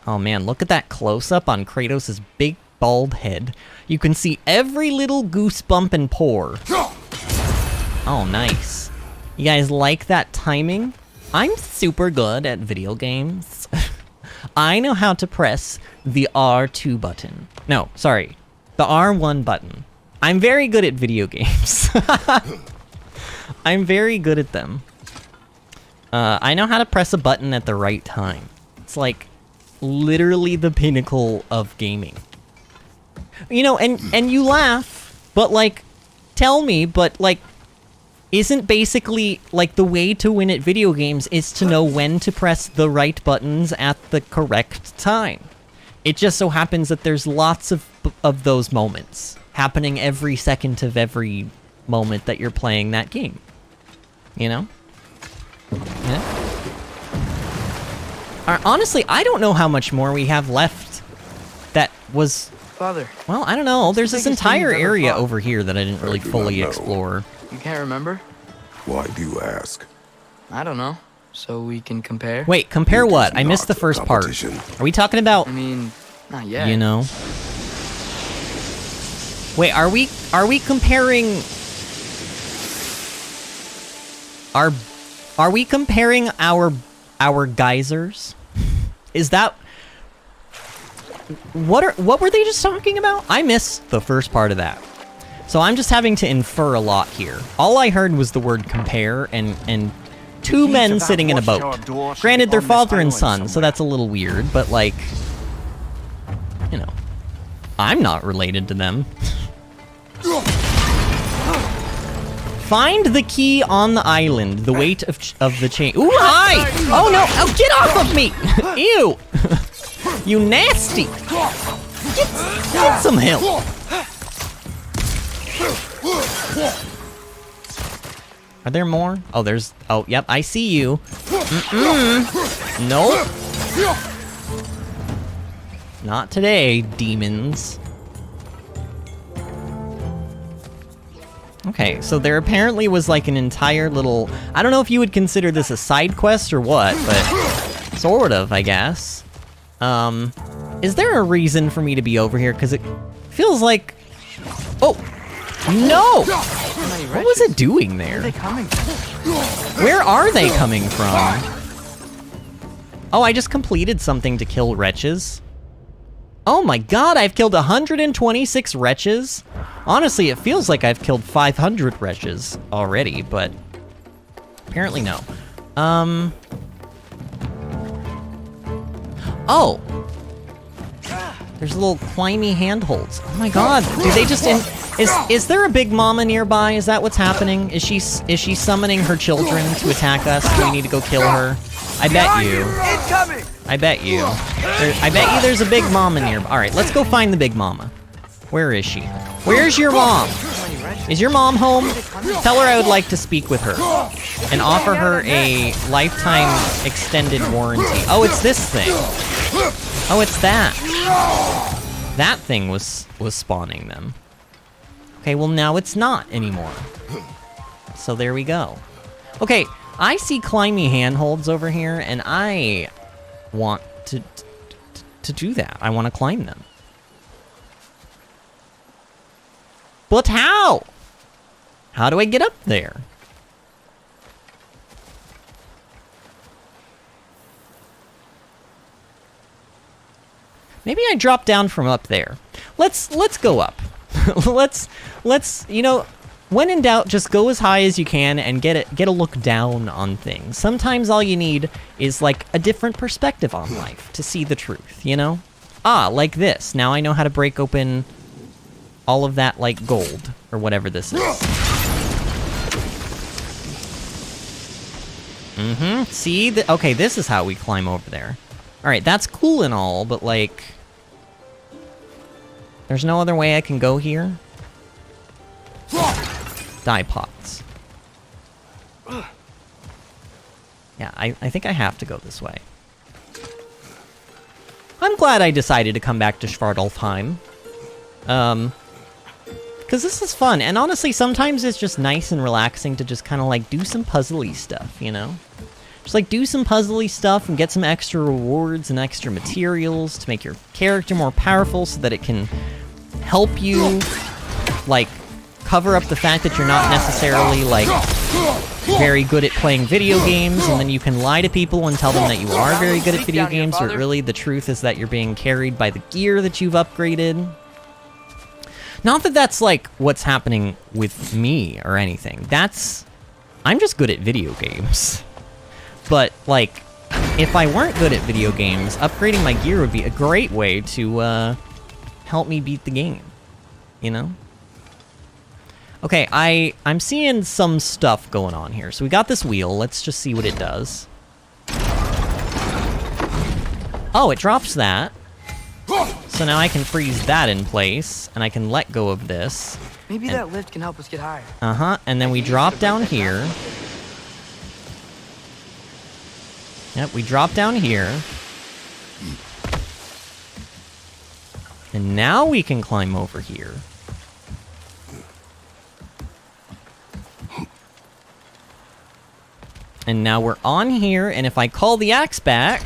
Oh man, look at that close-up on Kratos' big bald head. You can see every little goosebump and pore. Oh, nice. You guys like that timing? I'm super good at video games. I know how to press the R2 button. No, sorry. The R1 button. I'm very good at video games. I'm very good at them. I know how to press a button at the right time. It's like literally the pinnacle of gaming. You know, and you laugh, but like, tell me, but like, isn't basically like the way to win at video games is to know when to press the right buttons at the correct time. It just so happens that there's lots of those moments happening every second of every moment that you're playing that game. You know? Yeah. Honestly, I don't know how much more we have left that was... Father. Well, I don't know. There's this entire area over here that I didn't really fully explore. You can't remember? Why do you ask? I don't know. So we can compare? Wait, compare what? I missed the first part. Are we talking about... I mean, not yet. You know? Wait, are we comparing... Are we comparing our geysers? Is that... What were they just talking about? I missed the first part of that. So I'm just having to infer a lot here. All I heard was the word compare and two men sitting in a boat. Granted, they're father and son, so that's a little weird, but like, you know, I'm not related to them. Find the key on the island, the weight of the chain. Ooh, hi! Oh no, oh, get off of me! Ew! You nasty! Get some help! Are there more? Oh, there's... Oh, yep, I see you. Nope. Not today, demons. Okay, so there apparently was like an entire little... I don't know if you would consider this a side quest or what, but... Sort of, I guess. Is there a reason for me to be over here? Because it feels like... Oh! No! What was it doing there? Where are they coming from? Oh, I just completed something to kill wretches. Oh my god, I've killed 126 wretches? Honestly, it feels like I've killed 500 wretches already, but apparently no. Oh! There's little climby handholds. Oh my god, do they just... Is there a big mama nearby? Is that what's happening? Is she summoning her children to attack us? Do we need to go kill her? I bet you. I bet you. I bet you there's a big mama nearby. Alright, let's go find the big mama. Where is she? Where's your mom? Is your mom home? Tell her I would like to speak with her. And offer her a lifetime extended warranty. Oh, it's this thing. Oh, it's that. That thing was spawning them. Okay, well now it's not anymore. So there we go. Okay, I see climby handholds over here, and I want to do that. I want to climb them. But how? How do I get up there? Maybe I drop down from up there. Let's go up. let's you know, when in doubt, just go as high as you can and get a look down on things. Sometimes all you need is like a different perspective on life to see the truth, you know? Ah, like this. Now I know how to break open all of that like gold or whatever this is. See? Okay, this is how we climb over there. Alright, that's cool and all, but like... There's no other way I can go here? Die pots. Yeah, I think I have to go this way. I'm glad I decided to come back to Svartalfheim. Because this is fun, and honestly, sometimes it's just nice and relaxing to just kind of like do some puzzly stuff, you know? Just like do some puzzly stuff and get some extra rewards and extra materials to make your character more powerful so that it can help you, like, cover up the fact that you're not necessarily, like, very good at playing video games, and then you can lie to people and tell them that you are very good at video games, but really the truth is that you're being carried by the gear that you've upgraded. Not that that's, like, what's happening with me or anything. I'm just good at video games. But, like, if I weren't good at video games, upgrading my gear would be a great way to, help me beat the game, you know? Okay, I'm seeing some stuff going on here. So we got this wheel. Let's just see what it does. Oh, it drops that. So now I can freeze that in place, and I can let go of this. Maybe that lift can help us get higher. Uh-huh, and then we drop down here. Yep, we drop down here. And now we can climb over here. And now we're on here, and if I call the axe back,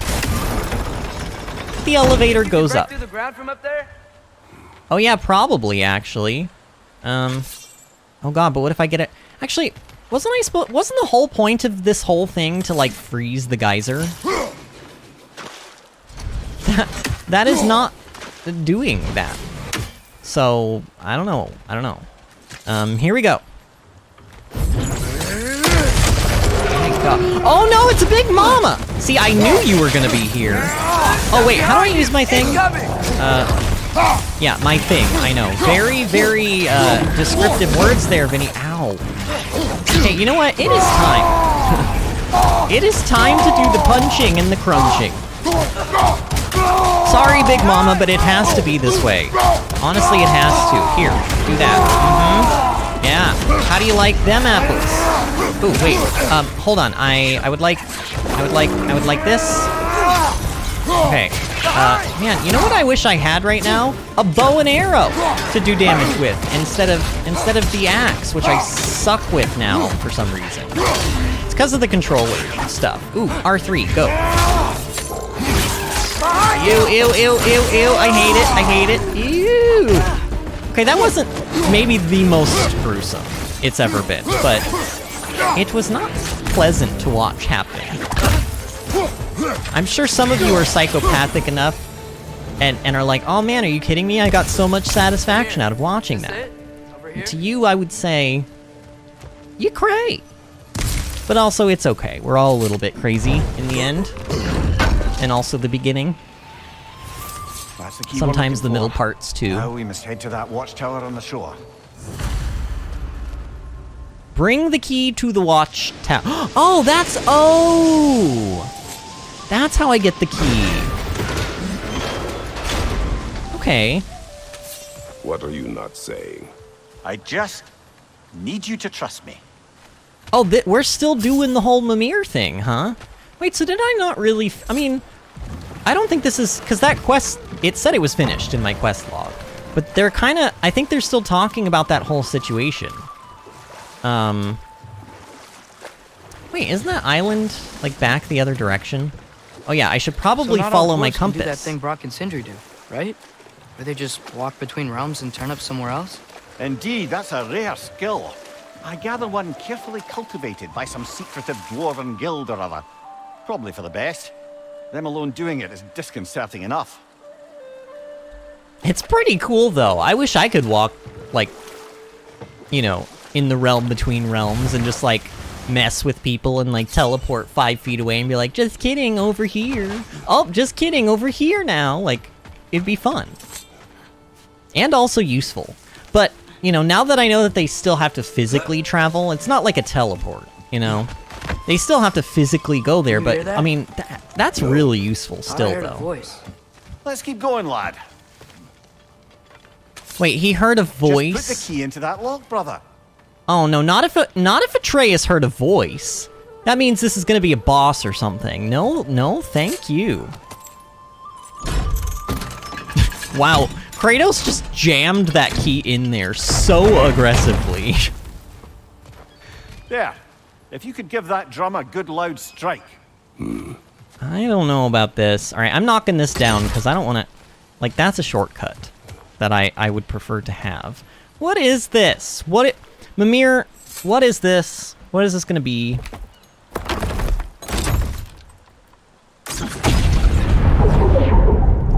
the elevator goes up. Through the ground from up there? Oh yeah, probably actually. Oh god, but what if I get it? Actually, wasn't the whole point of this whole thing to like freeze the geyser? That is not doing that. So, I don't know. Here we go. Oh no, it's a big mama! See, I knew you were gonna be here. Oh wait, how do I use my thing? Yeah, my thing, I know. Very, very, descriptive words there, Vinny. Ow. Okay, you know what? It is time. It is time to do the punching and the crunching. Sorry, Big Mama, but it has to be this way. Honestly, it has to. Here, do that. Yeah. How do you like them apples? Ooh, wait. Hold on. I would like this. Okay. Man, you know what I wish I had right now? A bow and arrow to do damage with instead of the axe, which I suck with now for some reason. It's because of the controller stuff. Ooh, R3, go. Ew, ew, ew, ew, ew. I hate it. Ew. Okay, that wasn't maybe the most gruesome it's ever been, but it was not pleasant to watch happening. I'm sure some of you are psychopathic enough and are like, oh man, are you kidding me? I got so much satisfaction out of watching that. And to you, I would say, you're cray. But also, it's okay. We're all a little bit crazy in the end. And also the beginning. Sometimes the middle parts, too. Now we must head to that watchtower on the shore. Bring the key to the watchtower. Oh, that's how I get the key. Okay. What are you not saying? I just need you to trust me. Oh, we're still doing the whole Mimir thing, huh? Wait, so did I not really... I mean, I don't think this is... Because that quest, it said it was finished in my quest log. But they're kind of... I think they're still talking about that whole situation. Wait, isn't that island, like, back the other direction? Oh yeah, I should probably follow my compass. Do that thing Brock and Sindri do, right? Where they just walk between realms and turn up somewhere else? Indeed, that's a rare skill. I gather one carefully cultivated by some secretive dwarven guild or other. Probably for the best. Them alone doing it is disconcerting enough. It's pretty cool, though. I wish I could walk, like, you know, in the realm between realms and just, like, mess with people and, like, teleport 5 feet away and be like, just kidding, over here. Oh, just kidding, over here now. Like, it'd be fun. And also useful. But, you know, now that I know that they still have to physically travel, it's not like a teleport, you know? They still have to physically go there, but, I mean, that's really useful still, I heard though. a voice. Let's keep going, lad. Wait, he heard a voice? Just put the key into that lock, brother. Oh no, not if Atreus heard a voice. That means this is gonna be a boss or something. No, thank you. Wow, Kratos just jammed that key in there so aggressively. There. If you could give that drum a good loud strike. I don't know about this. Alright, I'm knocking this down because I don't want to... Like, that's a shortcut that I would prefer to have. What is this? Mimir, what is this? What is this gonna be?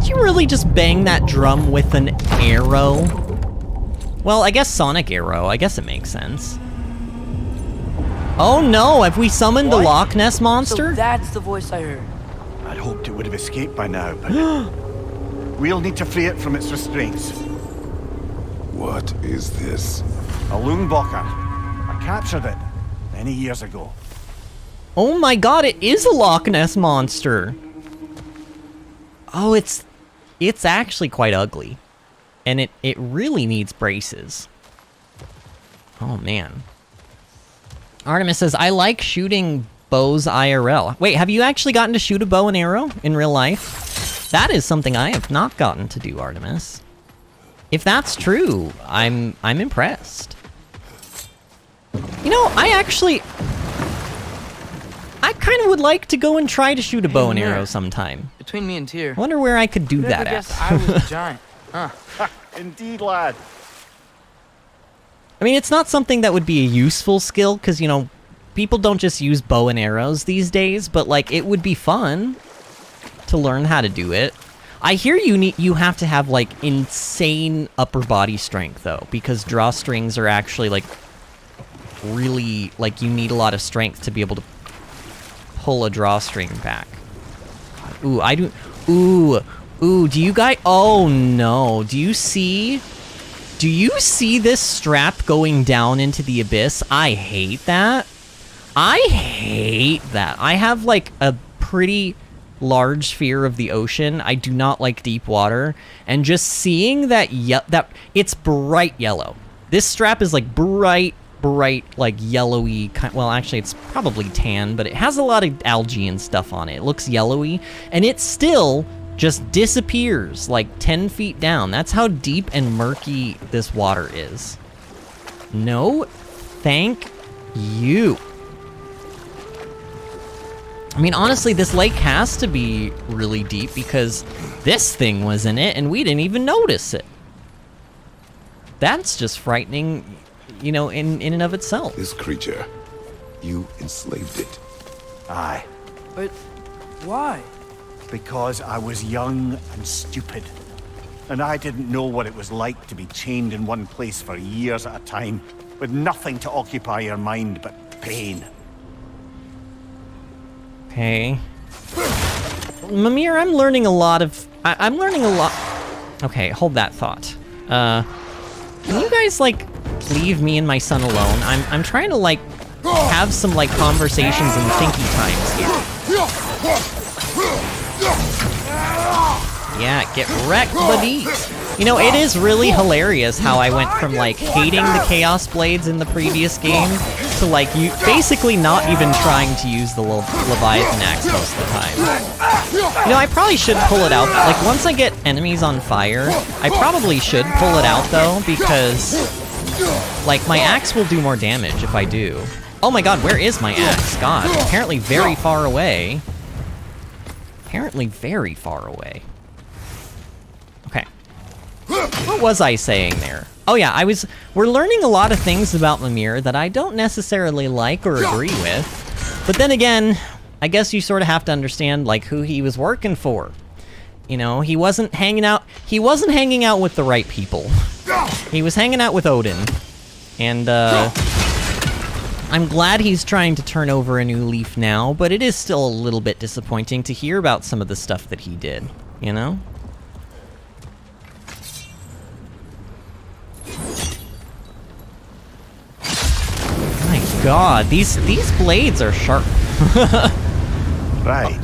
Did you really just bang that drum with an arrow? Well, I guess sonic arrow. I guess it makes sense. Oh no, have we summoned the Loch Ness Monster? So that's the voice I heard. I'd hoped it would have escaped by now, but... we'll need to free it from its restraints. What is this? A Lungbocker. I captured it many years ago. Oh my god, it is a Loch Ness Monster. Oh, it's actually quite ugly. And it really needs braces. Oh man. Artemis says, I like shooting bows IRL. Wait, have you actually gotten to shoot a bow and arrow in real life? That is something I have not gotten to do, Artemis. If that's true, I'm impressed. You know, I kind of would like to go and try to shoot a bow and arrow sometime. Between me and Tyr. I wonder where I could do that I guess at. I was a giant. Huh. Indeed, lad. I mean, it's not something that would be a useful skill, because, you know, people don't just use bow and arrows these days, but, like, it would be fun to learn how to do it. I hear you have to have, like, insane upper body strength, though, because drawstrings are actually, like, really, like, you need a lot of strength to be able to pull a drawstring back. Ooh, do you guys... Oh, no. Do you see this strap going down into the abyss? I hate that. I have, like, a pretty large fear of the ocean. I do not like deep water. And just seeing that it's bright yellow. This strap is, like, bright, like, yellowy... Well, actually, it's probably tan, but it has a lot of algae and stuff on it. It looks yellowy. And it still... just disappears like 10 feet down. That's how deep and murky this water is. No, thank you. I mean, honestly, this lake has to be really deep because this thing was in it and we didn't even notice it. That's just frightening, you know, in and of itself. This creature, you enslaved it. Aye. But why? Because I was young and stupid. And I didn't know what it was like to be chained in one place for years at a time, with nothing to occupy your mind but pain. Okay. Mimir, I'm learning a lot of... I'm learning a lot... Okay, hold that thought. Can you guys, like, leave me and my son alone? I'm trying to, like, have some, like, conversations and thinky times here. Yeah, get wrecked, buddy. You know, it is really hilarious how I went from, like, hating the Chaos Blades in the previous game to, like, basically not even trying to use the Leviathan Axe most of the time. You know, I probably should pull it out. Like, once I get enemies on fire, I probably should pull it out, though, because, like, my axe will do more damage if I do. Oh my god, where is my axe? God, apparently very far away. Apparently very far away. Okay. What was I saying there? Oh yeah, we're learning a lot of things about Mimir that I don't necessarily like or agree with. But then again, I guess you sort of have to understand like who he was working for. You know, he wasn't hanging out with the right people. He was hanging out with Odin. And I'm glad he's trying to turn over a new leaf now, but it is still a little bit disappointing to hear about some of the stuff that he did, you know? God, these blades are sharp. Right.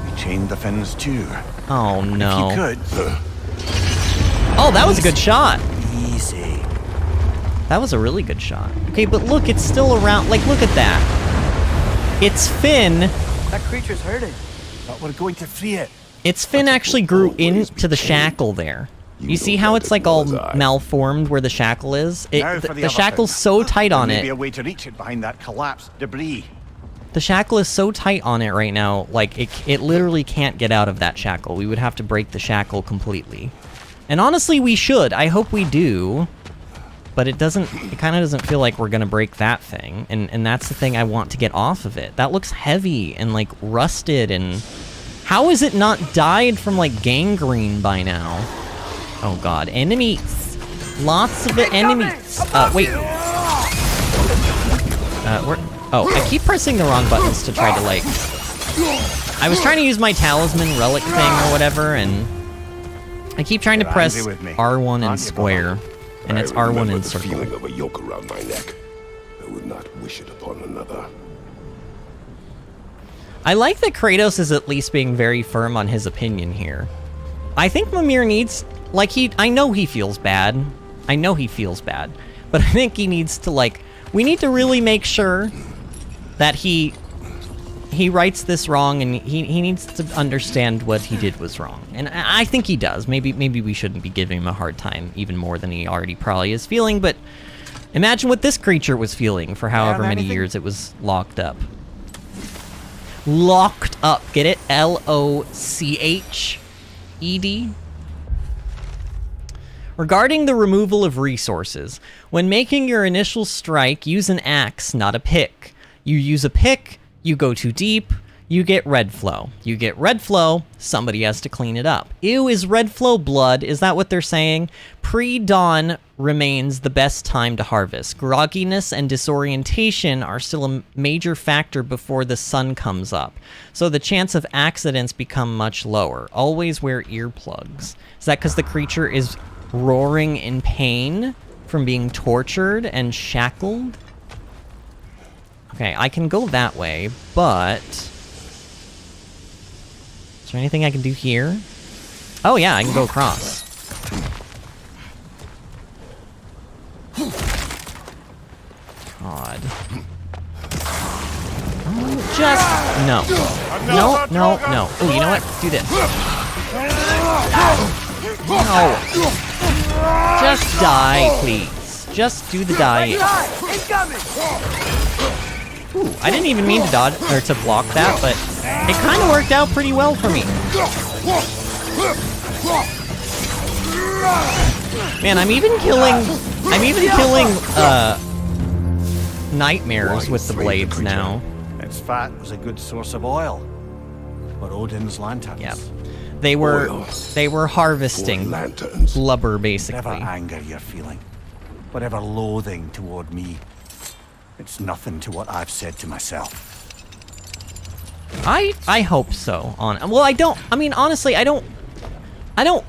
We chained the fins too. Oh no. If you could. Oh, that was a good shot. Easy. That was a really good shot. Okay, but look, it's still around. Like, look at that. Its fin. That creature's hurting. But we're going to free it. Its fin actually grew into the shackle there. You see how it's like all malformed where the shackle is? The shackle's so tight on it. Maybe a way to reach it behind that collapsed debris. The shackle is so tight on it right now, like it literally can't get out of that shackle. We would have to break the shackle completely. And honestly, we should. I hope we do. But it kind of doesn't feel like we're gonna break that thing. And that's the thing I want to get off of it. That looks heavy and like rusted and... How is it not died from like gangrene by now? Oh god, enemies! Lots of enemies! Wait. Oh, I keep pressing the wrong buttons to try to like... I was trying to use my talisman relic thing or whatever, and... I keep trying to press R1 and square, and it's R1 and circle. Feeling of a yoke around my neck. I would not wish it upon another. I like that Kratos is at least being very firm on his opinion here. I think Mimir needs... Like, I know he feels bad. I know he feels bad. But I think he needs to, like... We need to really make sure that he rights this wrong, and he needs to understand what he did was wrong. And I think he does. Maybe we shouldn't be giving him a hard time, even more than he already probably is feeling, but... Imagine what this creature was feeling for however many years it was locked up. Locked up. Get it? L-O-C-H-E-D? Regarding the removal of resources, when making your initial strike, use an axe, not a pick. You use a pick, you go too deep, you get red flow. You get red flow, somebody has to clean it up. Ew, is red flow blood? Is that what they're saying? Pre-dawn remains the best time to harvest. Grogginess and disorientation are still a major factor before the sun comes up, so the chance of accidents become much lower. Always wear earplugs. Is that because the creature is roaring in pain from being tortured and shackled? Okay, I can go that way, but... Is there anything I can do here? Oh yeah, I can go across. God. Oh, just... No. No, no, no. Oh, you know what? Do this. No. Just die, please. Just do the dying. Ooh, I didn't even mean to dodge or to block that, but it kind of worked out pretty well for me. Man, I'm even killing nightmares with the blades now. Its fat was a good source of oil for Odin's lanterns. Yep. They were harvesting blubber, basically. Whatever anger you're feeling, whatever loathing toward me, it's nothing to what I've said to myself. I hope so. Well, I mean, honestly, I don't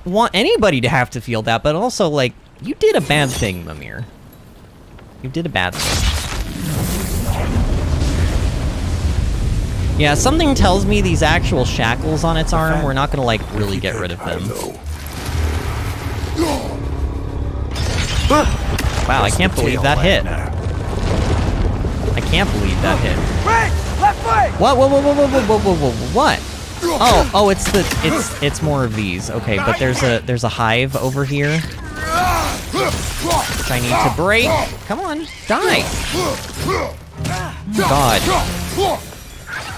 want anybody to have to feel that, but also, like, you did a bad thing, Mimir. You did a bad thing. Yeah, something tells me these actual shackles on its arm, we're not gonna, like, really get rid of them. Wow, I can't believe that hit. I can't believe that hit. What? What? Oh, it's more of these. Okay, but there's a hive over here, which I need to break. Come on, die! Oh, God.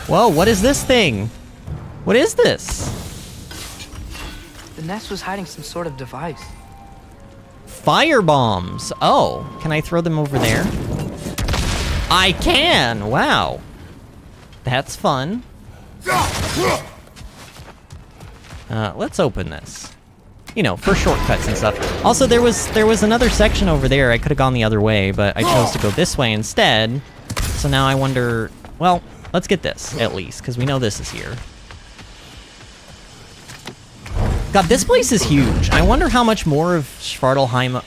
Whoa, what is this thing? What is this? The nest was hiding some sort of device. fire bombs. Oh, can I throw them over there? I can! Wow. That's fun. Let's open this. You know, for shortcuts and stuff. Also, there was another section over there. I could have gone the other way, but I chose to go this way instead. So now I wonder... Well, let's get this, at least, because we know this is here. God, this place is huge. I wonder how much more of Svartalfheim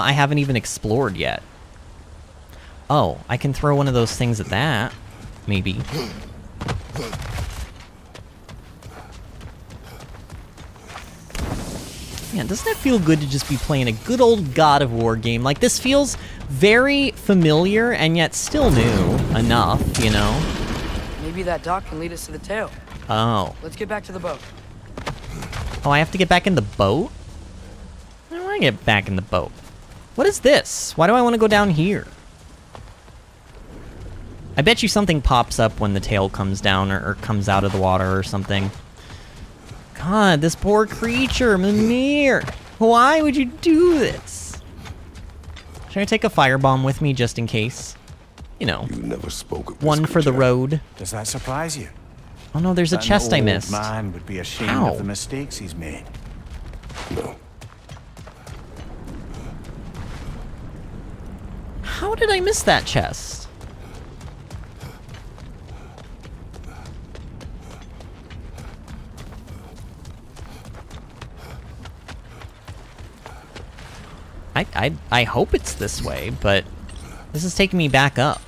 I haven't even explored yet. Oh, I can throw one of those things at that. Maybe. Man, doesn't it feel good to just be playing a good old God of War game? Like, this feels very familiar and yet still new enough, you know? Maybe that dock can lead us to the tail. Oh. Let's get back to the boat. Oh, I have to get back in the boat? I don't want to get back in the boat. What is this? Why do I want to go down here? I bet you something pops up when the tail comes down or comes out of the water or something. God, this poor creature, Mimir. Why would you do this? Should I take a firebomb with me just in case? You know, You never spoke of this one for the creature. road. Does that surprise you? Oh no, there's a That chest I old missed. man would be ashamed Ow. of the mistakes he's made. No. How did I miss that chest? I hope it's this way, but this is taking me back up.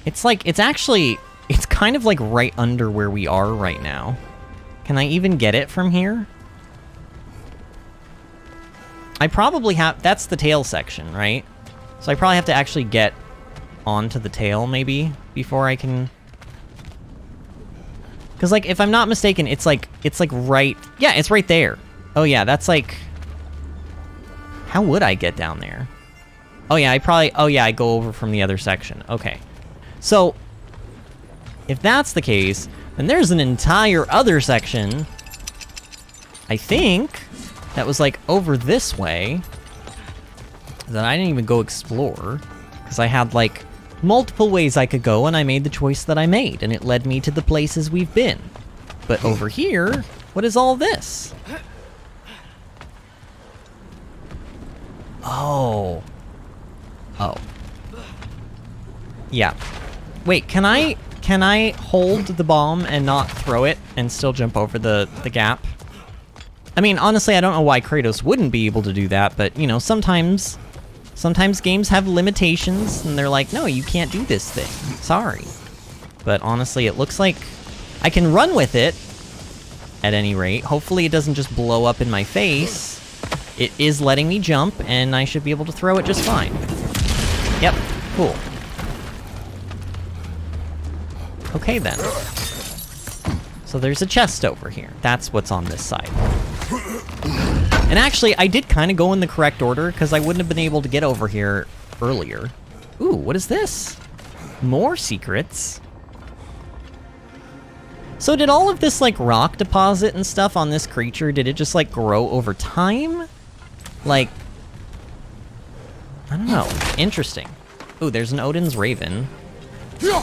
It's kind of like right under where we are right now. Can I even get it from here? I probably have, that's the tail section, right? So I probably have to actually get onto the tail, maybe, before I can... Because, like, if I'm not mistaken, it's like right... Yeah, it's right there. Oh, yeah, that's like... How would I get down there? Oh, yeah, I go over from the other section. Okay. So, if that's the case, then there's an entire other section, I think, that was, like, over this way, that I didn't even go explore, because I had, like, multiple ways I could go, and I made the choice that I made, and it led me to the places we've been. But over here, what is all this? Oh. Oh. Yeah. Wait, can I hold the bomb and not throw it and still jump over the gap? I mean, honestly, I don't know why Kratos wouldn't be able to do that, but, you know, sometimes games have limitations, and they're like, no, you can't do this thing. Sorry. But honestly, it looks like I can run with it, at any rate. Hopefully it doesn't just blow up in my face. It is letting me jump, and I should be able to throw it just fine. Yep, cool. Okay, then. So there's a chest over here. That's what's on this side. And actually, I did kind of go in the correct order, because I wouldn't have been able to get over here earlier. Ooh, what is this? More secrets. So did all of this, like, rock deposit and stuff on this creature, did it just, like, grow over time? Like, I don't know. Interesting. Ooh, there's an Odin's Raven. So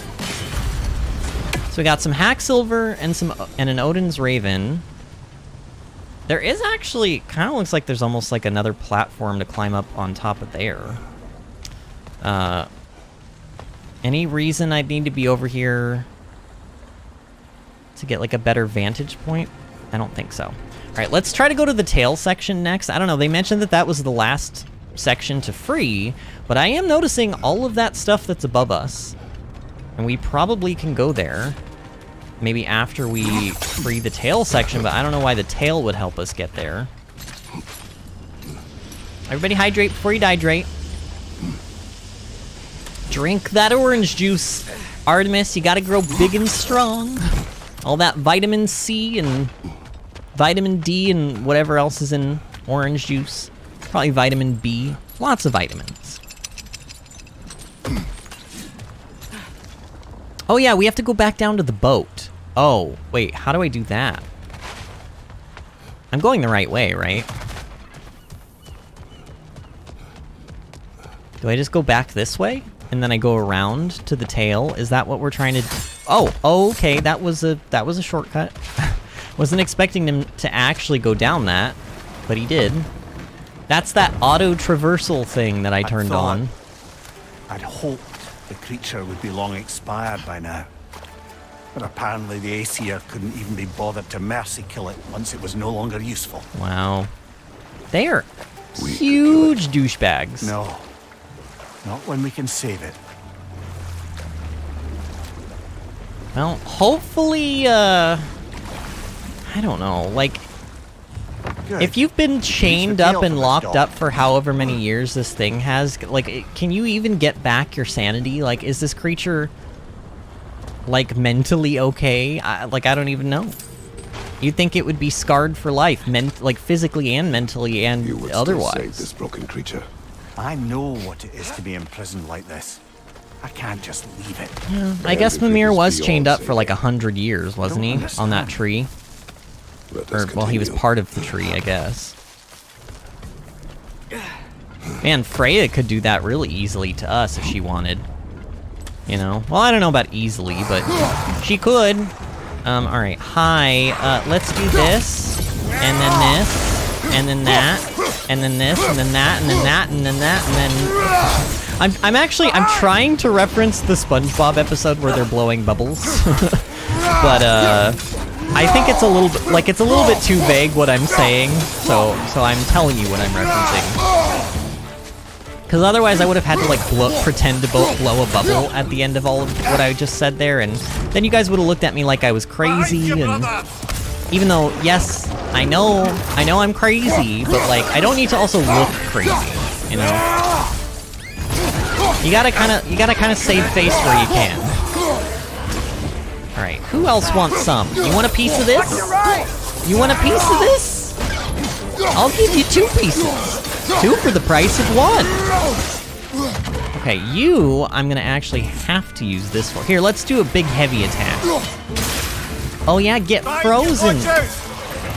we got some hack silver and an Odin's Raven. There is actually, kind of looks like there's almost like another platform to climb up on top of there. Any reason I'd need to be over here to get like a better vantage point? I don't think so. All right, let's try to go to the tail section next. I don't know, they mentioned that that was the last section to free, but I am noticing all of that stuff that's above us. And we probably can go there. Maybe after we free the tail section, but I don't know why the tail would help us get there. Everybody hydrate before you dehydrate. Drink that orange juice. Artemis, you gotta grow big and strong. All that vitamin C and vitamin D and whatever else is in orange juice. Probably vitamin B. Lots of vitamins. Oh yeah, we have to go back down to the boat. Oh, wait, how do I do that? I'm going the right way, right? Do I just go back this way? And then I go around to the tail? Is that what we're trying to... Oh, okay, that was a shortcut. Wasn't expecting him to actually go down that, but he did. That's that auto-traversal thing that I turned on. I'd hoped the creature would be long expired by now. But apparently the Aesir couldn't even be bothered to mercy kill it once it was no longer useful. Wow. They are huge douchebags. No. Not when we can save it. Well, hopefully, I don't know, like... Good. If you've been chained up and locked up for however many years this thing has, like, can you even get back your sanity? Like, is this creature, like, mentally okay? I don't even know. You'd think it would be scarred for life, like, physically and mentally and You would otherwise. still save this broken creature. I know what it is to be imprisoned like this. I can't just leave it. Yeah, I guess Mimir was chained up for like 100 years, wasn't he? On that tree. Or, well, he was part of the tree, I guess. Man, Freya could do that really easily to us if she wanted. You know? Well, I don't know about easily, but she could. Alright. Hi, let's do this, and then this, and then that, and then this, and then that, and then that, and then that, and then... I'm trying to reference the SpongeBob episode where they're blowing bubbles. But, I think it's a little bit, like, it's a little bit too vague what I'm saying, so I'm telling you what I'm referencing. Because otherwise I would have had to, like, pretend to blow a bubble at the end of all of what I just said there, and then you guys would have looked at me like I was crazy, and... Even though, yes, I know I'm crazy, but, like, I don't need to also look crazy, you know? You gotta kinda save face where you can. Alright, who else wants some? You want a piece of this? You want a piece of this? I'll give you 2 pieces. 2 for the price of 1. Okay, I'm gonna actually have to use this for. Here, let's do a big heavy attack. Oh yeah, get frozen.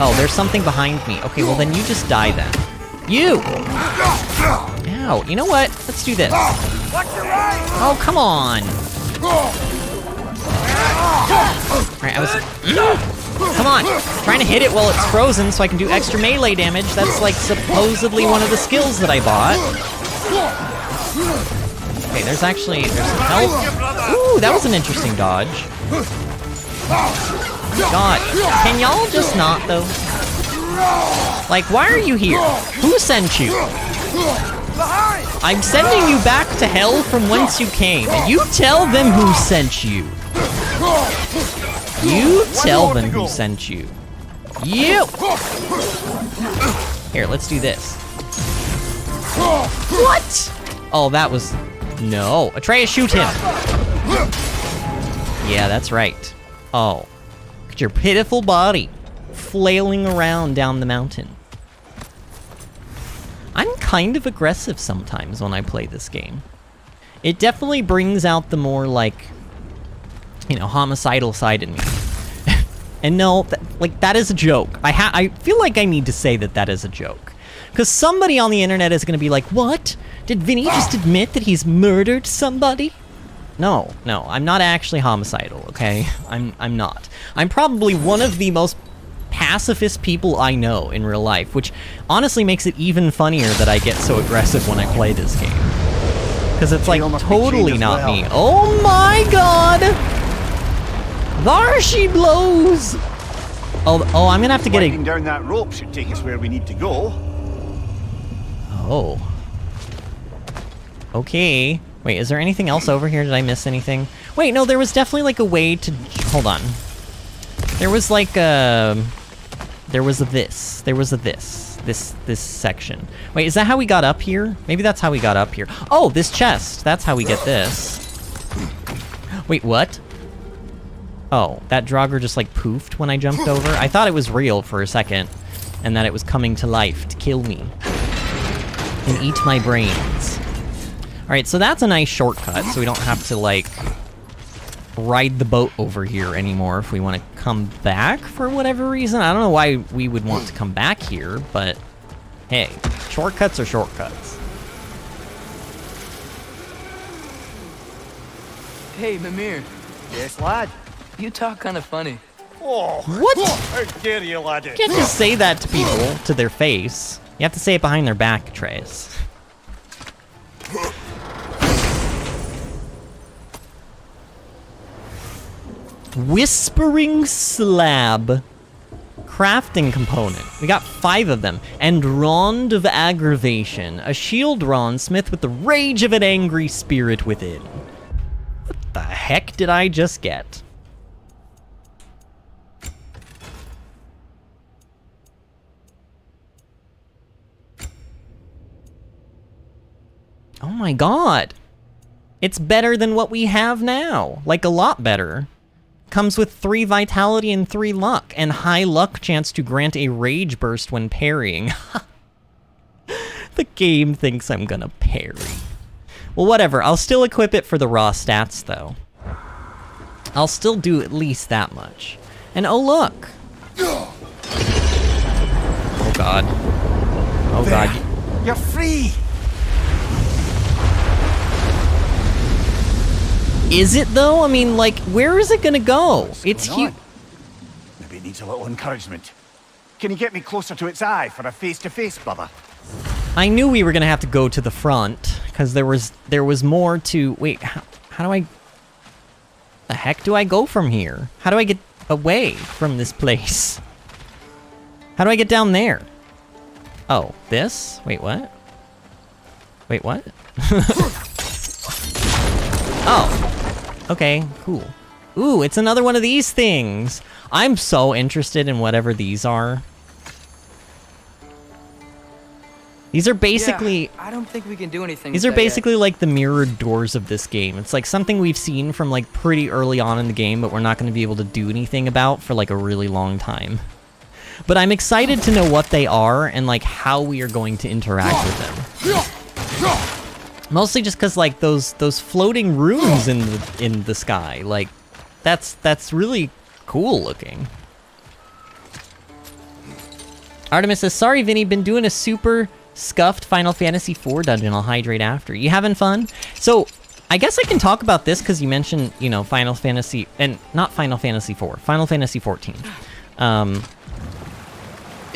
Oh, there's something behind me. Okay, well then you just die then. You! Ow, you know what? Let's do this. Oh, come on. Alright, I was... Come on! Trying to hit it while it's frozen so I can do extra melee damage. That's, like, supposedly one of the skills that I bought. Okay, there's some health. Ooh, that was an interesting dodge. God, can y'all just not, though? Like, why are you here? Who sent you? I'm sending you back to hell from whence you came, and you tell them who sent you. You tell them who sent you. You! Here, let's do this. What? Oh, that was... No. Atreus, shoot him! Yeah, that's right. Oh. Look at your pitiful body flailing around down the mountain. I'm kind of aggressive sometimes when I play this game. It definitely brings out the more, like, you know, homicidal side in me. And no, that is a joke. I feel like I need to say that is a joke. Because somebody on the internet is going to be like, what? Did Vinny just admit that he's murdered somebody? No, I'm not actually homicidal, okay? I'm not. I'm probably one of the most pacifist people I know in real life, which honestly makes it even funnier that I get so aggressive when I play this game. Because it's like totally not me. Oh my god! There she blows! Oh, I'm gonna have to get Sliding down that rope should take us where we need to go. Oh. Okay. Wait, is there anything else over here? Did I miss anything? Wait, no, there was definitely like a way to... Hold on. There was like a... There was a this. There was a this. This section. Wait, is that how we got up here? Maybe that's how we got up here. Oh, this chest. That's how we get this. Wait, what? Oh, that Draugr just like poofed when I jumped over? I thought it was real for a second, and that it was coming to life to kill me. and eat my brains. Alright, so that's a nice shortcut, so we don't have to, like, ride the boat over here anymore if we want to come back for whatever reason. I don't know why we would want to come back here, but hey, shortcuts are shortcuts. Hey, Mimir. Yes, lad? You talk kind of funny. Oh, what? How dare you, laddie? You can't just say that to people, to their face. You have to say it behind their back, Atreus. Whispering slab. Crafting component. We got 5 of them. And Rond of Aggravation. A shield rond smith with the rage of an angry spirit within. What the heck did I just get? Oh my god. It's better than what we have now. Like, a lot better. Comes with 3 vitality and 3 luck, and high luck chance to grant a rage burst when parrying. The game thinks I'm gonna parry. Well, whatever. I'll still equip it for the raw stats, though. I'll still do at least that much. And oh, look. Oh, God. Oh, There. God. You're free! Is it, though? I mean, like, where is it gonna go? It's huge. Maybe it needs a little encouragement. Can you get me closer to its eye for a face-to-face, brother? I knew we were gonna have to go to the front, because there was more to... Wait, how do I... The heck do I go from here? How do I get away from this place? How do I get down there? Oh, this? Wait, what? Wait, what? Oh. Okay, cool. Ooh, it's another one of these things. I'm so interested in whatever these are. These are basically... Yeah, I don't think we can do anything. These with are that yet. basically like the mirrored doors of this game. It's like something we've seen from like pretty early on in the game, but we're not going to be able to do anything about for like a really long time. But I'm excited to know what they are and like how we are going to interact with them. Mostly just because like those floating rooms in the sky, like that's really cool looking. Artemis says, "Sorry, Vinny, been doing a super scuffed Final Fantasy IV dungeon. I'll hydrate after. You having fun?" So I guess I can talk about this because you mentioned, you know, Final Fantasy, and not Final Fantasy IV, Final Fantasy XIV.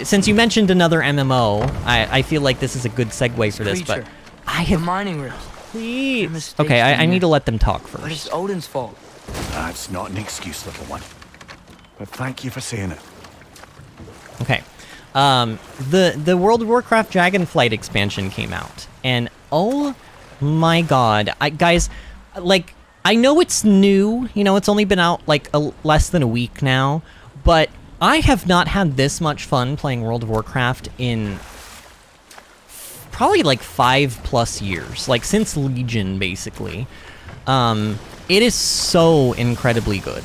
Since you mentioned another MMO, I feel like this is a good segue for this, but I have... The mining rift. Please. Okay, I need to let them talk first. But it's Odin's fault. That's not an excuse, little one. But thank you for saying it. Okay. The World of Warcraft Dragonflight expansion came out, and oh my god, guys, like, I know it's new, you know, it's only been out like less than a week now, but I have not had this much fun playing World of Warcraft in probably like 5+ years, like since Legion, basically. It is so incredibly good.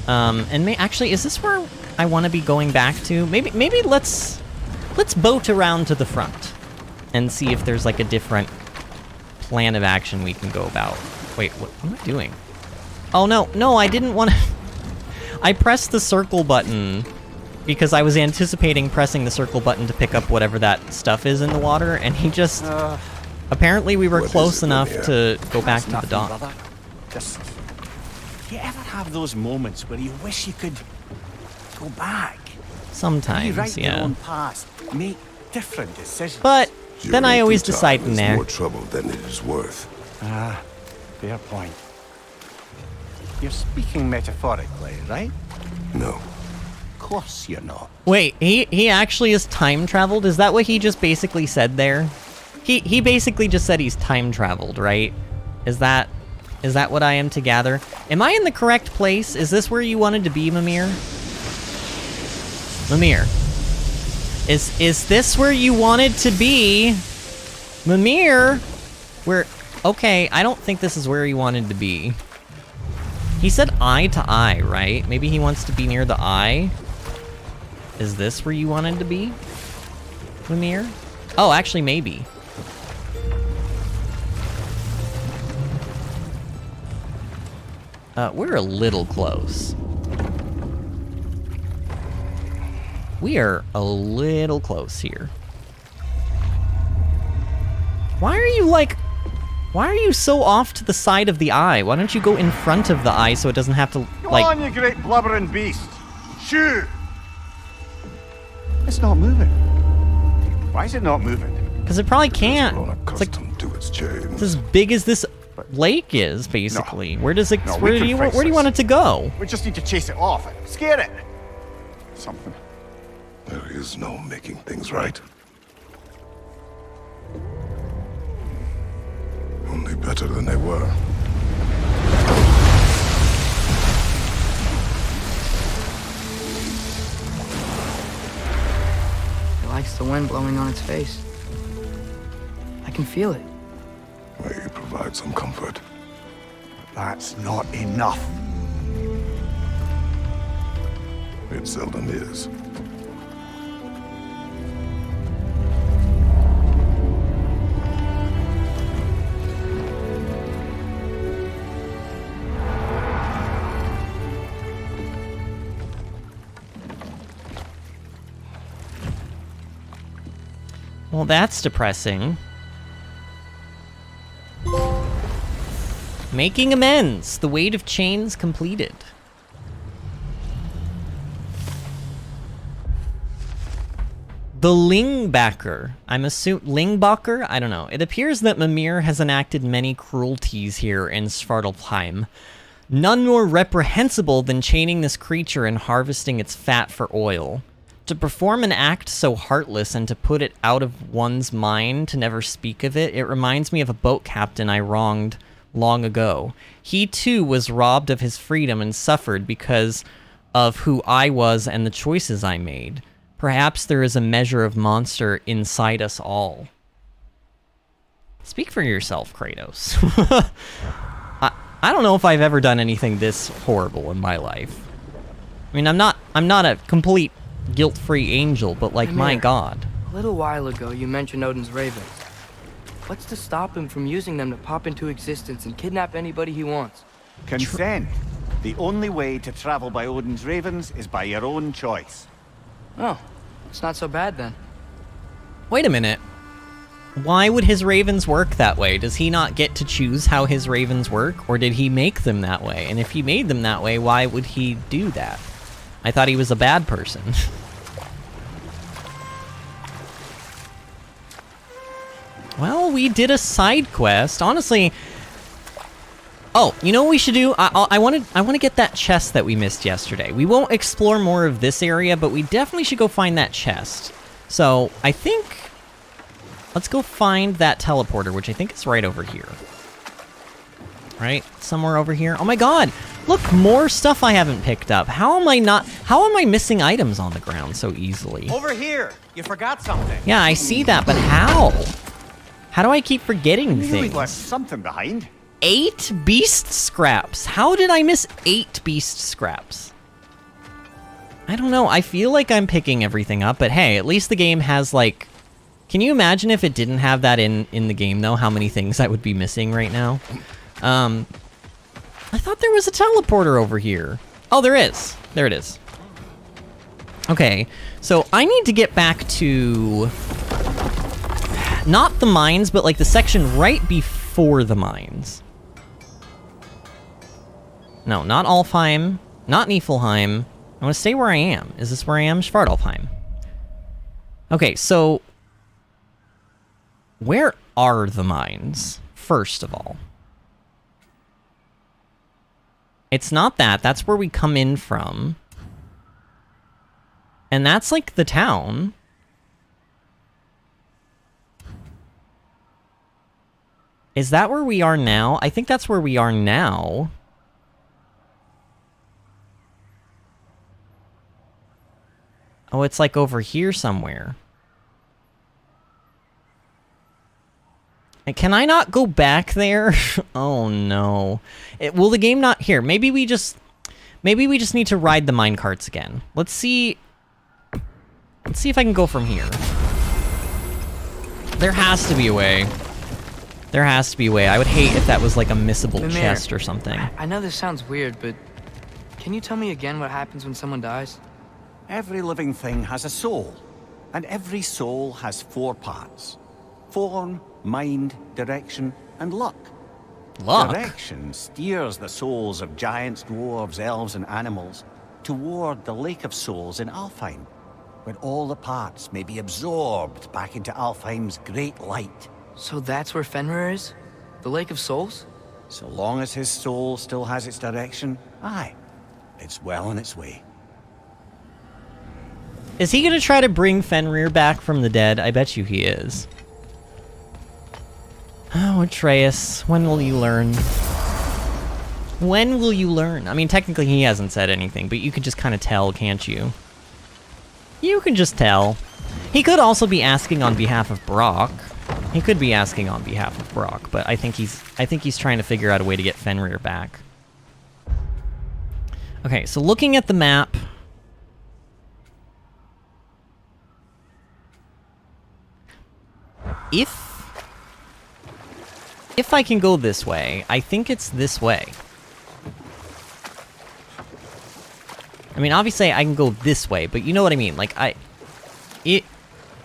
And actually, is this where I want to be going back to? Maybe let's boat around to the front and see if there's like a different plan of action we can go about. Wait, what am I doing? Oh no, I didn't want to... I pressed the circle button because I was anticipating pressing the circle button to pick up whatever that stuff is in the water, and he just... apparently we were close enough to go back to the dock. Brother. Just... You ever have those moments where you wish you could go back? Sometimes, Rewrite your yeah. own past, make different decisions. But then I Your always empty decide, time is nah. more trouble than it is worth. Ah, fair point. You're speaking metaphorically, right? No. Of course you're not. Wait, he actually has time traveled? Is that what he just basically said there? He basically just said he's time traveled, right? Is that what I am to gather? Am I in the correct place? Is this where you wanted to be, Mimir? Mimir. Is this where you wanted to be? Mimir? Okay, I don't think this is where he wanted to be. He said eye to eye, right? Maybe he wants to be near the eye? Is this where you wanted to be, Mimir? Oh, actually, maybe. We're a little close. We are a little close here. Why are you so off to the side of the eye? Why don't you go in front of the eye so it doesn't have to, Go on, you great blubbering beast! Shoo! It's not moving. Why is it not moving? Because it probably can't. It's like, to its chains. it's as big as this lake is, basically. Where does it? No, where we do can you fix where do you want it this. to go? We just need to chase it off and scare it. Something. There is no making things right. Only better than they were. It likes the wind blowing on its face. I can feel it. May you provide some comfort. That's not enough. It seldom is. Well, that's depressing. Making amends. The weight of chains completed. The Lingbacker. I'm assuming Lingbacher? I don't know. It appears that Mimir has enacted many cruelties here in Svartalfheim. None more reprehensible than chaining this creature and harvesting its fat for oil. To perform an act so heartless and to put it out of one's mind to never speak of it, it reminds me of a boat captain I wronged long ago. He too was robbed of his freedom and suffered because of who I was and the choices I made. Perhaps there is a measure of monster inside us all. Speak for yourself, Kratos. I don't know if I've ever done anything this horrible in my life. I mean, I'm not a complete guilt-free angel, but like, my god. A little while ago, you mentioned Odin's ravens. What's to stop him from using them to pop into existence and kidnap anybody he wants? Consent. The only way to travel by Odin's ravens is by your own choice. Oh, it's not so bad then. Wait a minute. Why would his ravens work that way? Does he not get to choose how his ravens work? Or did he make them that way? And if he made them that way, why would he do that? I thought he was a bad person. Well, we did a side quest. Honestly... Oh, you know what we should do? I want to get that chest that we missed yesterday. We won't explore more of this area, but we definitely should go find that chest. So, I think... Let's go find that teleporter, which I think is right over here. Right? Somewhere over here. Oh my god! Look, more stuff I haven't picked up. How am I missing items on the ground so easily? Over here! You forgot something. Yeah, I see that, but how? How do I keep forgetting You things? left something behind. 8 beast scraps. How did I miss 8 beast scraps? I don't know. I feel like I'm picking everything up, but hey, at least the game has, like... Can you imagine if it didn't have that in the game, though? How many things I would be missing right now? I thought there was a teleporter over here. Oh, there is. There it is. Okay, so I need to get back to... Not the mines, but like the section right before the mines. No, not Alfheim, not Niflheim. I want to stay where I am. Is this where I am? Svartalfheim. Okay, so... Where are the mines, first of all? It's not that. That's where we come in from. And that's like the town. Is that where we are now? I think that's where we are now. Oh, it's like over here somewhere. And can I not go back there? Oh no. Will the game not... Here, maybe we just need to ride the minecarts again. Let's see if I can go from here. There has to be a way. There has to be a way. I would hate if that was like a missable Mimir, chest or something. I know this sounds weird, but can you tell me again what happens when someone dies? Every living thing has a soul, and every soul has 4 parts. Form, mind, direction, and luck. Luck? Direction steers the souls of giants, dwarves, elves, and animals toward the Lake of Souls in Alfheim, where all the parts may be absorbed back into Alfheim's great light. So that's where Fenrir is? The Lake of Souls? So long as his soul still has its direction, aye, it's well on its way. Is he gonna try to bring Fenrir back from the dead? I bet you he is. Oh, Atreus, when will you learn? When will you learn? I mean, technically he hasn't said anything, but you can just kind of tell, can't you? You can just tell. He could also be asking on behalf of Brock. He could be asking on behalf of Brock, but I think he's trying to figure out a way to get Fenrir back. Okay, so looking at the map, if I can go this way, I think it's this way. I mean, obviously I can go this way, but you know what I mean. Like,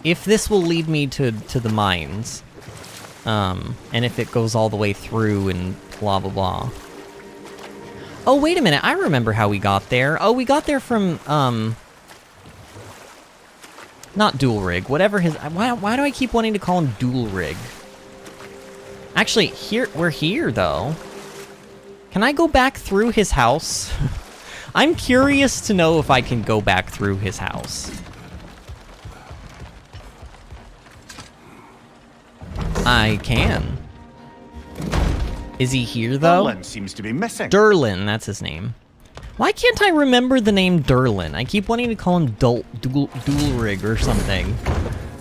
if this will lead me to the mines, and if it goes all the way through and blah blah blah. Oh, wait a minute, I remember how we got there. Oh, we got there from, not Dual Rig, whatever his... Why do I keep wanting to call him Dual Rig? Actually, we're here, though. Can I go back through his house? I'm curious to know if I can go back through his house. I can. Is he here, though? Durlin seems to be missing. Durlin, that's his name. Why can't I remember the name Durlin? I keep wanting to call him Dual Rig or something.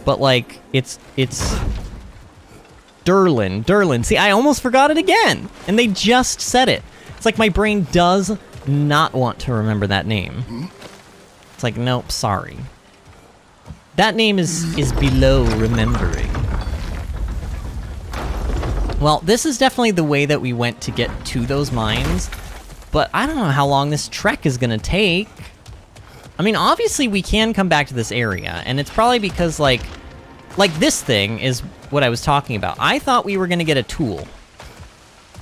But, like, it's Durlin. Durlin. See, I almost forgot it again. And they just said it. It's like my brain does not want to remember that name. It's like, nope, sorry. That name is below remembering. Well, this is definitely the way that we went to get to those mines, but I don't know how long this trek is gonna take. I mean, obviously we can come back to this area, and it's probably because, like this thing is what I was talking about. I thought we were gonna get a tool.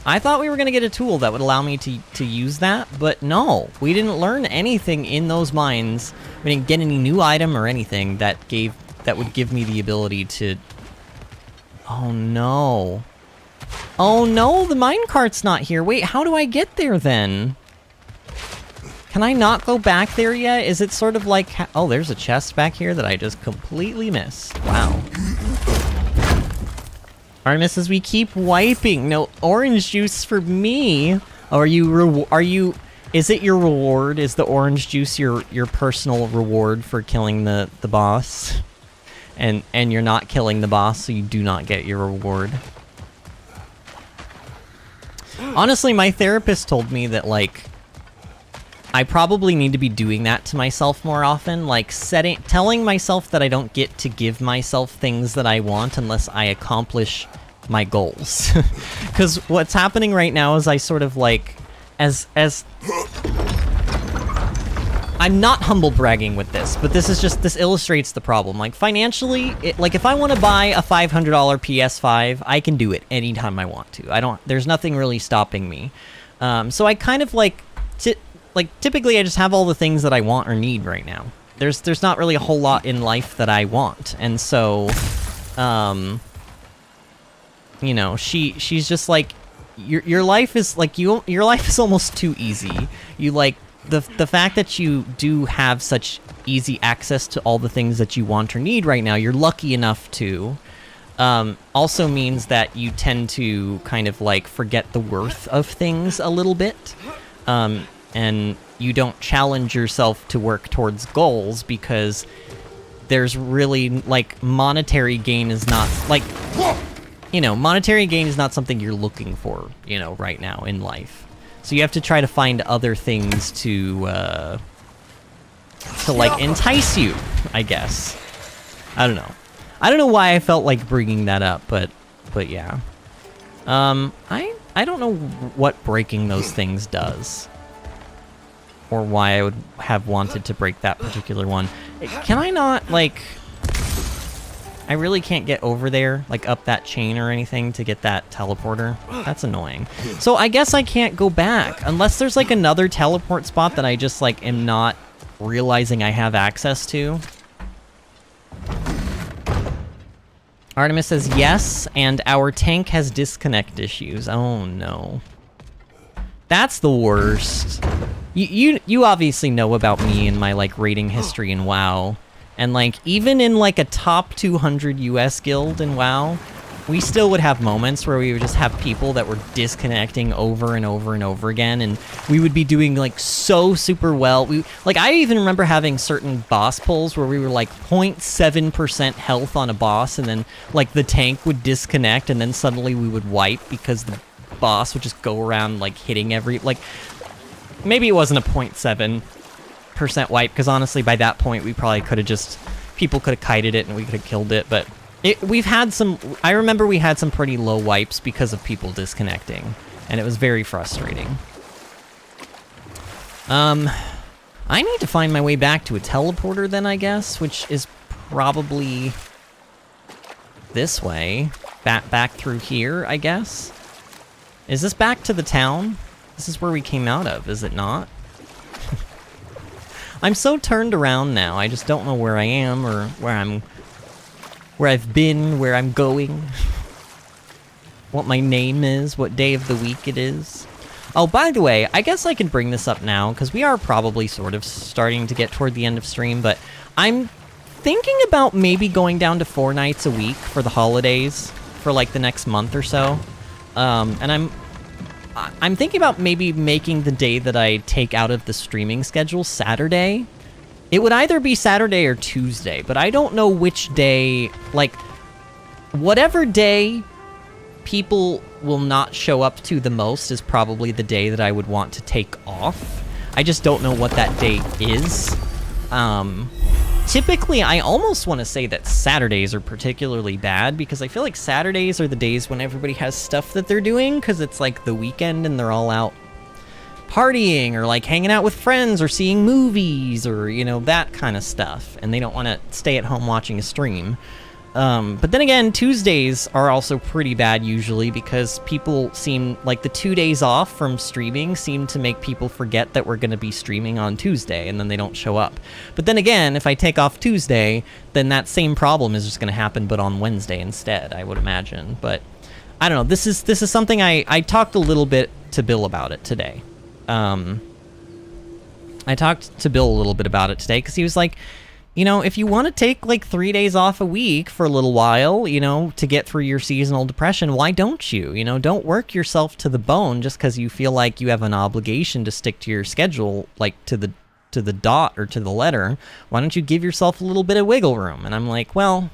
I thought we were gonna get a tool that would allow me to use that, but no. We didn't learn anything in those mines. We didn't get any new item or anything that would give me the ability to... Oh no. Oh no, the minecart's not here. Wait, how do I get there then? Can I not go back there yet? Is it sort of like... Oh, there's a chest back here that I just completely missed. Wow. Artemis, as we keep wiping. No orange juice for me. Oh, is it your reward? Is the orange juice your personal reward for killing the boss? And you're not killing the boss, so you do not get your reward. Honestly, my therapist told me that, like, I probably need to be doing that to myself more often, like telling myself that I don't get to give myself things that I want unless I accomplish my goals. Because what's happening right now is I sort of, like, as I'm not humble bragging with this, but this illustrates the problem. Like, financially, like, if I want to buy a $500 PS5, I can do it anytime I want to. There's nothing really stopping me. So I kind of, like, typically I just have all the things that I want or need right now. There's not really a whole lot in life that I want. And so, you know, she's just like, your life is, like, your life is almost too easy. You, like, the fact that you do have such easy access to all the things that you want or need right now, you're lucky enough to, also means that you tend to kind of, like, forget the worth of things a little bit, and you don't challenge yourself to work towards goals because there's really, like, monetary gain is not, like, you know, monetary gain is not something you're looking for, you know, right now in life. So you have to try to find other things to like, entice you, I guess. I don't know. I don't know why I felt like bringing that up, but yeah. I don't know what breaking those things does. Or why I would have wanted to break that particular one. Can I not, like... I really can't get over there, like up that chain or anything to get that teleporter. That's annoying. So I guess I can't go back, unless there's like another teleport spot that I just like am not realizing I have access to. Artemis says yes, and our tank has disconnect issues. Oh no. That's the worst. You obviously know about me and my like rating history in WoW. And like even in like a top 200 US guild in WoW, we still would have moments where we would just have people that were disconnecting over and over and over again, and we would be doing like so super well. I even remember having certain boss pulls where we were like 0.7% health on a boss, and then like the tank would disconnect, and then suddenly we would wipe because the boss would just go around like hitting every, like, maybe it wasn't a 0.7% wipe, because honestly by that point we probably could have just, people could have kited it and we could have killed it, but we've had some, I remember we had some pretty low wipes because of people disconnecting, and it was very frustrating. I need to find my way back to a teleporter then, I guess, which is probably this way, back through here, I guess. Is this back to the town? This is where we came out of, is it not? I'm so turned around now, I just don't know where I am, or where I've been, where I'm going, what my name is, what day of the week it is. Oh, by the way, I guess I can bring this up now, because we are probably sort of starting to get toward the end of stream, but I'm thinking about maybe going down to 4 nights a week for the holidays, for like the next month or so. And I'm thinking about maybe making the day that I take out of the streaming schedule Saturday. It would either be Saturday or Tuesday, but I don't know which day, like, whatever day people will not show up to the most is probably the day that I would want to take off. I just don't know what that day is. Typically, I almost want to say that Saturdays are particularly bad, because I feel like Saturdays are the days when everybody has stuff that they're doing, because it's like the weekend and they're all out partying or like hanging out with friends or seeing movies or, you know, that kind of stuff, and they don't want to stay at home watching a stream. But then again, Tuesdays are also pretty bad usually, because people seem like the 2 days off from streaming seem to make people forget that we're going to be streaming on Tuesday, and then they don't show up. But then again, if I take off Tuesday, then that same problem is just going to happen, but on Wednesday instead, I would imagine. But I don't know. This is something I talked a little bit to Bill about it today. I talked to Bill a little bit about it today, because he was like, you know, if you want to take like 3 days off a week for a little while, you know, to get through your seasonal depression, why don't you? You know, don't work yourself to the bone just because you feel like you have an obligation to stick to your schedule, like to the dot or to the letter. Why don't you give yourself a little bit of wiggle room? And I'm like, well,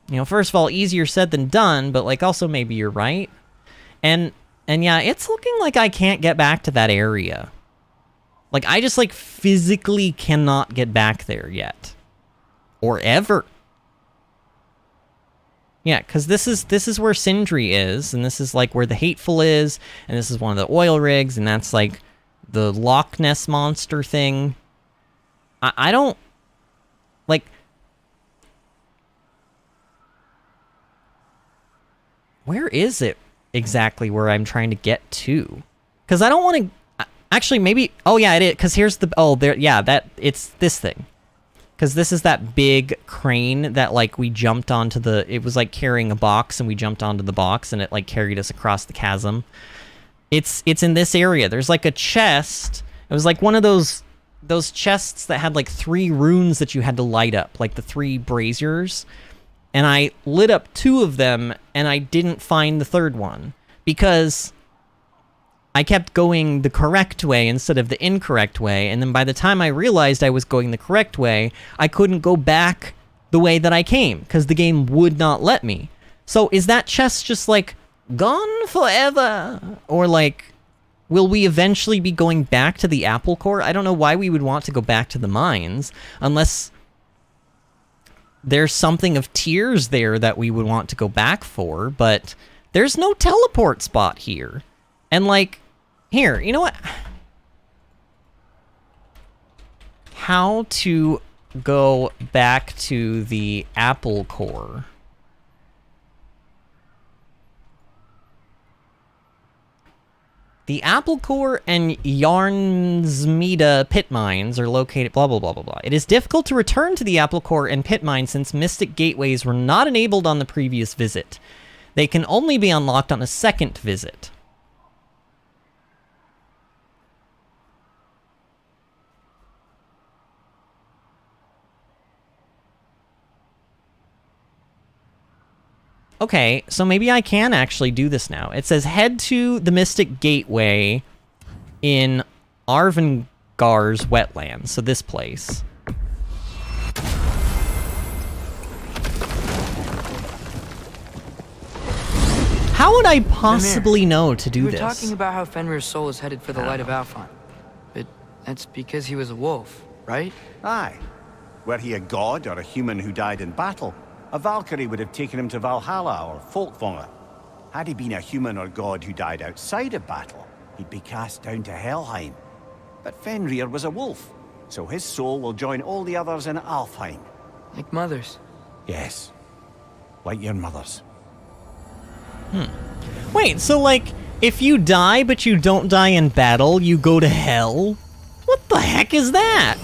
you know, first of all, easier said than done, but like also maybe you're right. And yeah, it's looking like I can't get back to that area. Like, I just, like, physically cannot get back there yet. Or ever. Yeah, because this is where Sindri is, and this is, like, where the Hateful is, and this is one of the oil rigs, and that's, like, the Loch Ness monster thing. I don't... Like... Where is it exactly where I'm trying to get to? Because I don't want to... Actually, maybe... Oh, yeah, it is. Because here's the... Oh, there... Yeah, it's this thing. Because this is that big crane that, like, we jumped onto the... It was, like, carrying a box, and we jumped onto the box, and it, like, carried us across the chasm. It's in this area. There's, like, a chest. It was, like, one of those chests that had, like, 3 runes that you had to light up. Like, the 3 braziers. And I lit up 2 of them, and I didn't find the 3rd one. Because... I kept going the correct way instead of the incorrect way, and then by the time I realized I was going the correct way, I couldn't go back the way that I came, because the game would not let me. So is that chest just, like, gone forever? Or, like, will we eventually be going back to the Apple Core? I don't know why we would want to go back to the mines, unless there's something of tears there that we would want to go back for, but... There's no teleport spot here. And like, here, you know what? How to go back to the apple core. The apple core and Yarnsmeda pit mines are located blah blah blah blah blah. It is difficult to return to the apple core and pit mine since mystic gateways were not enabled on the previous visit. They can only be unlocked on a second visit. Okay, so maybe I can actually do this now. It says head to the Mystic Gateway in Arvengar's wetlands. So this place. How would I possibly know to do this? You were talking about how Fenrir's soul is headed for the light of Alfheim. But that's because he was a wolf, right? Aye. Were he a god or a human who died in battle, a Valkyrie would have taken him to Valhalla or Folkvangr. Had he been a human or god who died outside of battle, he'd be cast down to Helheim. But Fenrir was a wolf, so his soul will join all the others in Alfheim. Like mothers? Yes. Like your mothers. Wait, so like, if you die but you don't die in battle, you go to hell? What the heck is that?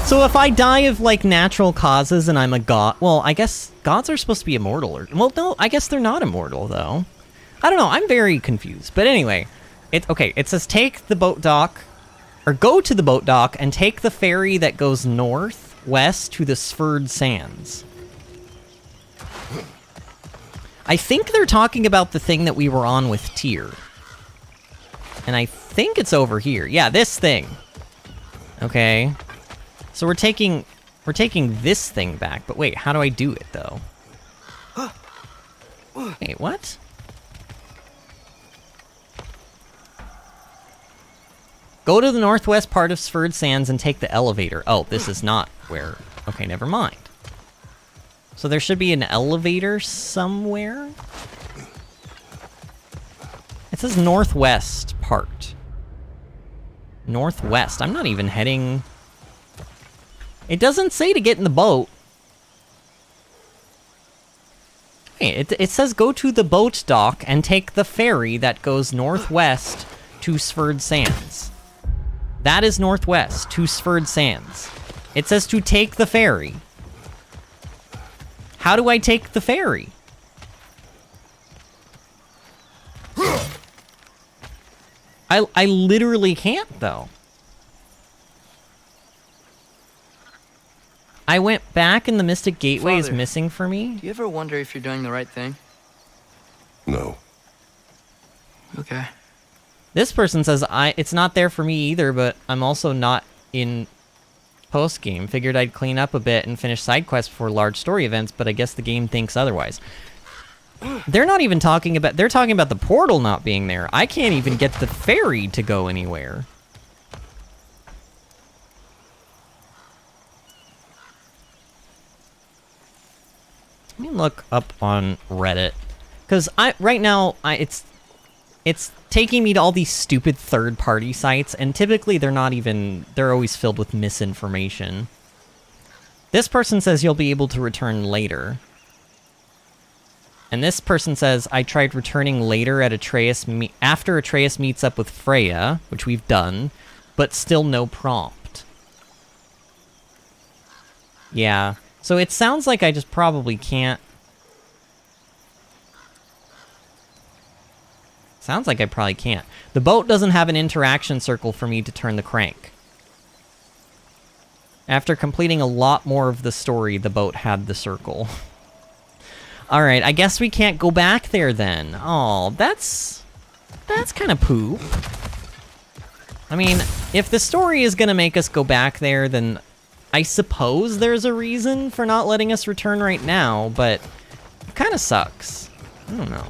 So if I die of, like, natural causes and I'm a god... Well, I guess gods are supposed to be immortal. Well, no, I guess they're not immortal, though. I don't know, I'm very confused. But anyway, it says take the boat dock, or go to the boat dock and take the ferry that goes northwest to the Sverd Sands. I think they're talking about the thing that we were on with Tyr. And I think it's over here. Yeah, this thing. Okay. So we're taking this thing back, but wait, how do I do it though? Wait, what? Go to the northwest part of Sverd Sands and take the elevator. Oh, this is not where... Okay, never mind. So there should be an elevator somewhere? It says northwest part. Northwest. I'm not even heading... It doesn't say to get in the boat. Hey, it says go to the boat dock and take the ferry that goes northwest to Sverd Sands. That is northwest to Sverd Sands. It says to take the ferry. How do I take the ferry? I literally can't, though. I went back and the Mystic Gateway is missing for me. Do you ever wonder if you're doing the right thing? No. Okay. This person says it's not there for me either, but I'm also not in post-game. Figured I'd clean up a bit and finish side quests before large story events, but I guess the game thinks otherwise. They're not even talking about... They're talking about the portal not being there. I can't even get the ferry to go anywhere. Let me look up on Reddit. Because right now, it's taking me to all these stupid third-party sites, and typically they're not even... They're always filled with misinformation. This person says you'll be able to return later. And this person says, I tried returning later at after Atreus meets up with Freya, which we've done, but still no prompt. Yeah, so it sounds like I just probably can't... Sounds like I probably can't. The boat doesn't have an interaction circle for me to turn the crank. After completing a lot more of the story, the boat had the circle. Alright, I guess we can't go back there then. Oh, that's kind of poop. I mean, if the story is gonna make us go back there, then I suppose there's a reason for not letting us return right now, but it kind of sucks. I don't know.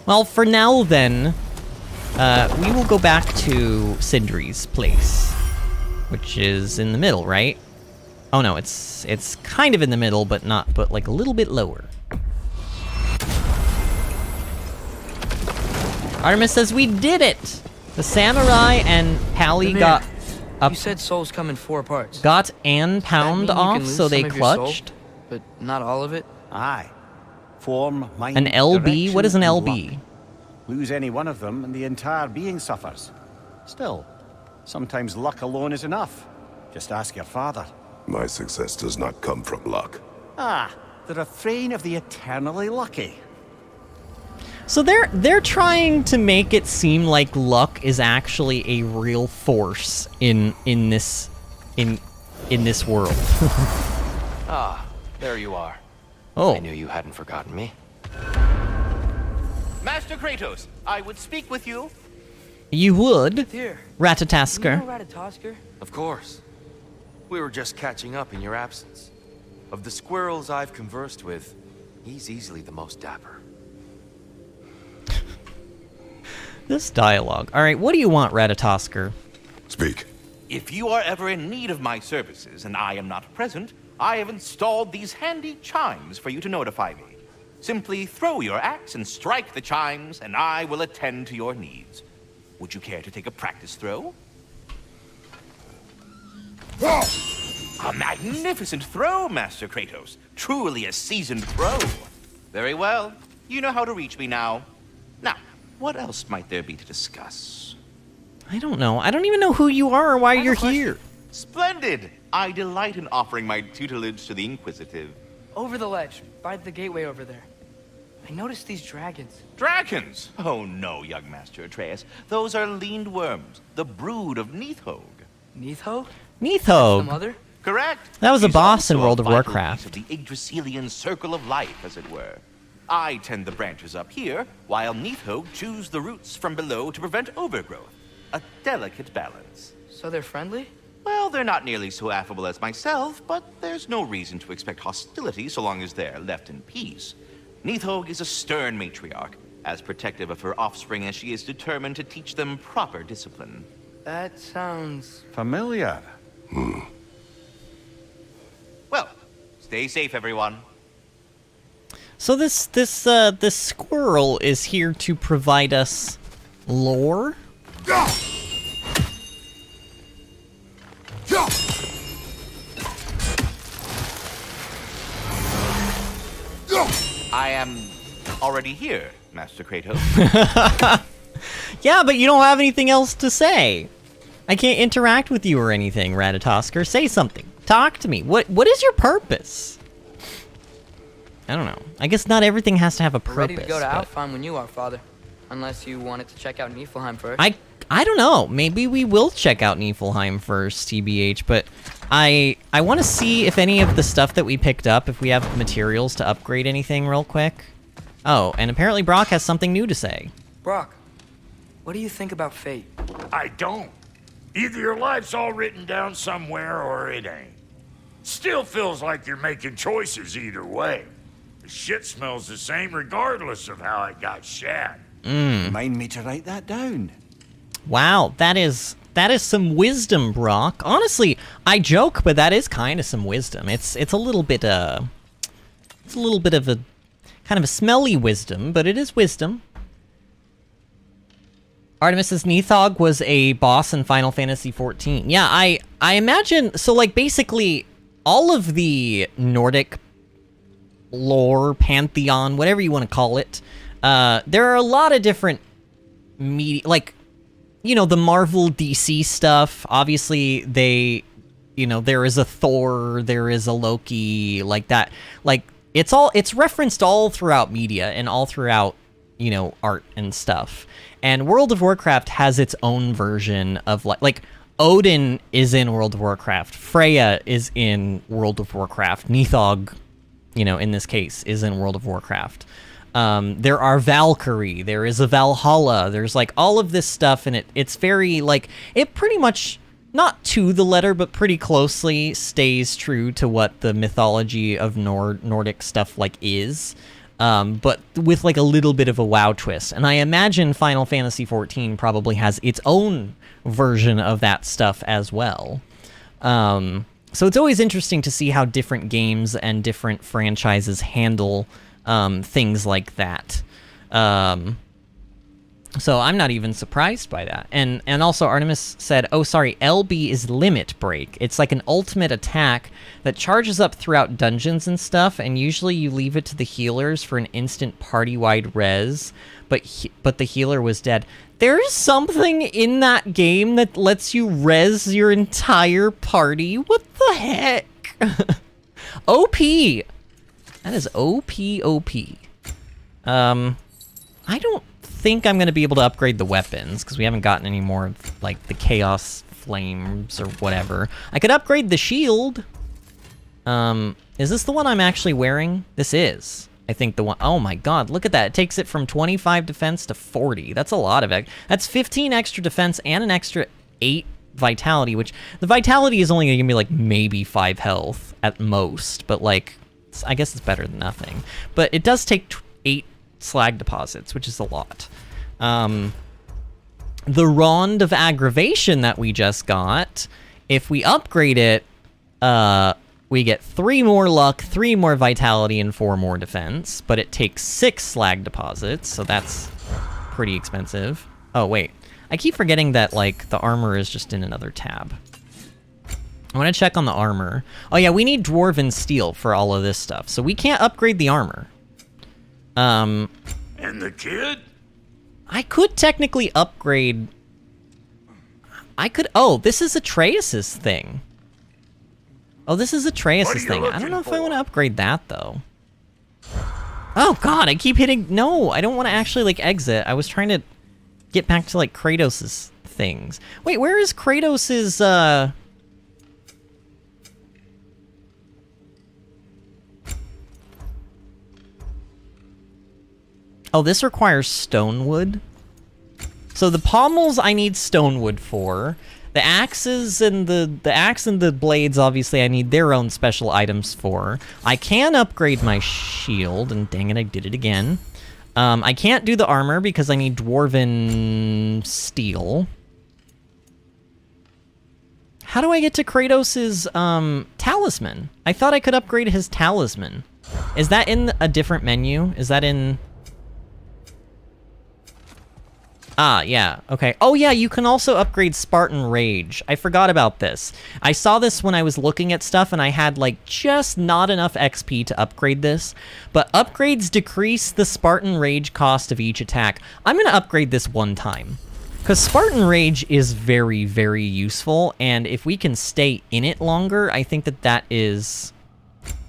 Well, for now then, we will go back to Sindri's place, which is in the middle, right? Oh no, it's kind of in the middle, but like a little bit lower. Artemis says we did it! The samurai and Pally got You said souls come in 4 parts. got and pound Does that mean you off, can lose so they some of your soul, clutched. but not all of it? Aye. Form, mind, An LB? direction, What is an and LB? luck. Lose any one of them and the entire being suffers. Still, sometimes luck alone is enough. Just ask your father. My success does not come from luck. Ah, the refrain of the eternally lucky. So they're trying to make it seem like luck is actually a real force in this world. Ah, there you are. Oh. I knew you hadn't forgotten me. Master Kratos, I would speak with you. You would, Dear. Ratatosker. You know Ratatosker? Of course. We were just catching up in your absence. Of the squirrels I've conversed with, he's easily the most dapper. This dialogue. All right, what do you want, Ratatosker? Speak. If you are ever in need of my services and I am not present, I have installed these handy chimes for you to notify me. Simply throw your axe and strike the chimes, and I will attend to your needs. Would you care to take a practice throw? A magnificent throw, Master Kratos. Truly a seasoned pro. Very well. You know how to reach me now. Now, what else might there be to discuss? I don't know. I don't even know who you are or why you're here. Splendid! I delight in offering my tutelage to the inquisitive. Over the ledge, by the gateway over there. I noticed these dragons. Dragons? Oh no, young Master Atreus. Those are leaned worms, the brood of Neathog. Neathog? Neathog. The mother? Correct. That was a He's boss in also World a of vital Warcraft. piece of the Yggdrasilian circle of life, as it were. I tend the branches up here, while Neathog chews the roots from below to prevent overgrowth. A delicate balance. So they're friendly? Well, they're not nearly so affable as myself, but there's no reason to expect hostility so long as they're left in peace. Neathog is a stern matriarch, as protective of her offspring as she is determined to teach them proper discipline. That sounds... Familiar. Well, stay safe, everyone. So this squirrel is here to provide us lore? I am already here, Master Kratos. Yeah, but you don't have anything else to say. I can't interact with you or anything, Ratatosker. Say something. Talk to me. What is your purpose? I don't know. I guess not everything has to have a purpose. We're ready to go to but Alfheim when you are, Father. Unless you wanted to check out Niflheim first. I don't know. Maybe we will check out Niflheim first, TBH, but I want to see if any of the stuff that we picked up, if we have materials to upgrade anything real quick. Oh, and apparently Brock has something new to say. Brock, what do you think about fate? I don't. Either your life's all written down somewhere or it ain't. Still feels like you're making choices either way. The shit smells the same regardless of how it got shat. Remind me to write that down. Wow, that is some wisdom, Brock. Honestly, I joke, but that is kind of some wisdom. It's a little bit of a kind of a smelly wisdom, but it is wisdom. Artemis's Neathog was a boss in Final Fantasy XIV. Yeah, I imagine, so like basically all of the Nordic lore, pantheon, whatever you want to call it, there are a lot of different media, like, you know, the Marvel DC stuff, obviously they, you know, there is a Thor, there is a Loki, like that, like, it's referenced all throughout media and all throughout, you know, art and stuff. And World of Warcraft has its own version of, like Odin is in World of Warcraft, Freya is in World of Warcraft, Neathog, you know, in this case, is in World of Warcraft. There are Valkyrie, there is a Valhalla, there's like all of this stuff, and it's very, like, it pretty much, not to the letter, but pretty closely stays true to what the mythology of Nordic stuff, like, is. But with, like, a little bit of a WoW twist. And I imagine Final Fantasy XIV probably has its own version of that stuff as well. So it's always interesting to see how different games and different franchises handle things like that. So I'm not even surprised by that. And also Artemis said, oh, sorry, LB is limit break. It's like an ultimate attack that charges up throughout dungeons and stuff, and usually you leave it to the healers for an instant party-wide res, but the healer was dead. There's something in that game that lets you res your entire party? What the heck? OP! That is OP. I don't think I'm going to be able to upgrade the weapons, because we haven't gotten any more of, like, the Chaos Flames or whatever. I could upgrade the shield. Is this the one I'm actually wearing? This is. I think the one... Oh my god, look at that. It takes it from 25 defense to 40. That's a lot of it. That's 15 extra defense and an extra 8 vitality, which... The vitality is only going to give me, like, maybe 5 health at most, but, like, I guess it's better than nothing. But it does take 8 slag deposits, which is a lot. The Rond of Aggravation that we just got, if we upgrade it, we get 3 more luck, 3 more vitality, and 4 more defense, but it takes 6 slag deposits, so that's pretty expensive. Oh, wait. I keep forgetting that, like, the armor is just in another tab. I want to check on the armor. Oh, yeah, we need Dwarven Steel for all of this stuff, so we can't upgrade the armor. And the kid? I could technically upgrade... I could... Oh, this is Atreus's thing. Oh, this is Atreus's thing. I don't know if I want to upgrade that, though. Oh, God, I keep hitting... No, I don't want to actually, like, exit. I was trying to get back to, like, Kratos' things. Wait, where is Kratos', Oh, this requires stonewood. So the pommels I need stonewood for. The axes and the axe and the blades, obviously, I need their own special items for. I can upgrade my shield, and dang it, I did it again. I can't do the armor because I need Dwarven Steel. How do I get to Kratos' talisman? I thought I could upgrade his talisman. Is that in a different menu? Is that in... Ah, yeah, okay. Oh yeah, you can also upgrade Spartan Rage. I forgot about this. I saw this when I was looking at stuff and I had, like, just not enough XP to upgrade this. But upgrades decrease the Spartan Rage cost of each attack. I'm gonna upgrade this one time. Because Spartan Rage is very, very useful, and if we can stay in it longer, I think that that is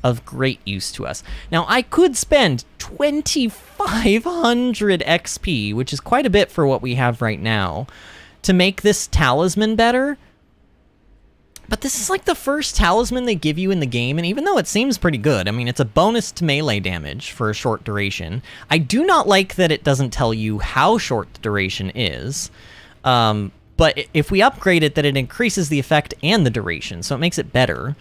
of great use to us. Now, I could spend 2,500 XP, which is quite a bit for what we have right now, to make this talisman better. But this is like the first talisman they give you in the game, and even though it seems pretty good, I mean, it's a bonus to melee damage for a short duration. I do not like that it doesn't tell you how short the duration is. But if we upgrade it, that it increases the effect and the duration, so it makes it better.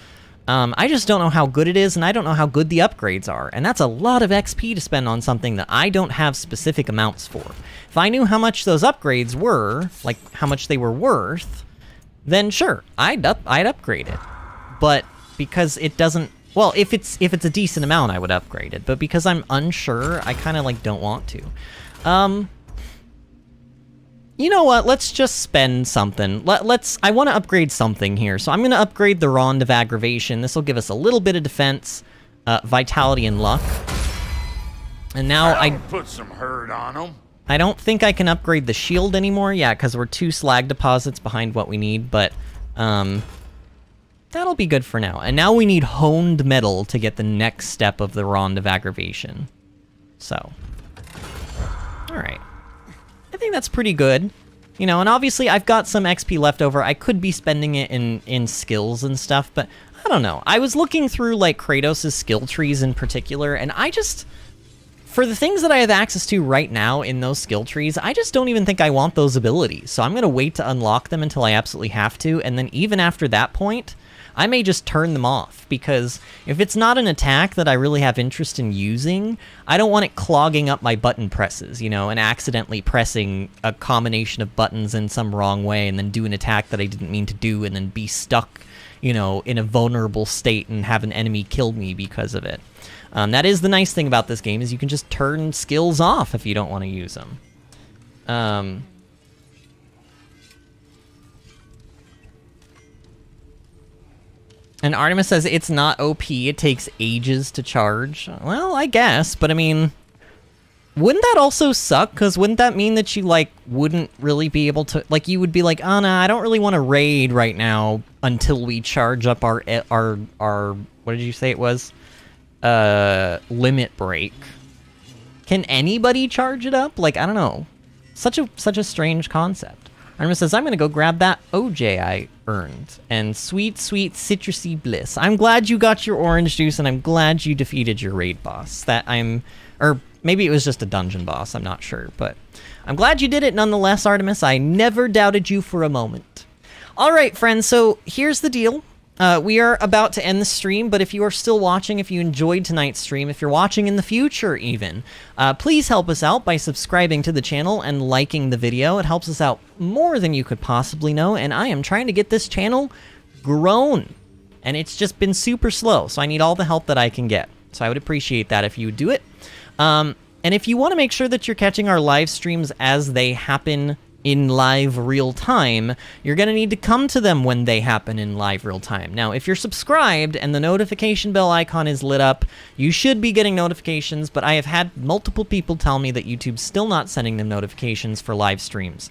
I just don't know how good it is, and I don't know how good the upgrades are, and that's a lot of XP to spend on something that I don't have specific amounts for. If I knew how much those upgrades were, like how much they were worth, then sure, I'd upgrade it. But because it doesn't, well, if it's a decent amount, I would upgrade it. But because I'm unsure, I kind of like don't want to. You know what? Let's just spend something. I want to upgrade something here, so I'm going to upgrade the Rond of Aggravation. This will give us a little bit of defense, vitality, and luck. And now I put some hurt on them. I don't think I can upgrade the shield anymore. Yeah, because we're 2 slag deposits behind what we need, but that'll be good for now. And now we need honed metal to get the next step of the Rond of Aggravation. So, all right. I think that's pretty good. You know, and obviously I've got some XP left over. I could be spending it in skills and stuff, but I don't know. I was looking through, like, Kratos' skill trees in particular, and I just... For the things that I have access to right now in those skill trees, I just don't even think I want those abilities. So I'm going to wait to unlock them until I absolutely have to, and then even after that point, I may just turn them off, because if it's not an attack that I really have interest in using, I don't want it clogging up my button presses, you know, and accidentally pressing a combination of buttons in some wrong way and then do an attack that I didn't mean to do and then be stuck, you know, in a vulnerable state and have an enemy kill me because of it. That is the nice thing about this game, is you can just turn skills off if you don't want to use them. And Artemis says it's not OP, it takes ages to charge. Well, I guess, but I mean, wouldn't that also suck? Because wouldn't that mean that you, like, wouldn't really be able to, like, you would be like, oh, no, I don't really want to raid right now until we charge up our what did you say it was? Limit break. Can anybody charge it up? Like, I don't know. Such a strange concept. Artemis says, I'm going to go grab that OJ I earned. And sweet, sweet citrusy bliss. I'm glad you got your orange juice, and I'm glad you defeated your raid boss. Or maybe it was just a dungeon boss, I'm not sure. But I'm glad you did it nonetheless, Artemis. I never doubted you for a moment. All right, friends, so here's the deal. We are about to end the stream, but if you are still watching, if you enjoyed tonight's stream, if you're watching in the future even, please help us out by subscribing to the channel and liking the video. It helps us out more than you could possibly know, and I am trying to get this channel grown, and it's just been super slow, so I need all the help that I can get. So I would appreciate that if you would do it. And if you want to make sure that you're catching our live streams as they happen in live real time, you're going to need to come to them when they happen in live real time. Now, if you're subscribed and the notification bell icon is lit up, you should be getting notifications, but I have had multiple people tell me that YouTube's still not sending them notifications for live streams.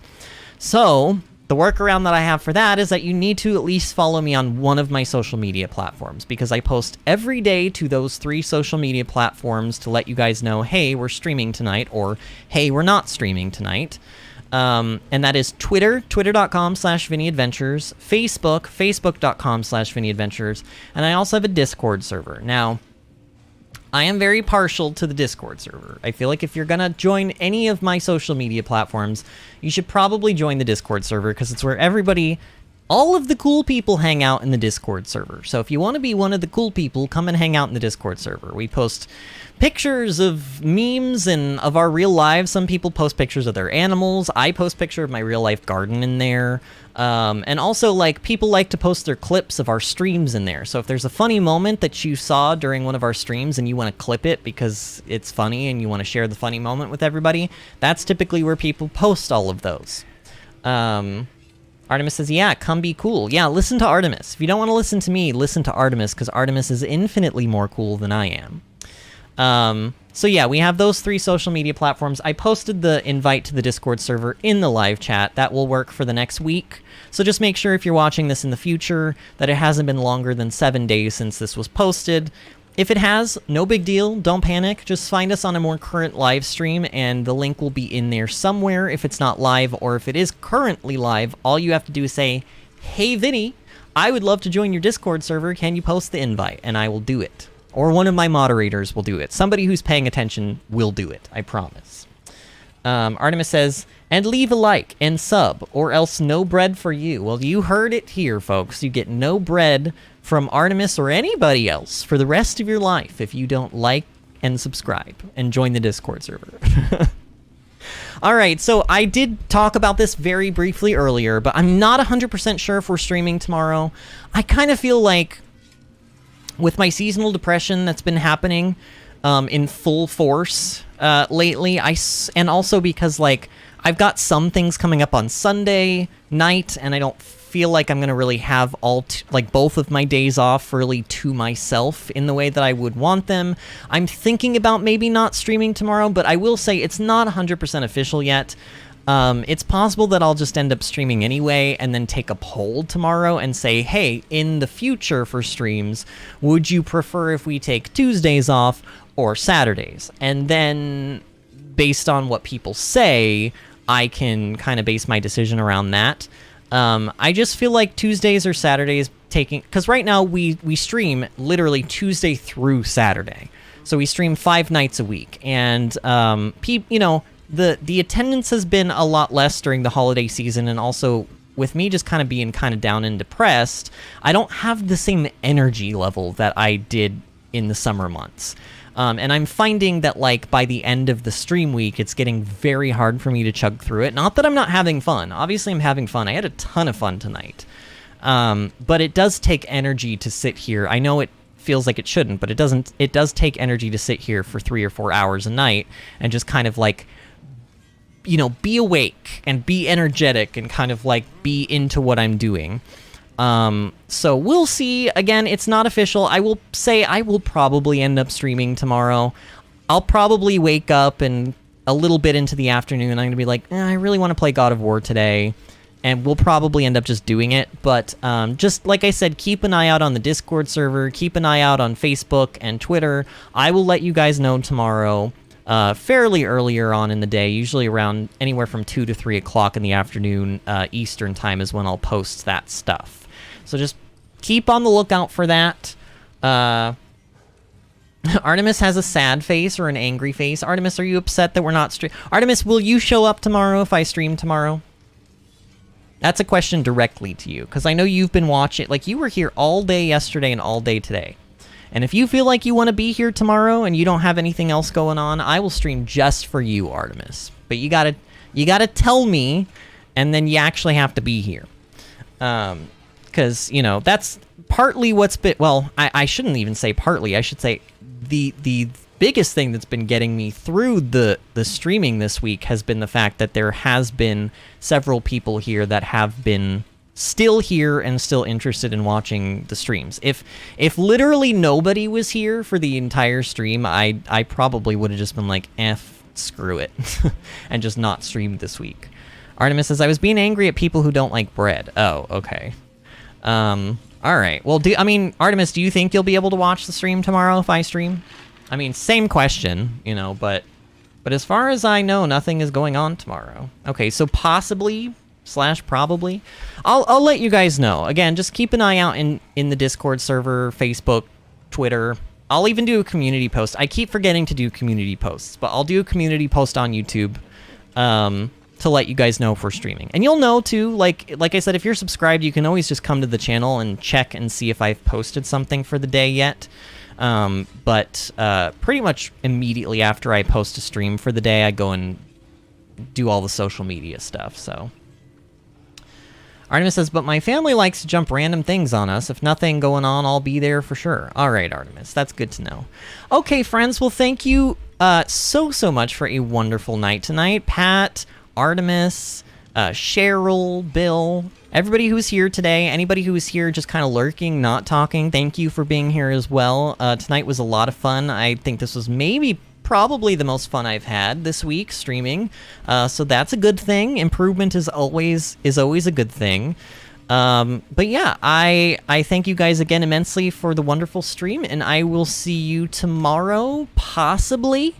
So, the workaround that I have for that is that you need to at least follow me on one of my social media platforms, because I post every day to those 3 social media platforms to let you guys know, hey, we're streaming tonight, or hey, we're not streaming tonight. And that is Twitter, twitter.com/VinnyAdventures, Facebook, facebook.com/VinnyAdventures, and I also have a Discord server. Now, I am very partial to the Discord server. I feel like if you're gonna join any of my social media platforms, you should probably join the Discord server, because it's where all of the cool people hang out in the Discord server. So if you want to be one of the cool people, come and hang out in the Discord server. We post pictures of memes and of our real lives. Some people post pictures of their animals. I post picture of my real life garden in there. And also, like, people like to post their clips of our streams in there. So if there's a funny moment that you saw during one of our streams and you want to clip it because it's funny and you want to share the funny moment with everybody, that's typically where people post all of those. Artemis says, yeah, come be cool. Yeah, listen to Artemis. If you don't want to listen to me, listen to Artemis, because Artemis is infinitely more cool than I am. So yeah, we have those 3 social media platforms. I posted the invite to the Discord server in the live chat. That will work for the next week. So just make sure if you're watching this in the future that it hasn't been longer than 7 days since this was posted. If it has, no big deal. Don't panic. Just find us on a more current live stream, and the link will be in there somewhere if it's not live, or if it is currently live, all you have to do is say, hey, Vinny, I would love to join your Discord server. Can you post the invite? And I will do it. Or one of my moderators will do it. Somebody who's paying attention will do it. I promise. Artemis says, and leave a like and sub, or else no bread for you. Well, you heard it here, folks. You get no bread from Artemis or anybody else for the rest of your life if you don't like and subscribe and join the Discord server. All right, so I did talk about this very briefly earlier, but I'm not 100% sure if we're streaming tomorrow. I kind of feel like with my seasonal depression that's been happening in full force lately, and also because, like, I've got some things coming up on Sunday night, and I don't feel like I'm going to really have both of my days off really to myself in the way that I would want them. I'm thinking about maybe not streaming tomorrow, but I will say it's not 100% official yet. It's possible that I'll just end up streaming anyway and then take a poll tomorrow and say, hey, in the future for streams, would you prefer if we take Tuesdays off or Saturdays? And then, based on what people say, I can kind of base my decision around that. I just feel like Tuesdays or Saturdays because right now we stream literally Tuesday through Saturday. So we stream 5 nights a week. And, the attendance has been a lot less during the holiday season, and also with me just kind of being kind of down and depressed, I don't have the same energy level that I did in the summer months. And I'm finding that, like, by the end of the stream week, it's getting very hard for me to chug through it. Not that I'm not having fun. Obviously, I'm having fun. I had a ton of fun tonight. But it does take energy to sit here. I know it feels like it shouldn't, but it doesn't. It does take energy to sit here for 3 or 4 hours a night and just kind of, like, you know, be awake and be energetic and kind of like be into what I'm doing. So we'll see. Again, it's not official. I will say I will probably end up streaming tomorrow. I'll probably wake up and a little bit into the afternoon, I'm going to be like, I really want to play God of War today. And we'll probably end up just doing it. But just like I said, keep an eye out on the Discord server. Keep an eye out on Facebook and Twitter. I will let you guys know tomorrow, fairly earlier on in the day, usually around anywhere from 2 to 3 o'clock in the afternoon Eastern time is when I'll post that stuff. So just keep on the lookout for that. Artemis has a sad face or an angry face. Artemis, are you upset that we're not Artemis, will you show up tomorrow if I stream tomorrow? That's a question directly to you, because I know you've been watching. Like, you were here all day yesterday and all day today. And if you feel like you want to be here tomorrow and you don't have anything else going on, I will stream just for you, Artemis. But you gotta tell me, and then you actually have to be here. Because, you know, that's partly what's been... Well, I shouldn't even say partly. I should say the biggest thing that's been getting me through the streaming this week has been the fact that there has been several people here that have been still here and still interested in watching the streams. If literally nobody was here for the entire stream, I probably would have just been like, screw it, and just not streamed this week. Artemis says, I was being angry at people who don't like bread. Oh, okay. All right. Well, Artemis, do you think you'll be able to watch the stream tomorrow if I stream? I mean, same question, you know, but as far as I know, nothing is going on tomorrow. Okay, so possibly / probably. I'll let you guys know. Again, just keep an eye out in the Discord server, Facebook, Twitter. I'll even do a community post. I keep forgetting to do community posts, but I'll do a community post on YouTube to let you guys know if we're streaming. And you'll know, too, like I said, if you're subscribed, you can always just come to the channel and check and see if I've posted something for the day yet. But pretty much immediately after I post a stream for the day, I go and do all the social media stuff, so. Artemis says, but my family likes to jump random things on us. If nothing going on, I'll be there for sure. All right, Artemis, that's good to know. Okay, friends, well, thank you so much for a wonderful night tonight. Pat, Artemis, Cheryl, Bill, everybody who's here today, anybody who was here just kind of lurking, not talking, thank you for being here as well. Tonight was a lot of fun. I think this was probably the most fun I've had this week streaming. So that's a good thing. Improvement is always a good thing. But yeah, I thank you guys again immensely for the wonderful stream, and I will see you tomorrow, possibly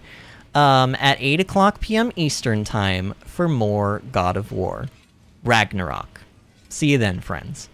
at 8 o'clock p.m. Eastern Time for more God of War Ragnarok. See you then, friends.